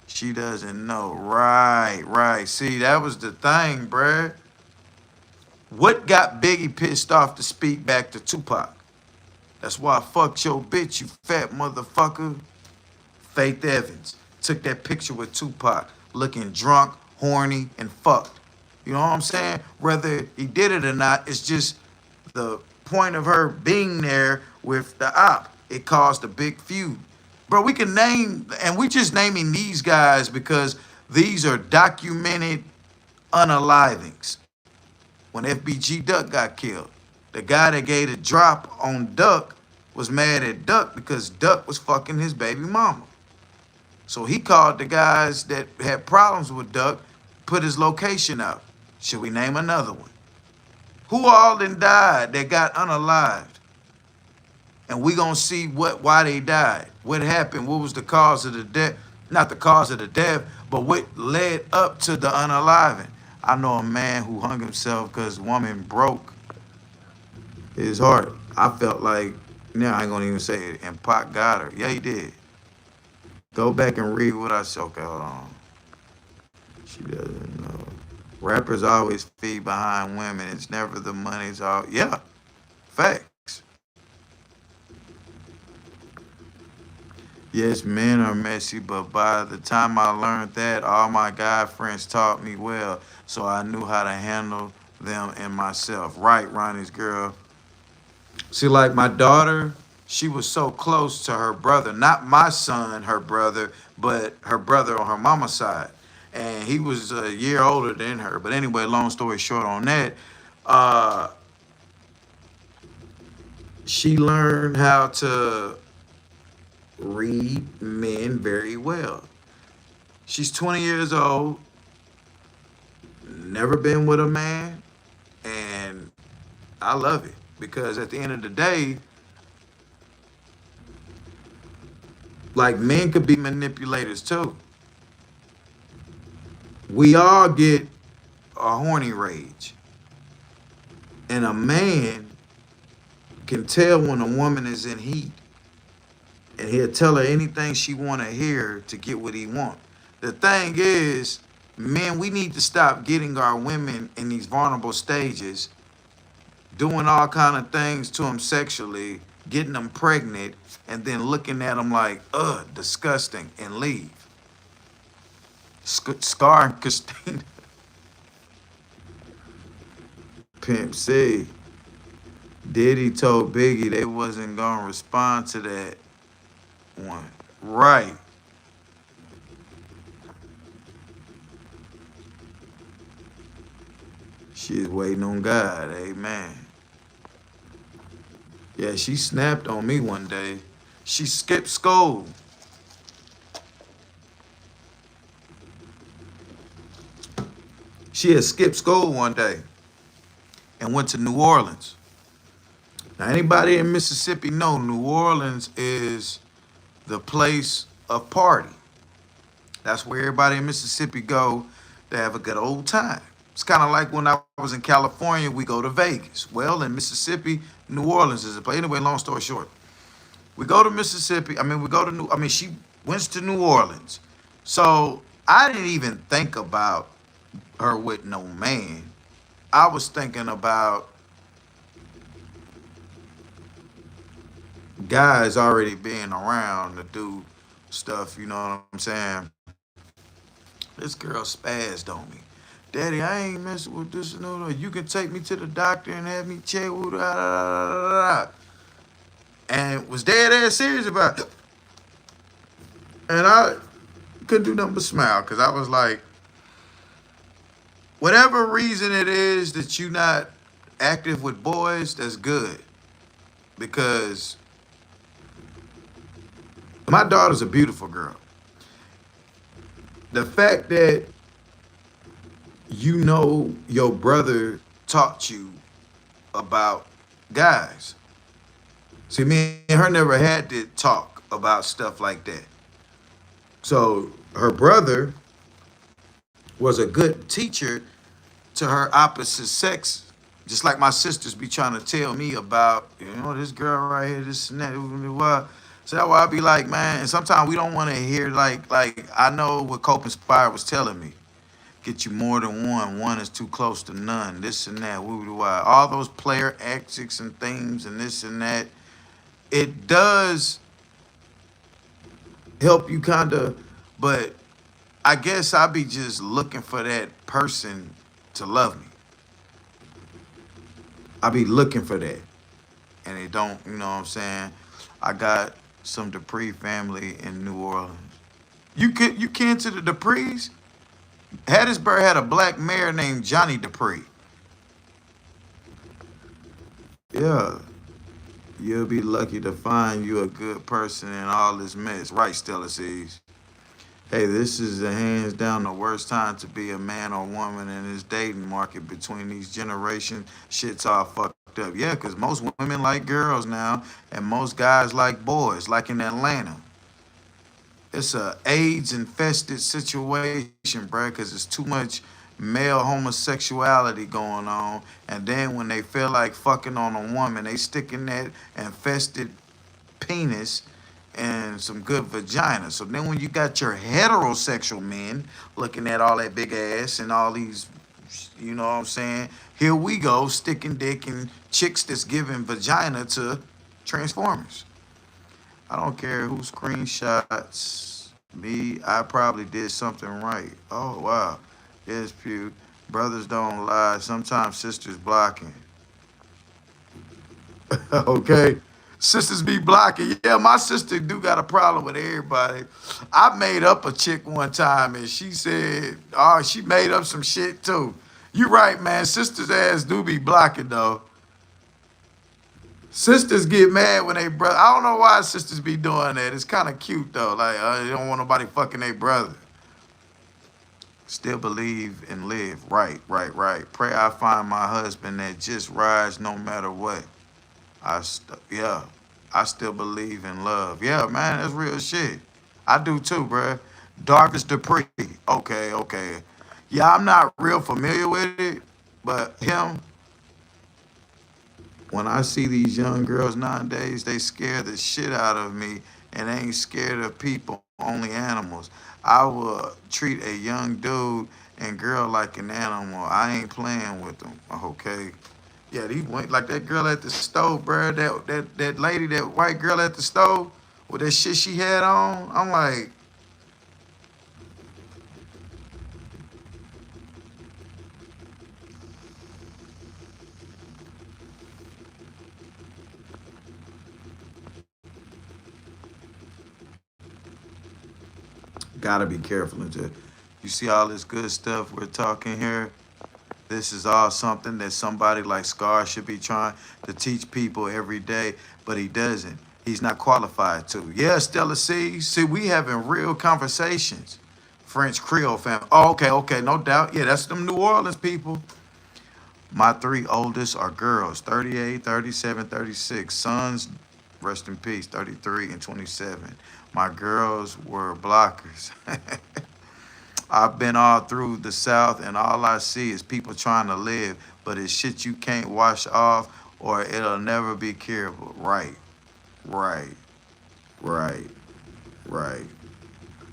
She doesn't know. Right. See, that was the thing, bruh. What got Biggie pissed off to speak back to Tupac? That's why I fucked your bitch, you fat motherfucker. Faith Evans took that picture with Tupac, looking drunk, horny, and fucked. You know what I'm saying? Whether he did it or not, it's just the point of her being there with the op. It caused a big feud. Bro, we can name, and we just naming these guys because these are documented unalivings. When FBG Duck got killed, the guy that gave the drop on Duck was mad at Duck because Duck was fucking his baby mama. So he called the guys that had problems with Duck, put his location out. Should we name another one? Who all done died that got unalived? And we gonna see why they died. What happened? What was the cause of the death? Not the cause of the death, but what led up to the unaliving. I know a man who hung himself because woman broke his heart. I felt like, now I ain't gonna even say it, and Pac got her. Yeah, he did. Go back and read what I said. Okay, hold on. She doesn't know. Rappers always feed behind women. It's never the money. It's all, yeah, facts. Yes, men are messy, but by the time I learned that, all my guy friends taught me well, so I knew how to handle them and myself. Right, Ronnie's girl. See, like my daughter, she was so close to her brother, not my son, her brother, but her brother on her mama's side. And he was a year older than her. But anyway, long story short on that, she learned how to read men very well. She's 20 years old, never been with a man, and I love it because at the end of the day, like men could be manipulators too. We all get a horny rage, and a man can tell when a woman is in heat. And he'll tell her anything she want to hear to get what he want. The thing is, men, we need to stop getting our women in these vulnerable stages, doing all kind of things to them sexually, getting them pregnant, and then looking at them like, ugh, disgusting, and leave. Scar and Christina. Pimp C. Diddy told Biggie they wasn't going to respond to that one. Right. She's waiting on God. Amen. Yeah, she snapped on me one day. She skipped school. She had skipped school one day and went to New Orleans. Now, anybody in Mississippi know New Orleans is the place of party. That's where everybody in Mississippi go to have a good old time. It's kind of like when I was in California, we go to Vegas. Well, in Mississippi, New Orleans is a place. Anyway, long story short, we go to Mississippi. We go to she went to New Orleans. So I didn't even think about her with no man. I was thinking about guys already being around to do stuff, you know what I'm saying? This girl spazzed on me. Daddy, I ain't messing with this. No. You can take me to the doctor and have me check with and was dead ass serious about it. And I couldn't do nothing but smile because I was like, whatever reason it is that you not active with boys, that's good. Because my daughter's a beautiful girl. The fact that you know your brother taught you about guys. See, me and her never had to talk about stuff like that. So her brother was a good teacher to her opposite sex, just like my sisters be trying to tell me about, this girl right here, this and that. So that's why I be like, man, and sometimes we don't want to hear like I know what Cope Inspired was telling me. Get you more than one. One is too close to none. This and that. All those player antics and things and this and that. It does help you kind of, but I guess I be just looking for that person to love me. I be looking for that. And it don't, you know what I'm saying? I got some Dupree family in New Orleans. You kin to the Duprees? Hattiesburg had a black mayor named Johnny Dupree. Yeah. You'll be lucky to find you a good person in all this mess. Right, Stella sees. Hey, this is the hands down the worst time to be a man or woman in this dating market between these generations. Shit's all fucked up. Yeah, because most women like girls now, and most guys like boys, like in Atlanta. It's a AIDS-infested situation, bruh, because it's too much male homosexuality going on. And then when they feel like fucking on a woman, they stick in that infested penis and some good vagina. So then when you got your heterosexual men looking at all that big ass and all these, you know what I'm saying? Here we go, sticking dick and chicks that's giving vagina to Transformers. I don't care who screenshots me. I probably did something right. Oh, wow. Yes, Pew. Brothers don't lie. Sometimes sisters blocking. Okay. Sisters be blocking. Yeah, my sister do got a problem with everybody. I made up a chick one time and she said, oh, she made up some shit too. You right, man. Sisters' ass do be blocking though. Sisters get mad when they brother. I don't know why sisters be doing that. It's kind of cute though. Like, they don't want nobody fucking their brother. Still believe and live. Right. Pray I find my husband that just rides no matter what. I still believe in love. Yeah, man, that's real shit. I do too, bruh. Darvis Dupree. Okay. Yeah, I'm not real familiar with it, but him, when I see these young girls nowadays, they scare the shit out of me and they ain't scared of people, only animals. I will treat a young dude and girl like an animal. I ain't playing with them, okay? Yeah, these went like that girl at the stove, bro. That lady, that white girl at the stove with that shit she had on. I'm like, gotta be careful. You see all this good stuff we're talking here? This is all something that somebody like Scar should be trying to teach people every day, but he doesn't. He's not qualified to. Yeah, Stella C. See, we having real conversations. French Creole family. Oh, okay, okay, no doubt. Yeah, that's them New Orleans people. My three oldest are girls, 38, 37, 36. Sons, rest in peace, 33 and 27. My girls were blockers. I've been all through the South, and all I see is people trying to live, but it's shit you can't wash off or it'll never be curable. Right, right, right, right,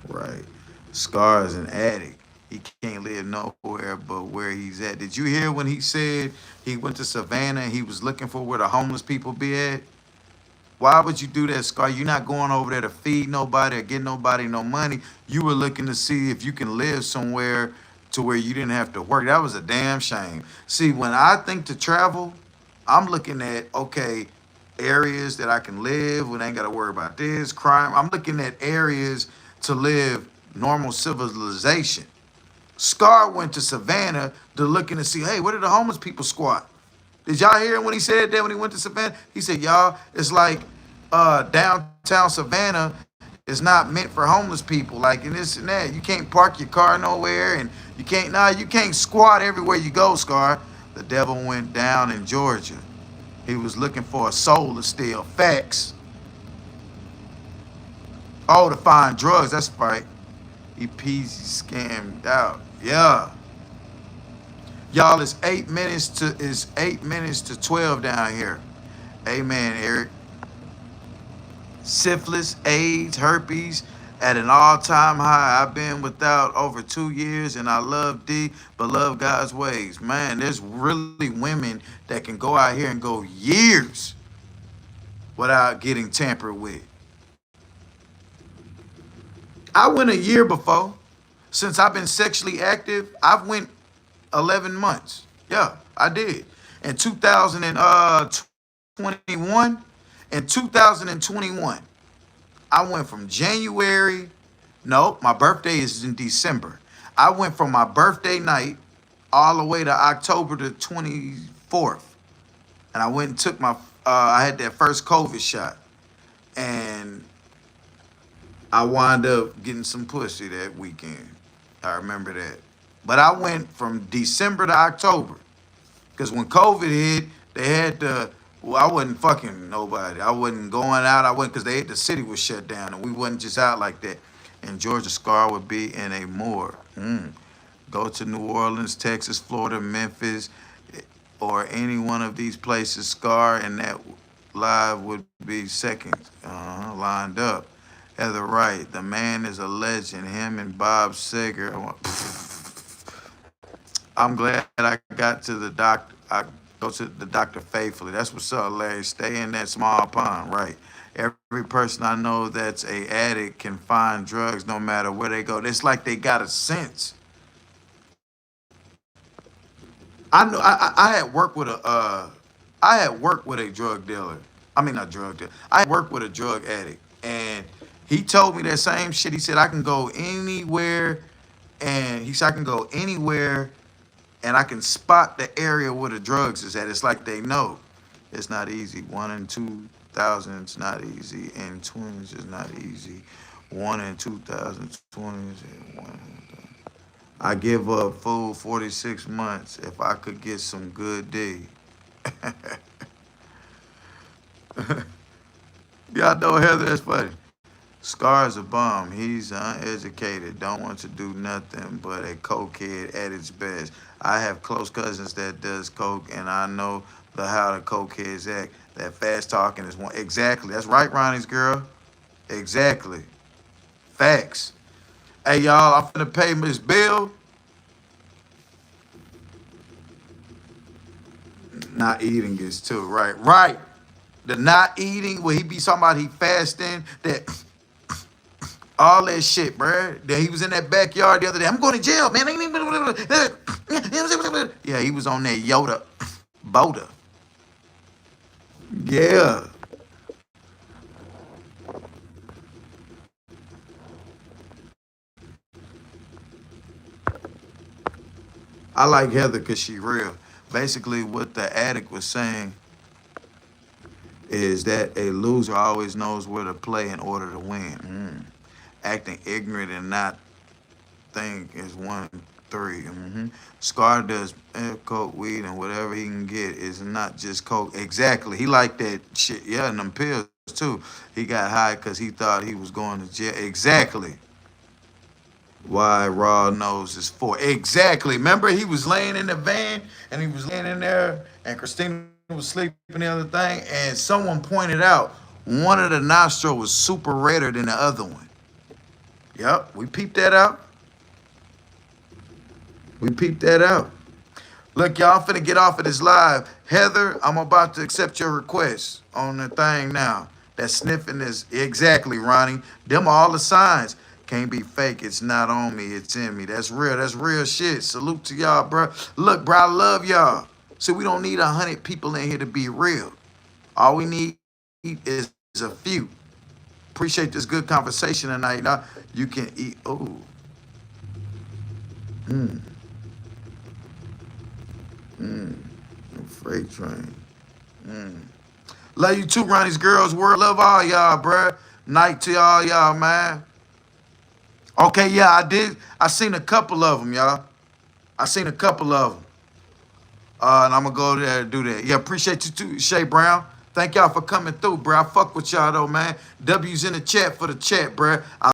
right. Scar is an addict. He can't live nowhere but where he's at. Did you hear when he said he went to Savannah and he was looking for where the homeless people be at? Why would you do that, Scar? You're not going over there to feed nobody or get nobody no money. You were looking to see if you can live somewhere to where you didn't have to work. That was a damn shame. See, when I think to travel, I'm looking at, okay, areas that I can live when I ain't got to worry about this, crime. I'm looking at areas to live normal civilization. Scar went to Savannah to looking to see, hey, where did the homeless people squat? Did y'all hear him when he said that when he went to Savannah? He said, y'all, it's like downtown Savannah is not meant for homeless people. Like, and this and that. You can't park your car nowhere, and you can't squat everywhere you go, Scar. The devil went down in Georgia. He was looking for a soul to steal. Facts. Oh, to find drugs. That's right. He peasy scammed out. Yeah. Y'all, it's 8 minutes to 12 down here. Amen, Eric. Syphilis, AIDS, herpes at an all-time high. I've been without over 2 years, and I love D, but love God's ways. Man, there's really women that can go out here and go years without getting tampered with. I went a year before. Since I've been sexually active, I've went 11 months. Yeah, I did. In 2021, in 2021, I went from January, no, my birthday is in December. I went from my birthday night all the way to October the 24th. And I went and took I had that first COVID shot. And I wound up getting some pussy that weekend. I remember that. But I went from December to October. Because when COVID hit, they had to, well, I wasn't fucking nobody. I wasn't going out. I wasn't, because the city was shut down and we wasn't just out like that. And Georgia Scar would be in a morgue. Go to New Orleans, Texas, Florida, Memphis, or any one of these places, Scar and that live would be seconds lined up. Heather Wright, the man is a legend. Him and Bob Seger. I'm glad I got to the doctor. I go to the doctor faithfully. That's what's up, Larry. Stay in that small pond, right? Every person I know that's a addict can find drugs no matter where they go. It's like they got a sense. I know. I had worked with a drug dealer. I mean, not drug dealer. I worked with a drug addict, and he told me that same shit. He said I can go anywhere, and he said I can go anywhere and I can spot the area where the drugs is at. It's like they know. It's not easy. 1 in 2,000 is not easy, and 20s is not easy. 1 in 2,020 is one. I give up food 46 months if I could get some good D. Y'all know Heather, that's funny. Scar's a bum. He's uneducated, don't want to do nothing but a cokehead at its best. I have close cousins that does coke, and I know how the cokeheads act. That fast talking is one. Exactly. That's right, Ronnie's girl. Exactly. Facts. Hey, y'all, I'm finna pay this bill. Not eating is too, right? Right. The not eating, where he be talking about he fasting, that all that shit, bruh. That he was in that backyard the other day. I'm going to jail, man. Yeah, he was on that Yoda Boda. Yeah. I like Heather because she real. Basically, what the addict was saying is that a loser always knows where to play in order to win. Acting ignorant and not think is 1-3. Scar does coke, weed, and whatever he can get is not just coke. Exactly. He like that shit. Yeah, and them pills too. He got high because he thought he was going to jail. Exactly. Why raw nose is 4. Exactly. Remember he was laying in the van and he was laying in there and Christina was sleeping the other thing and someone pointed out one of the nostrils was super redder than the other one. Yep, we peeped that out. We peeped that out. Look, y'all, I'm finna get off of this live. Heather, I'm about to accept your request on the thing now. That sniffing is exactly, Ronnie. Them are all the signs. Can't be fake. It's not on me. It's in me. That's real. That's real shit. Salute to y'all, bro. Look, bro, I love y'all. So we don't need 100 people in here to be real. All we need is a few. Appreciate this good conversation tonight. Now you can eat. Oh. Freight train. Love you too, Ronnie's girls. Word, love all y'all, bruh. Night to all y'all, man. Okay, yeah, I did. I seen a couple of them, y'all. I seen a couple of them. And I'm gonna go there and do that. Yeah, appreciate you too, Shay Brown. Thank y'all for coming through, bro. I fuck with y'all though, man. W's in the chat for the chat, bro.